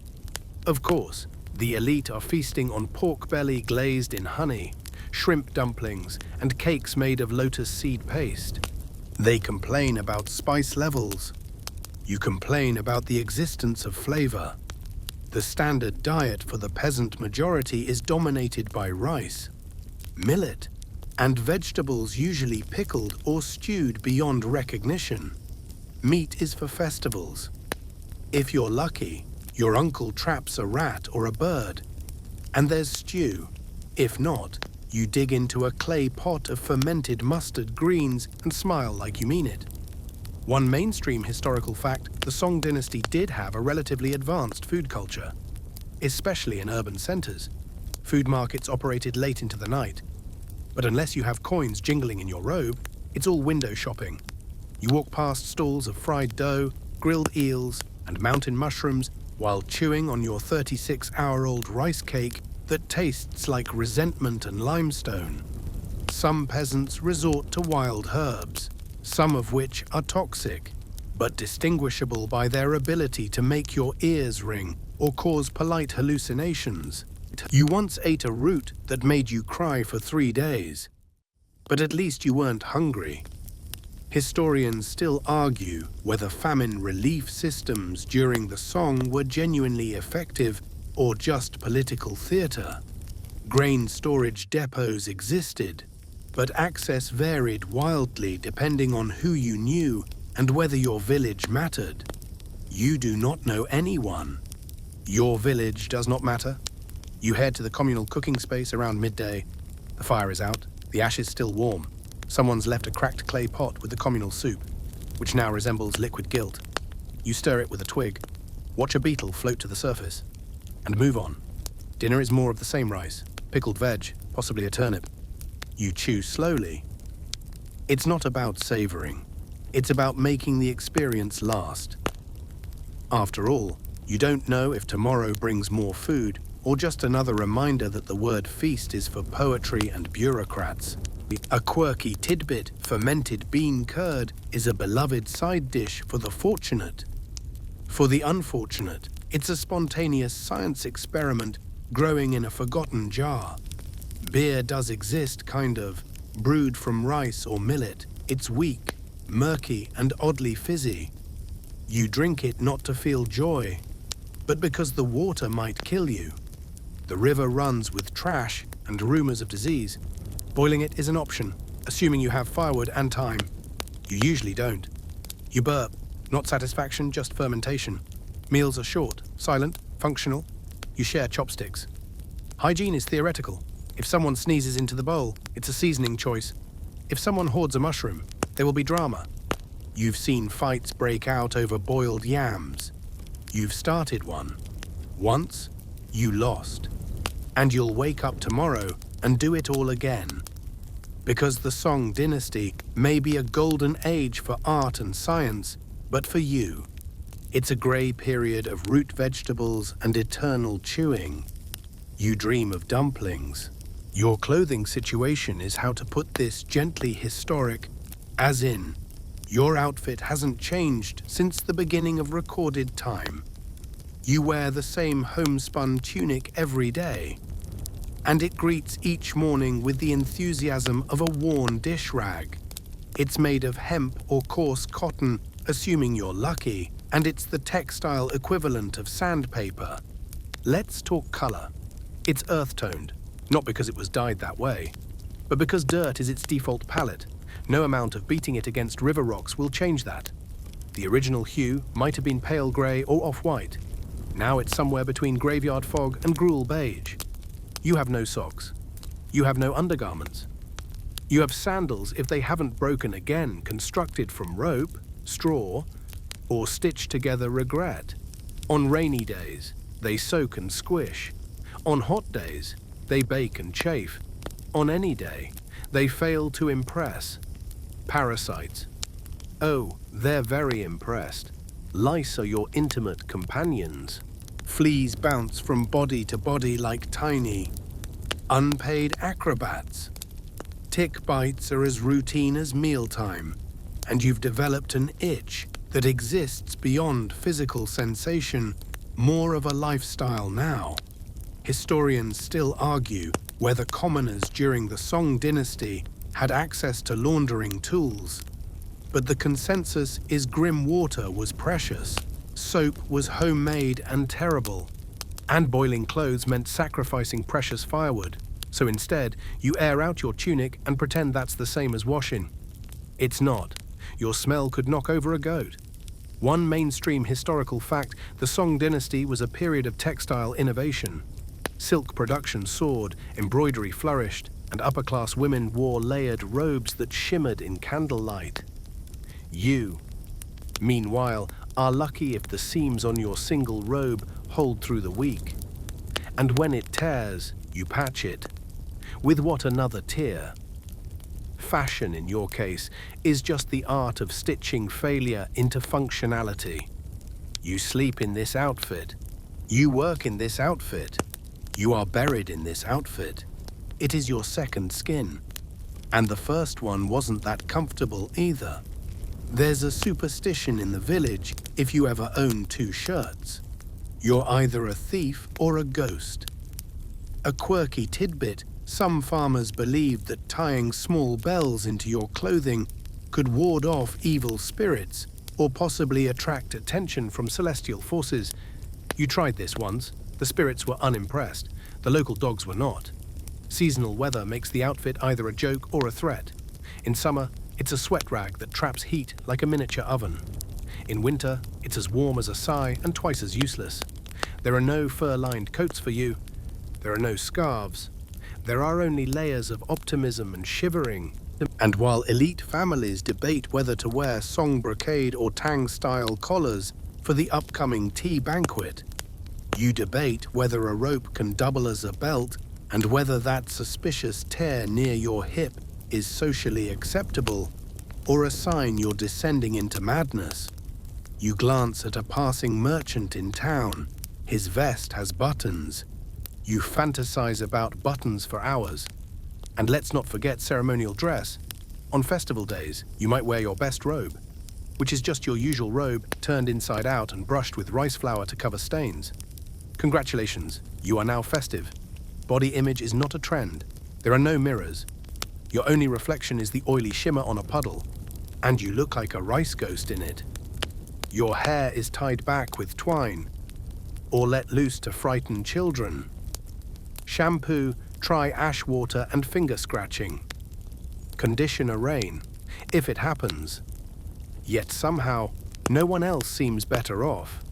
Of course, the elite are feasting on pork belly glazed in honey, shrimp dumplings, and cakes made of lotus seed paste. They complain about spice levels. You complain about the existence of flavor. The standard diet for the peasant majority is dominated by rice, millet, and vegetables usually pickled or stewed beyond recognition. Meat is for festivals. If you're lucky, your uncle traps a rat or a bird, and there's stew. If not, you dig into a clay pot of fermented mustard greens and smile like you mean it. One mainstream historical fact, the Song dynasty did have a relatively advanced food culture, especially in urban centers. Food markets operated late into the night, but unless you have coins jingling in your robe, it's all window shopping. You walk past stalls of fried dough, grilled eels, and mountain mushrooms while chewing on your 36-hour-old rice cake that tastes like resentment and limestone. Some peasants resort to wild herbs, some of which are toxic, but distinguishable by their ability to make your ears ring or cause polite hallucinations. You once ate a root that made you cry for 3 days, but at least you weren't hungry. Historians still argue whether famine relief systems during the Song were genuinely effective or just political theater. Grain storage depots existed, but access varied wildly depending on who you knew and whether your village mattered. You do not know anyone. Your village does not matter. You head to the communal cooking space around midday. The fire is out, the ash is still warm. Someone's left a cracked clay pot with the communal soup, which now resembles liquid guilt. You stir it with a twig, watch a beetle float to the surface, and move on. Dinner is more of the same rice, pickled veg, possibly a turnip. You chew slowly. It's not about savoring. It's about making the experience last. After all, you don't know if tomorrow brings more food or just another reminder that the word feast is for poetry and bureaucrats. A quirky tidbit, fermented bean curd, is a beloved side dish for the fortunate. For the unfortunate, it's a spontaneous science experiment growing in a forgotten jar. Beer does exist, kind of. Brewed from rice or millet, it's weak, murky, and oddly fizzy. You drink it not to feel joy, but because the water might kill you. The river runs with trash and rumors of disease. Boiling it is an option, assuming you have firewood and time. You usually don't. You burp, not satisfaction, just fermentation. Meals are short, silent, functional. You share chopsticks. Hygiene is theoretical. If someone sneezes into the bowl, it's a seasoning choice. If someone hoards a mushroom, there will be drama. You've seen fights break out over boiled yams. You've started one. Once, you lost. And you'll wake up tomorrow and do it all again. Because the Song dynasty may be a golden age for art and science, but for you, it's a grey period of root vegetables and eternal chewing. You dream of dumplings. Your clothing situation is how to put this gently historic, as in, your outfit hasn't changed since the beginning of recorded time. You wear the same homespun tunic every day, and it greets each morning with the enthusiasm of a worn dish rag. It's made of hemp or coarse cotton, assuming you're lucky, and it's the textile equivalent of sandpaper. Let's talk color. It's earth-toned, not because it was dyed that way, but because dirt is its default palette. No amount of beating it against river rocks will change that. The original hue might have been pale grey or off-white. Now it's somewhere between graveyard fog and gruel beige. You have no socks. You have no undergarments. You have sandals if they haven't broken again, constructed from rope, straw, or stitched together regret. On rainy days, they soak and squish. On hot days, they bake and chafe. On any day, they fail to impress. Parasites. Oh, they're very impressed. Lice are your intimate companions. Fleas bounce from body to body like tiny, unpaid acrobats. Tick bites are as routine as mealtime, and you've developed an itch that exists beyond physical sensation, more of a lifestyle now. Historians still argue whether commoners during the Song dynasty had access to laundering tools, but the consensus is grim water was precious, soap was homemade and terrible, and boiling clothes meant sacrificing precious firewood. So instead, you air out your tunic and pretend that's the same as washing. It's not. Your smell could knock over a goat. One mainstream historical fact, the Song dynasty was a period of textile innovation. Silk production soared, embroidery flourished, and upper-class women wore layered robes that shimmered in candlelight. You, meanwhile, are lucky if the seams on your single robe hold through the week. And when it tears, you patch it. With what another tear? Fashion, in your case, is just the art of stitching failure into functionality. You sleep in this outfit. You work in this outfit. You are buried in this outfit. It is your second skin. And the first one wasn't that comfortable either. There's a superstition in the village if you ever own two shirts. You're either a thief or a ghost. A quirky tidbit, some farmers believed that tying small bells into your clothing could ward off evil spirits or possibly attract attention from celestial forces. You tried this once. The spirits were unimpressed. The local dogs were not. Seasonal weather makes the outfit either a joke or a threat. In summer, it's a sweat rag that traps heat like a miniature oven. In winter, it's as warm as a sigh and twice as useless. There are no fur-lined coats for you. There are no scarves. There are only layers of optimism and shivering And while elite families debate whether to wear song brocade or Tang-style collars for the upcoming tea banquet, you debate whether a rope can double as a belt and whether that suspicious tear near your hip is socially acceptable or a sign you're descending into madness. You glance at a passing merchant in town. His vest has buttons. You fantasize about buttons for hours. And let's not forget ceremonial dress. On festival days, you might wear your best robe, which is just your usual robe turned inside out and brushed with rice flour to cover stains. Congratulations, you are now festive. Body image is not a trend. There are no mirrors. Your only reflection is the oily shimmer on a puddle, and you look like a rice ghost in it. Your hair is tied back with twine, or let loose to frighten children. Shampoo, try ash water and finger scratching. Conditioner rain, if it happens. Yet somehow, no one else seems better off.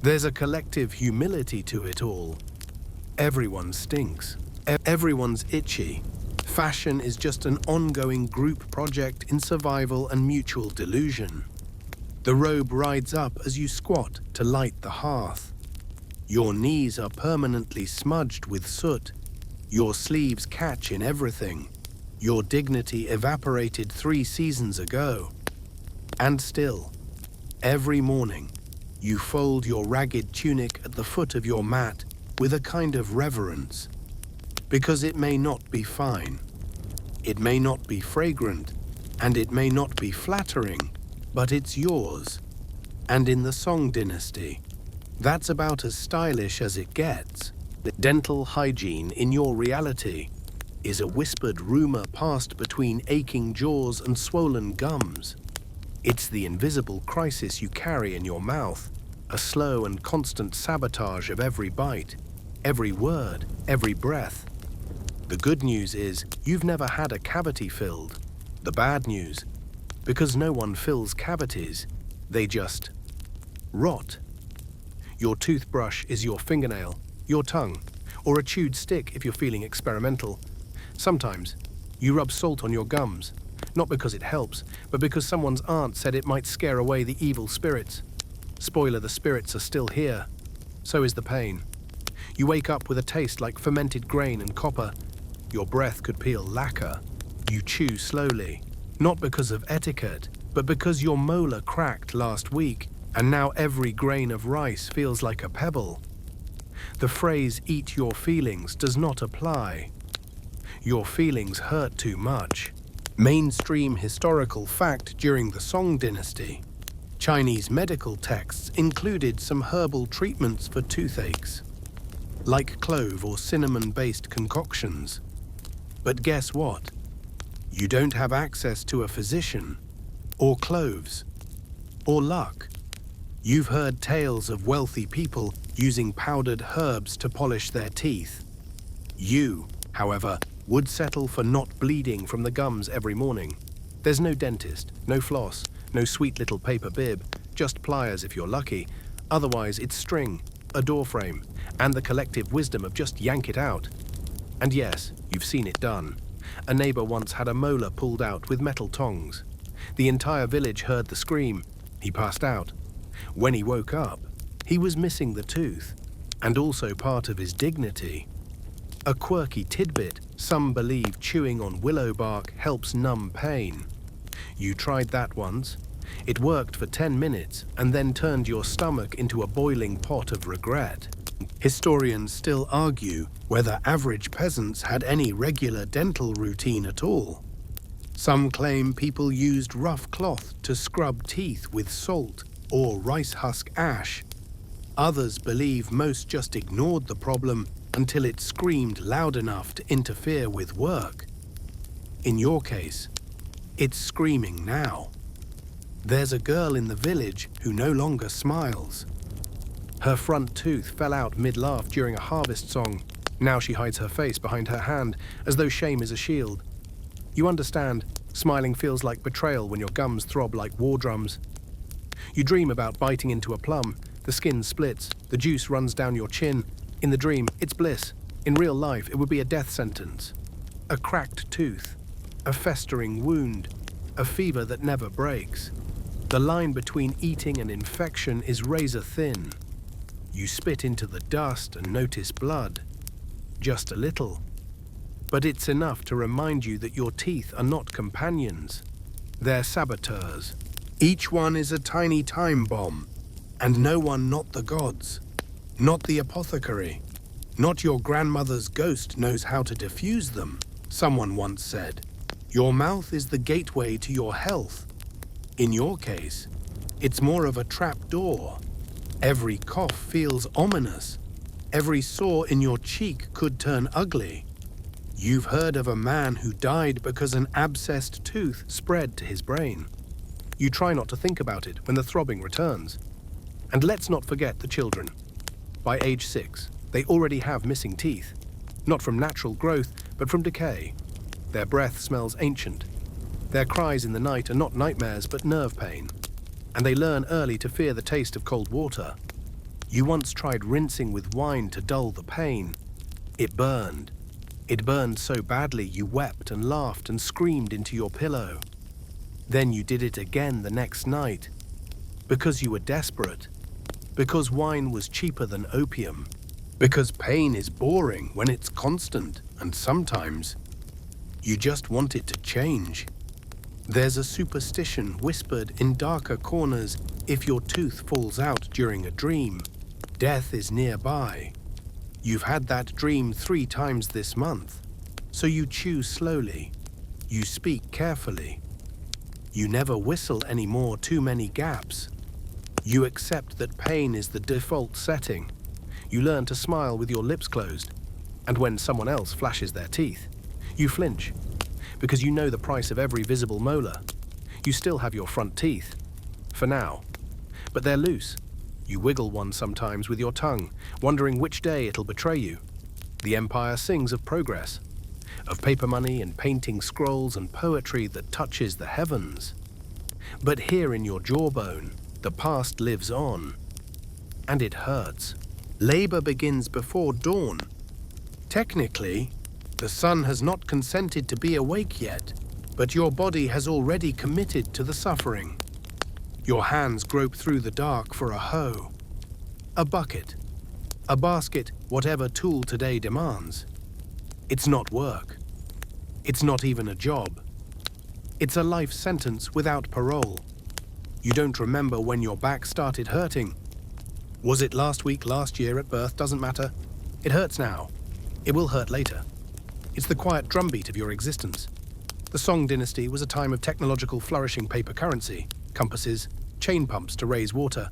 There's a collective humility to it all. Everyone stinks. Everyone's itchy. Fashion is just an ongoing group project in survival and mutual delusion. The robe rides up as you squat to light the hearth. Your knees are permanently smudged with soot. Your sleeves catch in everything. Your dignity evaporated 3 seasons ago. And still, every morning, you fold your ragged tunic at the foot of your mat with a kind of reverence. Because it may not be fine, it may not be fragrant, and it may not be flattering, but it's yours. And in the Song dynasty, that's about as stylish as it gets. Dental hygiene in your reality is a whispered rumor passed between aching jaws and swollen gums. It's the invisible crisis you carry in your mouth, a slow and constant sabotage of every bite, every word, every breath. The good news is you've never had a cavity filled. The bad news, because no one fills cavities, they just rot. Your toothbrush is your fingernail, your tongue, or a chewed stick if you're feeling experimental. Sometimes you rub salt on your gums, not because it helps, but because someone's aunt said it might scare away the evil spirits. Spoiler, the spirits are still here. So is the pain. You wake up with a taste like fermented grain and copper. Your breath could peel lacquer. You chew slowly, not because of etiquette, but because your molar cracked last week, and now every grain of rice feels like a pebble. The phrase "eat your feelings" does not apply. Your feelings hurt too much. Mainstream historical fact during the Song dynasty. Chinese medical texts included some herbal treatments for toothaches, like clove or cinnamon-based concoctions. But guess what? You don't have access to a physician, or cloves, or luck. You've heard tales of wealthy people using powdered herbs to polish their teeth. You, however, would settle for not bleeding from the gums every morning. There's no dentist, no floss, no sweet little paper bib, just pliers if you're lucky. Otherwise, it's string, a door frame, and the collective wisdom of just yank it out. And yes, you've seen it done. A neighbor once had a molar pulled out with metal tongs. The entire village heard the scream. He passed out. When he woke up, he was missing the tooth, and also part of his dignity. A quirky tidbit, some believe chewing on willow bark helps numb pain. You tried that once. It worked for 10 minutes and then turned your stomach into a boiling pot of regret. Historians still argue whether average peasants had any regular dental routine at all. Some claim people used rough cloth to scrub teeth with salt or rice husk ash. Others believe most just ignored the problem until it screamed loud enough to interfere with work. In your case, it's screaming now. There's a girl in the village who no longer smiles. Her front tooth fell out mid-laugh during a harvest song. Now she hides her face behind her hand, as though shame is a shield. You understand, smiling feels like betrayal when your gums throb like war drums. You dream about biting into a plum. The skin splits, the juice runs down your chin. In the dream, it's bliss. In real life, it would be a death sentence. A cracked tooth. a festering wound, a fever that never breaks. The line between eating and infection is razor thin. You spit into the dust and notice blood. Just a little. But it's enough to remind you that your teeth are not companions. They're saboteurs. Each one is a tiny time bomb. And no one, not the gods, not the apothecary, not your grandmother's ghost knows how to defuse them. Someone once said, your mouth is the gateway to your health. In your case, it's more of a trap door. Every cough feels ominous. Every sore in your cheek could turn ugly. You've heard of a man who died because an abscessed tooth spread to his brain. You try not to think about it when the throbbing returns. And let's not forget the children. By age 6, they already have missing teeth, not from natural growth, but from decay. Their breath smells ancient. Their cries in the night are not nightmares, but nerve pain. And they learn early to fear the taste of cold water. You once tried rinsing with wine to dull the pain. It burned. It burned so badly you wept and laughed and screamed into your pillow. Then you did it again the next night. Because you were desperate. Because wine was cheaper than opium. Because pain is boring when it's constant, and sometimes you just want it to change. There's a superstition whispered in darker corners: if your tooth falls out during a dream, death is nearby. You've had that dream 3 times this month, so you chew slowly. You speak carefully. You never whistle anymore too many gaps. You accept that pain is the default setting. You learn to smile with your lips closed. And when someone else flashes their teeth, you flinch, because you know the price of every visible molar. You still have your front teeth, for now, but they're loose. You wiggle one sometimes with your tongue, wondering which day it'll betray you. The empire sings of progress, of paper money and painting scrolls and poetry that touches the heavens. But here in your jawbone, the past lives on, and it hurts. Labor begins before dawn. Technically, the sun has not consented to be awake yet, but your body has already committed to the suffering. Your hands grope through the dark for a hoe, a bucket, a basket, whatever tool today demands. It's not work. It's not even a job. It's a life sentence without parole. You don't remember when your back started hurting. Was it last week, last year, at birth? Doesn't matter. It hurts now. It will hurt later. It's the quiet drumbeat of your existence. The Song dynasty was a time of technological flourishing paper currency, compasses, chain pumps to raise water.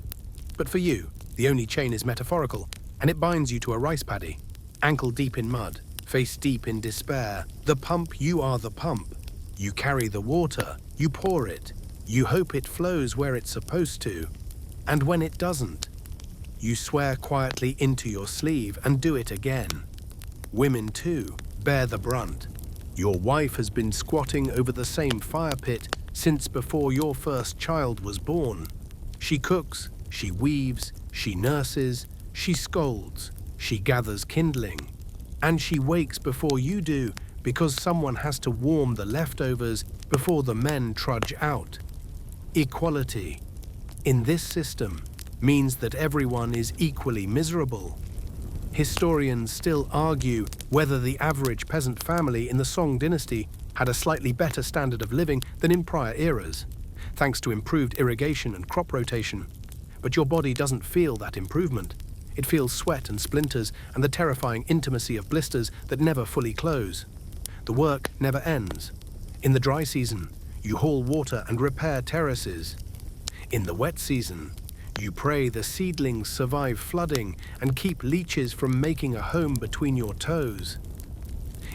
But for you, the only chain is metaphorical, and it binds you to a rice paddy, ankle deep in mud, face deep in despair. The pump, you are the pump. You carry the water, you pour it, you hope it flows where it's supposed to, and when it doesn't, you swear quietly into your sleeve and do it again. Women, too, bear the brunt. Your wife has been squatting over the same fire pit since before your first child was born. She cooks, she weaves, she nurses, she scolds, she gathers kindling, and she wakes before you do because someone has to warm the leftovers before the men trudge out. Equality, in this system, means that everyone is equally miserable. Historians still argue whether the average peasant family in the Song dynasty had a slightly better standard of living than in prior eras, thanks to improved irrigation and crop rotation. But your body doesn't feel that improvement. It feels sweat and splinters and the terrifying intimacy of blisters that never fully close. The work never ends. In the dry season, you haul water and repair terraces. In the wet season, you pray the seedlings survive flooding and keep leeches from making a home between your toes.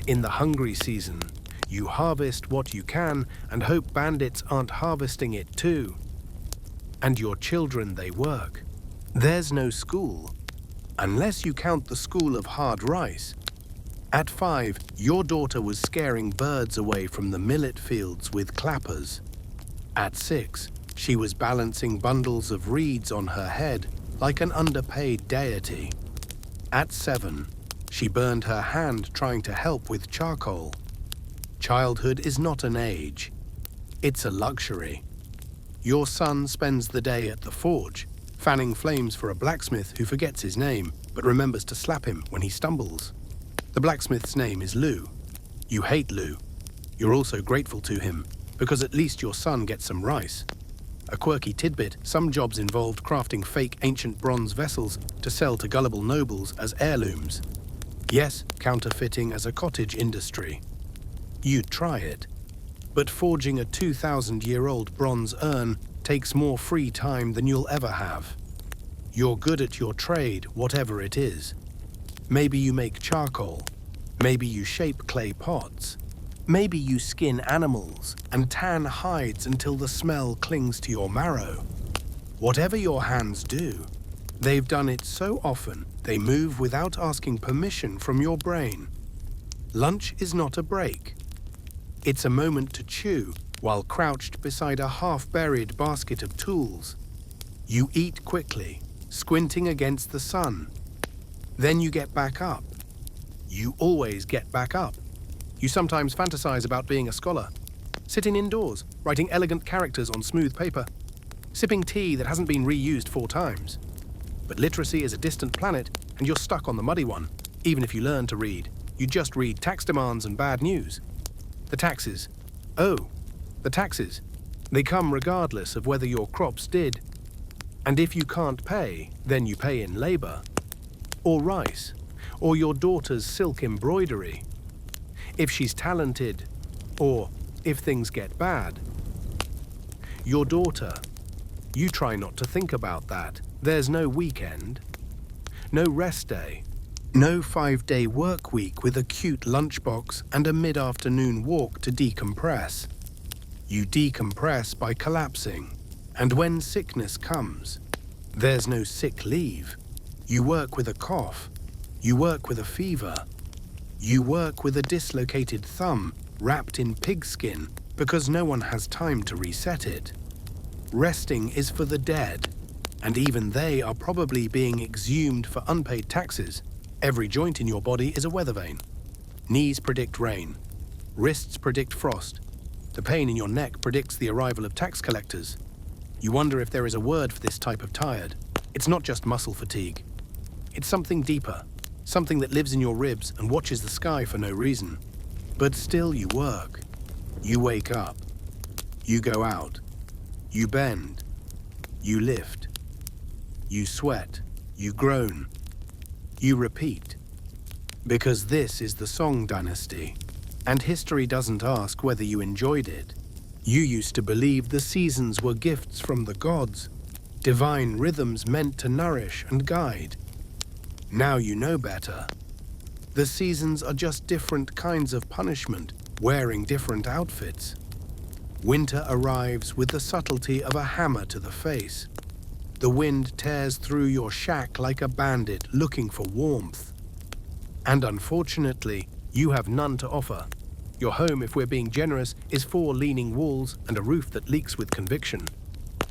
In the hungry season, you harvest what you can and hope bandits aren't harvesting it too. And your children, they work. There's no school, unless you count the school of hard rice. At 5, your daughter was scaring birds away from the millet fields with clappers. At 6, she was balancing bundles of reeds on her head like an underpaid deity. At 7, she burned her hand trying to help with charcoal. Childhood is not an age. It's a luxury. Your son spends the day at the forge, fanning flames for a blacksmith who forgets his name, but remembers to slap him when he stumbles. The blacksmith's name is Lou. You hate Lou. You're also grateful to him, because at least your son gets some rice. A quirky tidbit, some jobs involved crafting fake ancient bronze vessels to sell to gullible nobles as heirlooms. Yes, counterfeiting as a cottage industry. You'd try it. But forging a 2,000-year-old bronze urn takes more free time than you'll ever have. You're good at your trade, whatever it is. Maybe you make charcoal. Maybe you shape clay pots. Maybe you skin animals and tan hides until the smell clings to your marrow. Whatever your hands do, they've done it so often they move without asking permission from your brain. Lunch is not a break. It's a moment to chew while crouched beside a half-buried basket of tools. You eat quickly, squinting against the sun. Then you get back up. You always get back up. You sometimes fantasize about being a scholar, sitting indoors, writing elegant characters on smooth paper, sipping tea that hasn't been reused 4 times. But literacy is a distant planet, and you're stuck on the muddy one. Even if you learn to read, you just read tax demands and bad news. The taxes. Oh, the taxes. They come regardless of whether your crops did. And if you can't pay, then you pay in labor. Or rice. Or your daughter's silk embroidery. If she's talented, or if things get bad. Your daughter. You try not to think about that. There's no weekend. No rest day. No 5-day work week with a cute lunchbox and a mid-afternoon walk to decompress. You decompress by collapsing. And when sickness comes, there's no sick leave. You work with a cough. You work with a fever. You work with a dislocated thumb wrapped in pigskin because no one has time to reset it. Resting is for the dead, and even they are probably being exhumed for unpaid taxes. Every joint in your body is a weather vane. Knees predict rain. Wrists predict frost. The pain in your neck predicts the arrival of tax collectors. You wonder if there is a word for this type of tired. It's not just muscle fatigue. It's something deeper. Something that lives in your ribs and watches the sky for no reason. But still you work. You wake up. You go out. You bend. You lift. You sweat. You groan. You repeat. Because this is the Song Dynasty. And history doesn't ask whether you enjoyed it. You used to believe the seasons were gifts from the gods. Divine rhythms meant to nourish and guide. Now you know better. The seasons are just different kinds of punishment, wearing different outfits. Winter arrives with the subtlety of a hammer to the face. The wind tears through your shack like a bandit looking for warmth. And unfortunately, you have none to offer. Your home, if we're being generous, is 4 leaning walls and a roof that leaks with conviction.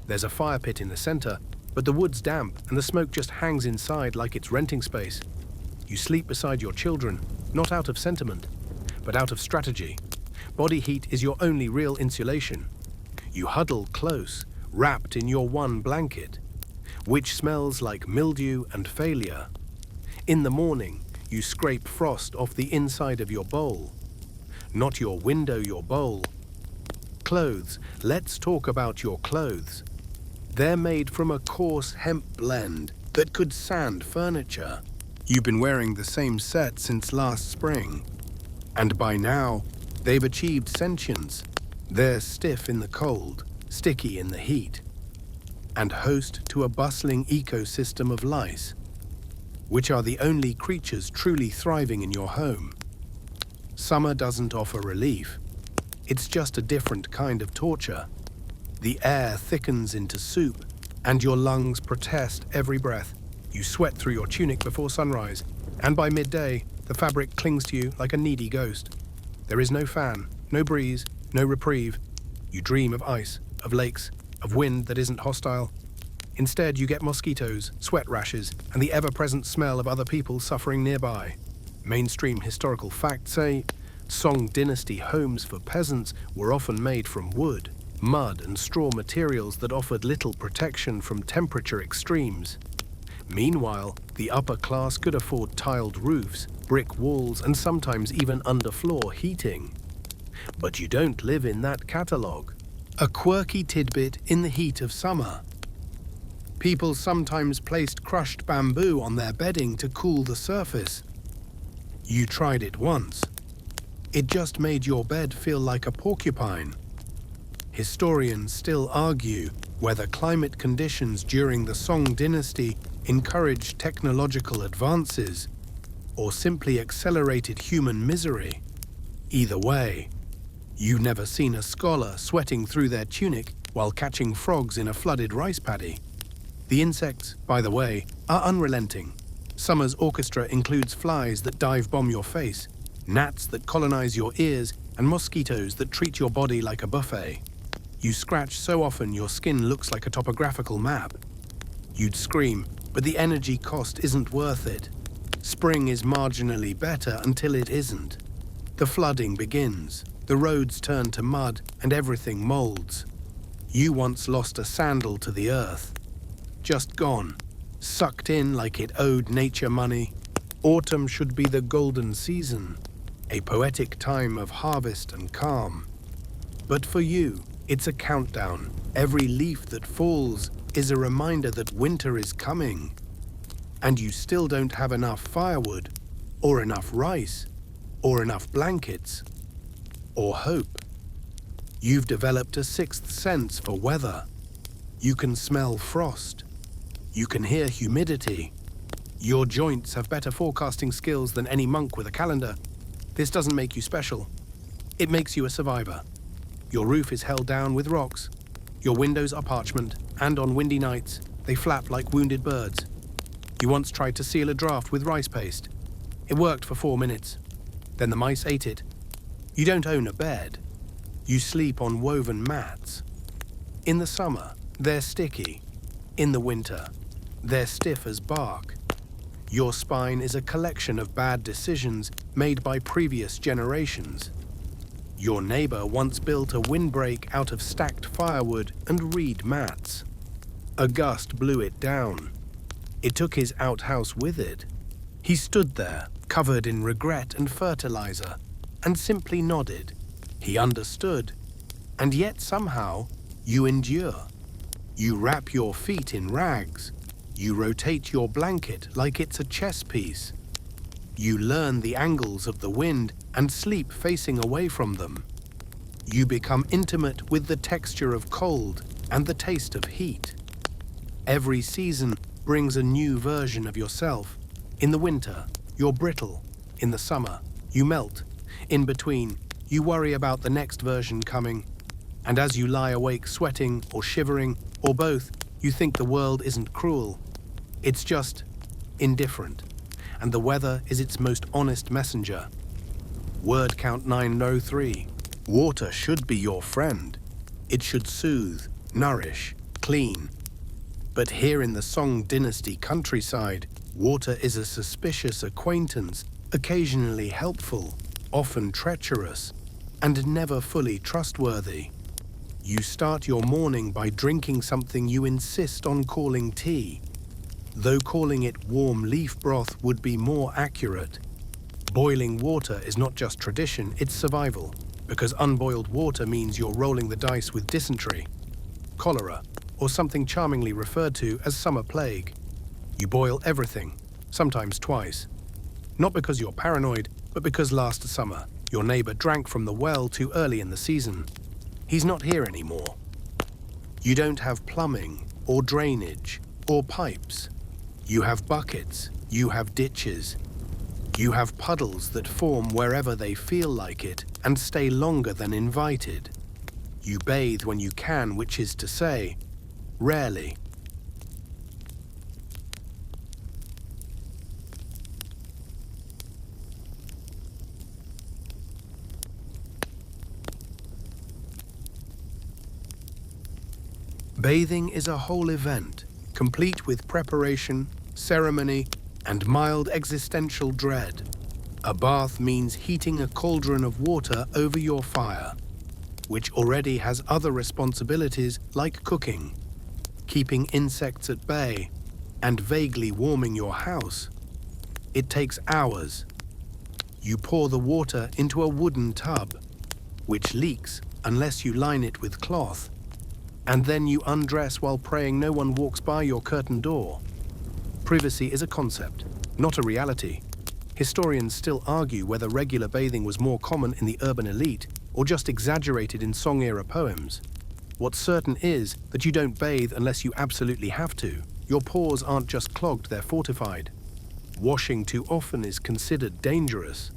There's a fire pit in the center, but the wood's damp and the smoke just hangs inside like it's renting space. You sleep beside your children, not out of sentiment, but out of strategy. Body heat is your only real insulation. You huddle close, wrapped in your one blanket, which smells like mildew and failure. In the morning, you scrape frost off the inside of your bowl. Not your window, your bowl. Clothes. Let's talk about your clothes. They're made from a coarse hemp blend that could sand furniture. You've been wearing the same set since last spring. And by now, they've achieved sentience. They're stiff in the cold, sticky in the heat, and host to a bustling ecosystem of lice, which are the only creatures truly thriving in your home. Summer doesn't offer relief. It's just a different kind of torture. The air thickens into soup, and your lungs protest every breath. You sweat through your tunic before sunrise, and by midday, the fabric clings to you like a needy ghost. There is no fan, no breeze, no reprieve. You dream of ice, of lakes, of wind that isn't hostile. Instead, you get mosquitoes, sweat rashes, and the ever-present smell of other people suffering nearby. Mainstream historical facts say, Song dynasty homes for peasants were often made from wood, mud, and straw materials that offered little protection from temperature extremes. Meanwhile, the upper class could afford tiled roofs, brick walls, and sometimes even underfloor heating. But you don't live in that catalogue. A quirky tidbit in the heat of summer. People sometimes placed crushed bamboo on their bedding to cool the surface. You tried it once. It just made your bed feel like a porcupine. Historians still argue whether climate conditions during the Song dynasty encouraged technological advances or simply accelerated human misery. Either way, you've never seen a scholar sweating through their tunic while catching frogs in a flooded rice paddy. The insects, by the way, are unrelenting. Summer's orchestra includes flies that dive bomb your face, gnats that colonize your ears, and mosquitoes that treat your body like a buffet. You scratch so often your skin looks like a topographical map. You'd scream, but the energy cost isn't worth it. Spring is marginally better until it isn't. The flooding begins, the roads turn to mud, and everything molds. You once lost a sandal to the earth. Just gone, sucked in like it owed nature money. Autumn should be the golden season, a poetic time of harvest and calm. But for you, it's a countdown. Every leaf that falls is a reminder that winter is coming. And you still don't have enough firewood, or enough rice, or enough blankets, or hope. You've developed a sixth sense for weather. You can smell frost. You can hear humidity. Your joints have better forecasting skills than any monk with a calendar. This doesn't make you special. It makes you a survivor. Your roof is held down with rocks. Your windows are parchment, and on windy nights, they flap like wounded birds. You once tried to seal a draft with rice paste. It worked for 4 minutes. Then the mice ate it. You don't own a bed. You sleep on woven mats. In the summer, they're sticky. In the winter, they're stiff as bark. Your spine is a collection of bad decisions made by previous generations. Your neighbor once built a windbreak out of stacked firewood and reed mats. A gust blew it down. It took his outhouse with it. He stood there, covered in regret and fertilizer, and simply nodded. He understood. And yet somehow, you endure. You wrap your feet in rags. You rotate your blanket like it's a chess piece. You learn the angles of the wind and sleep facing away from them. You become intimate with the texture of cold and the taste of heat. Every season brings a new version of yourself. In the winter, you're brittle. In the summer, you melt. In between, you worry about the next version coming. And as you lie awake sweating or shivering, or both, you think the world isn't cruel. It's just indifferent. And the weather is its most honest messenger. Word count 903. Water should be your friend. It should soothe, nourish, clean. But here in the Song dynasty countryside, water is a suspicious acquaintance, occasionally helpful, often treacherous, and never fully trustworthy. You start your morning by drinking something you insist on calling tea, though calling it warm leaf broth would be more accurate. Boiling water is not just tradition, it's survival, because unboiled water means you're rolling the dice with dysentery, cholera, or something charmingly referred to as summer plague. You boil everything, sometimes twice. Not because you're paranoid, but because last summer, your neighbor drank from the well too early in the season. He's not here anymore. You don't have plumbing, or drainage, or pipes. You have buckets, you have ditches. You have puddles that form wherever they feel like it and stay longer than invited. You bathe when you can, which is to say, rarely. Bathing is a whole event, complete with preparation, ceremony, and mild existential dread. A bath means heating a cauldron of water over your fire, which already has other responsibilities like cooking, keeping insects at bay, and vaguely warming your house. It takes hours. You pour the water into a wooden tub, which leaks unless you line it with cloth, and then you undress while praying no one walks by your curtain door. Privacy is a concept, not a reality. Historians still argue whether regular bathing was more common in the urban elite or just exaggerated in Song-era poems. What's certain is that you don't bathe unless you absolutely have to. Your pores aren't just clogged, they're fortified. Washing too often is considered dangerous.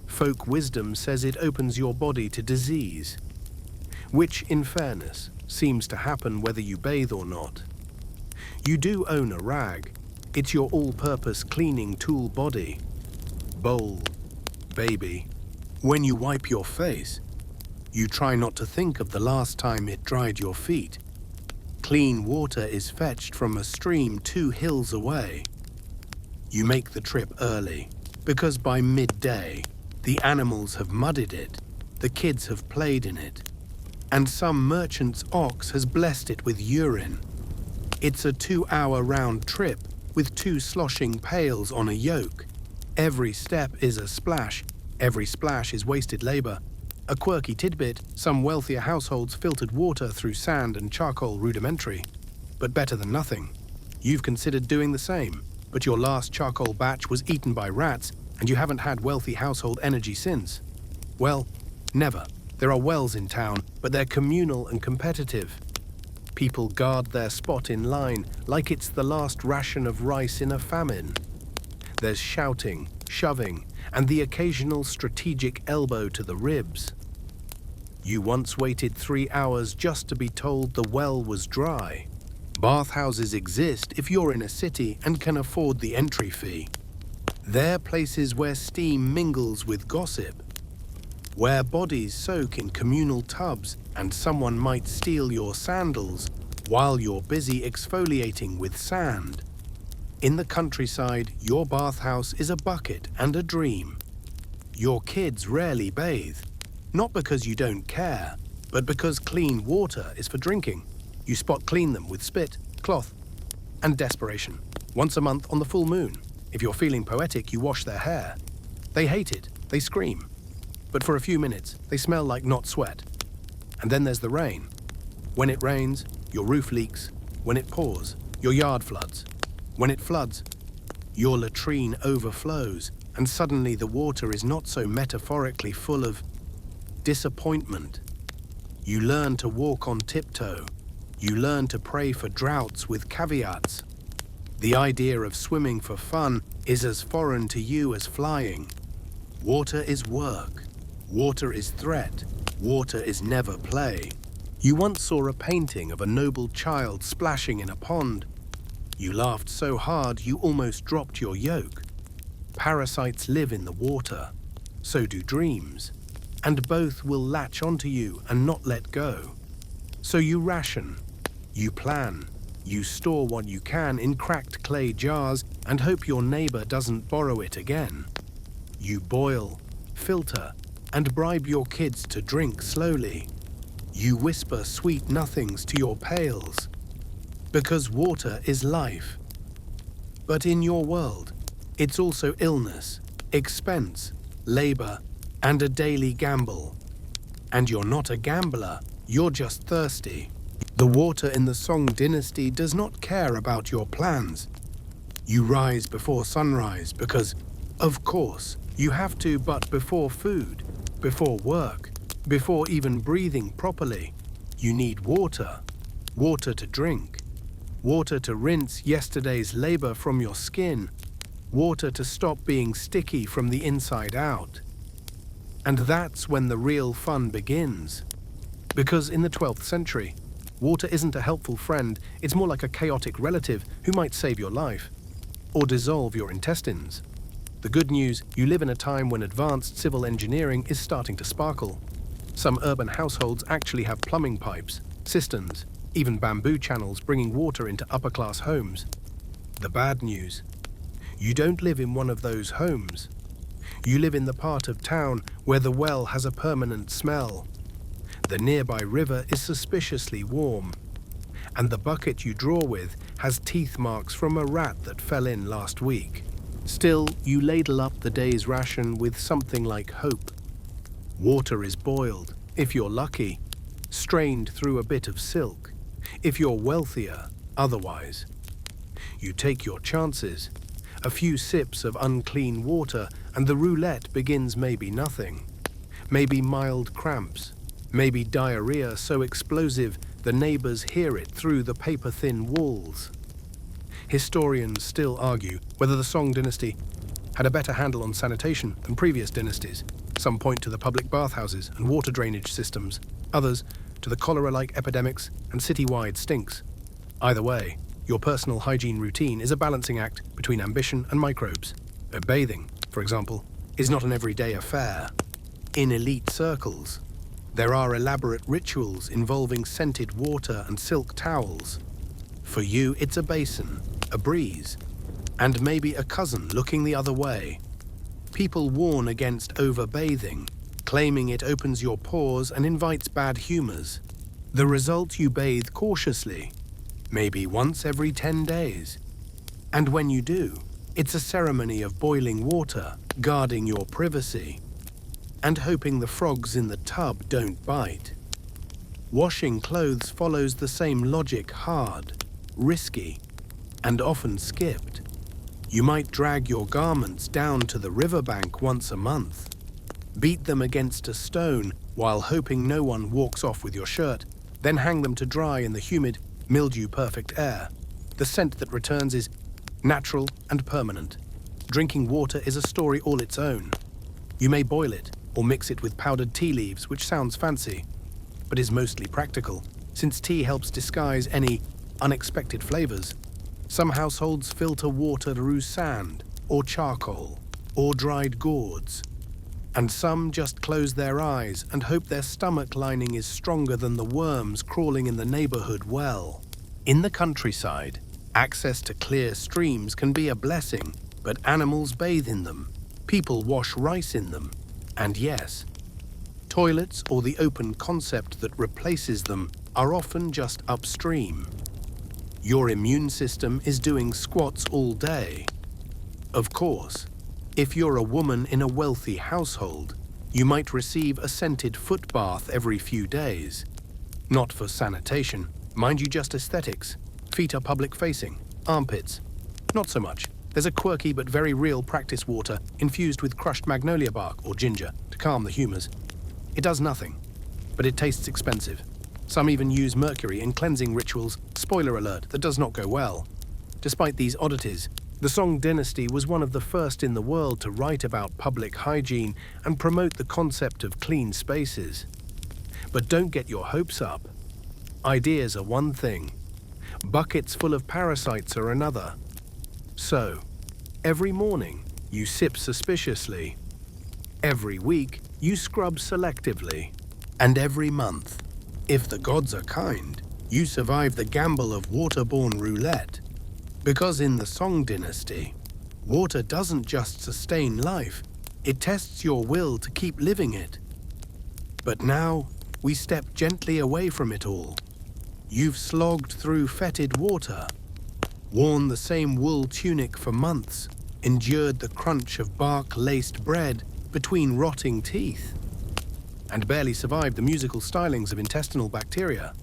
Folk wisdom says it opens your body to disease, which, in fairness, seems to happen whether you bathe or not. You do own a rag. It's your all-purpose cleaning tool body. Bowl, baby. When you wipe your face, you try not to think of the last time it dried your feet. Clean water is fetched from a stream 2 hills away. You make the trip early, because by midday, the animals have muddied it, the kids have played in it, and some merchant's ox has blessed it with urine. It's a 2-hour round trip with 2 sloshing pails on a yoke. Every step is a splash. Every splash is wasted labor. A quirky tidbit, some wealthier households filtered water through sand and charcoal rudimentary. But better than nothing. You've considered doing the same, but your last charcoal batch was eaten by rats, and you haven't had wealthy household energy since. Well, never. There are wells in town, but they're communal and competitive. People guard their spot in line like it's the last ration of rice in a famine. There's shouting, shoving, and the occasional strategic elbow to the ribs. You once waited 3 hours just to be told the well was dry. Bathhouses exist if you're in a city and can afford the entry fee. They're places where steam mingles with gossip, where bodies soak in communal tubs and someone might steal your sandals while you're busy exfoliating with sand. In the countryside, your bathhouse is a bucket and a dream. Your kids rarely bathe, not because you don't care, but because clean water is for drinking. You spot clean them with spit, cloth, and desperation. Once a month on the full moon. If you're feeling poetic, you wash their hair. They hate it, they scream. But for a few minutes, they smell like not sweat. And then there's the rain. When it rains, your roof leaks. When it pours, your yard floods. When it floods, your latrine overflows, and suddenly the water is not so metaphorically full of disappointment. You learn to walk on tiptoe. You learn to pray for droughts with caveats. The idea of swimming for fun is as foreign to you as flying. Water is work. Water is threat. Water is never play. You once saw a painting of a noble child splashing in a pond. You laughed so hard you almost dropped your yoke. Parasites live in the water. So do dreams. And both will latch onto you and not let go. So you ration. You plan. You store what you can in cracked clay jars and hope your neighbor doesn't borrow it again. You boil, filter, and bribe your kids to drink slowly. You whisper sweet nothings to your pails. Because water is life. But in your world, it's also illness, expense, labor, and a daily gamble. And you're not a gambler, you're just thirsty. The water in the Song dynasty does not care about your plans. You rise before sunrise because, of course, you have to, but before food, before work, before even breathing properly, you need water. Water to drink. Water to rinse yesterday's labor from your skin. Water to stop being sticky from the inside out. And that's when the real fun begins. Because in the 12th century, water isn't a helpful friend, it's more like a chaotic relative who might save your life, or dissolve your intestines. The good news, you live in a time when advanced civil engineering is starting to sparkle. Some urban households actually have plumbing pipes, cisterns, even bamboo channels bringing water into upper-class homes. The bad news, you don't live in one of those homes. You live in the part of town where the well has a permanent smell. The nearby river is suspiciously warm, and the bucket you draw with has teeth marks from a rat that fell in last week. Still, you ladle up the day's ration with something like hope. Water is boiled, if you're lucky, strained through a bit of silk, if you're wealthier, otherwise. You take your chances. A few sips of unclean water and the roulette begins maybe nothing. Maybe mild cramps, maybe diarrhea so explosive the neighbors hear it through the paper-thin walls. Historians still argue whether the Song dynasty had a better handle on sanitation than previous dynasties. Some point to the public bathhouses and water drainage systems, others to the cholera-like epidemics and citywide stinks. Either way, your personal hygiene routine is a balancing act between ambition and microbes. Bathing, for example, is not an everyday affair. In elite circles, there are elaborate rituals involving scented water and silk towels. For you, it's a basin, a breeze, and maybe a cousin looking the other way. People warn against overbathing, claiming it opens your pores and invites bad humors. The result, you bathe cautiously, maybe once every 10 days. And when you do, it's a ceremony of boiling water, guarding your privacy, and hoping the frogs in the tub don't bite. Washing clothes follows the same logic: hard, risky, and often skipped. You might drag your garments down to the riverbank once a month, beat them against a stone while hoping no one walks off with your shirt, then hang them to dry in the humid, mildew-perfect air. The scent that returns is natural and permanent. Drinking water is a story all its own. You may boil it or mix it with powdered tea leaves, which sounds fancy, but is mostly practical, since tea helps disguise any unexpected flavors. Some households filter water through sand, or charcoal, or dried gourds, and some just close their eyes and hope their stomach lining is stronger than the worms crawling in the neighborhood well. In the countryside, access to clear streams can be a blessing, but animals bathe in them, people wash rice in them, and yes, toilets or the open concept that replaces them are often just upstream. Your immune system is doing squats all day. Of course, if you're a woman in a wealthy household, you might receive a scented foot bath every few days. Not for sanitation, mind you, just aesthetics. Feet are public-facing, armpits. Not so much. There's a quirky but very real practice water infused with crushed magnolia bark or ginger to calm the humors. It does nothing, but it tastes expensive. Some even use mercury in cleansing rituals. Spoiler alert, that does not go well. Despite these oddities, the Song dynasty was one of the first in the world to write about public hygiene and promote the concept of clean spaces. But don't get your hopes up. Ideas are one thing. Buckets full of parasites are another. So, every morning, you sip suspiciously. Every week, you scrub selectively. And every month, if the gods are kind, you survive the gamble of waterborne roulette. Because in the Song dynasty, water doesn't just sustain life, it tests your will to keep living it. But now, we step gently away from it all. You've slogged through fetid water, worn the same wool tunic for months, endured the crunch of bark-laced bread between rotting teeth, and barely survived the musical stylings of intestinal bacteria.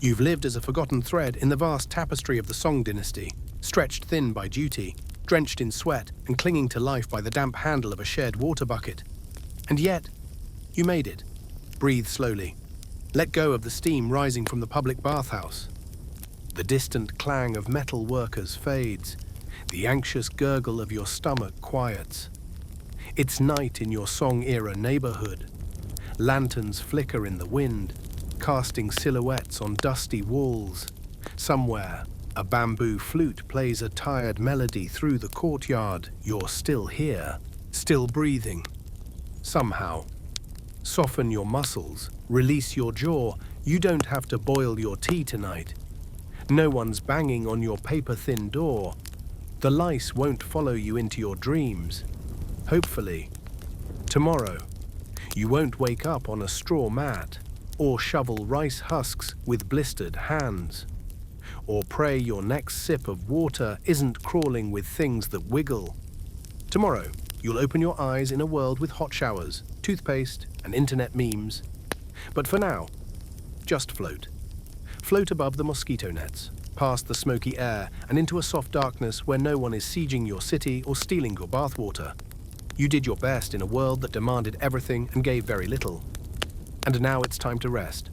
You've lived as a forgotten thread in the vast tapestry of the Song dynasty, stretched thin by duty, drenched in sweat and clinging to life by the damp handle of a shared water bucket. And yet, you made it. Breathe slowly. Let go of the steam rising from the public bathhouse. The distant clang of metal workers fades. The anxious gurgle of your stomach quiets. It's night in your Song-era neighborhood. Lanterns flicker in the wind, casting silhouettes on dusty walls. Somewhere, a bamboo flute plays a tired melody through the courtyard. You're still here, still breathing. Somehow. Soften your muscles, release your jaw. You don't have to boil your tea tonight. No one's banging on your paper-thin door. The lice won't follow you into your dreams. Hopefully, Tomorrow, you won't wake up on a straw mat, or shovel rice husks with blistered hands, or pray your next sip of water isn't crawling with things that wiggle. Tomorrow, you'll open your eyes in a world with hot showers, toothpaste, and internet memes. But for now, just float. Float above the mosquito nets, past the smoky air, and into a soft darkness where no one is sieging your city or stealing your bathwater. You did your best in a world that demanded everything and gave very little. And now it's time to rest.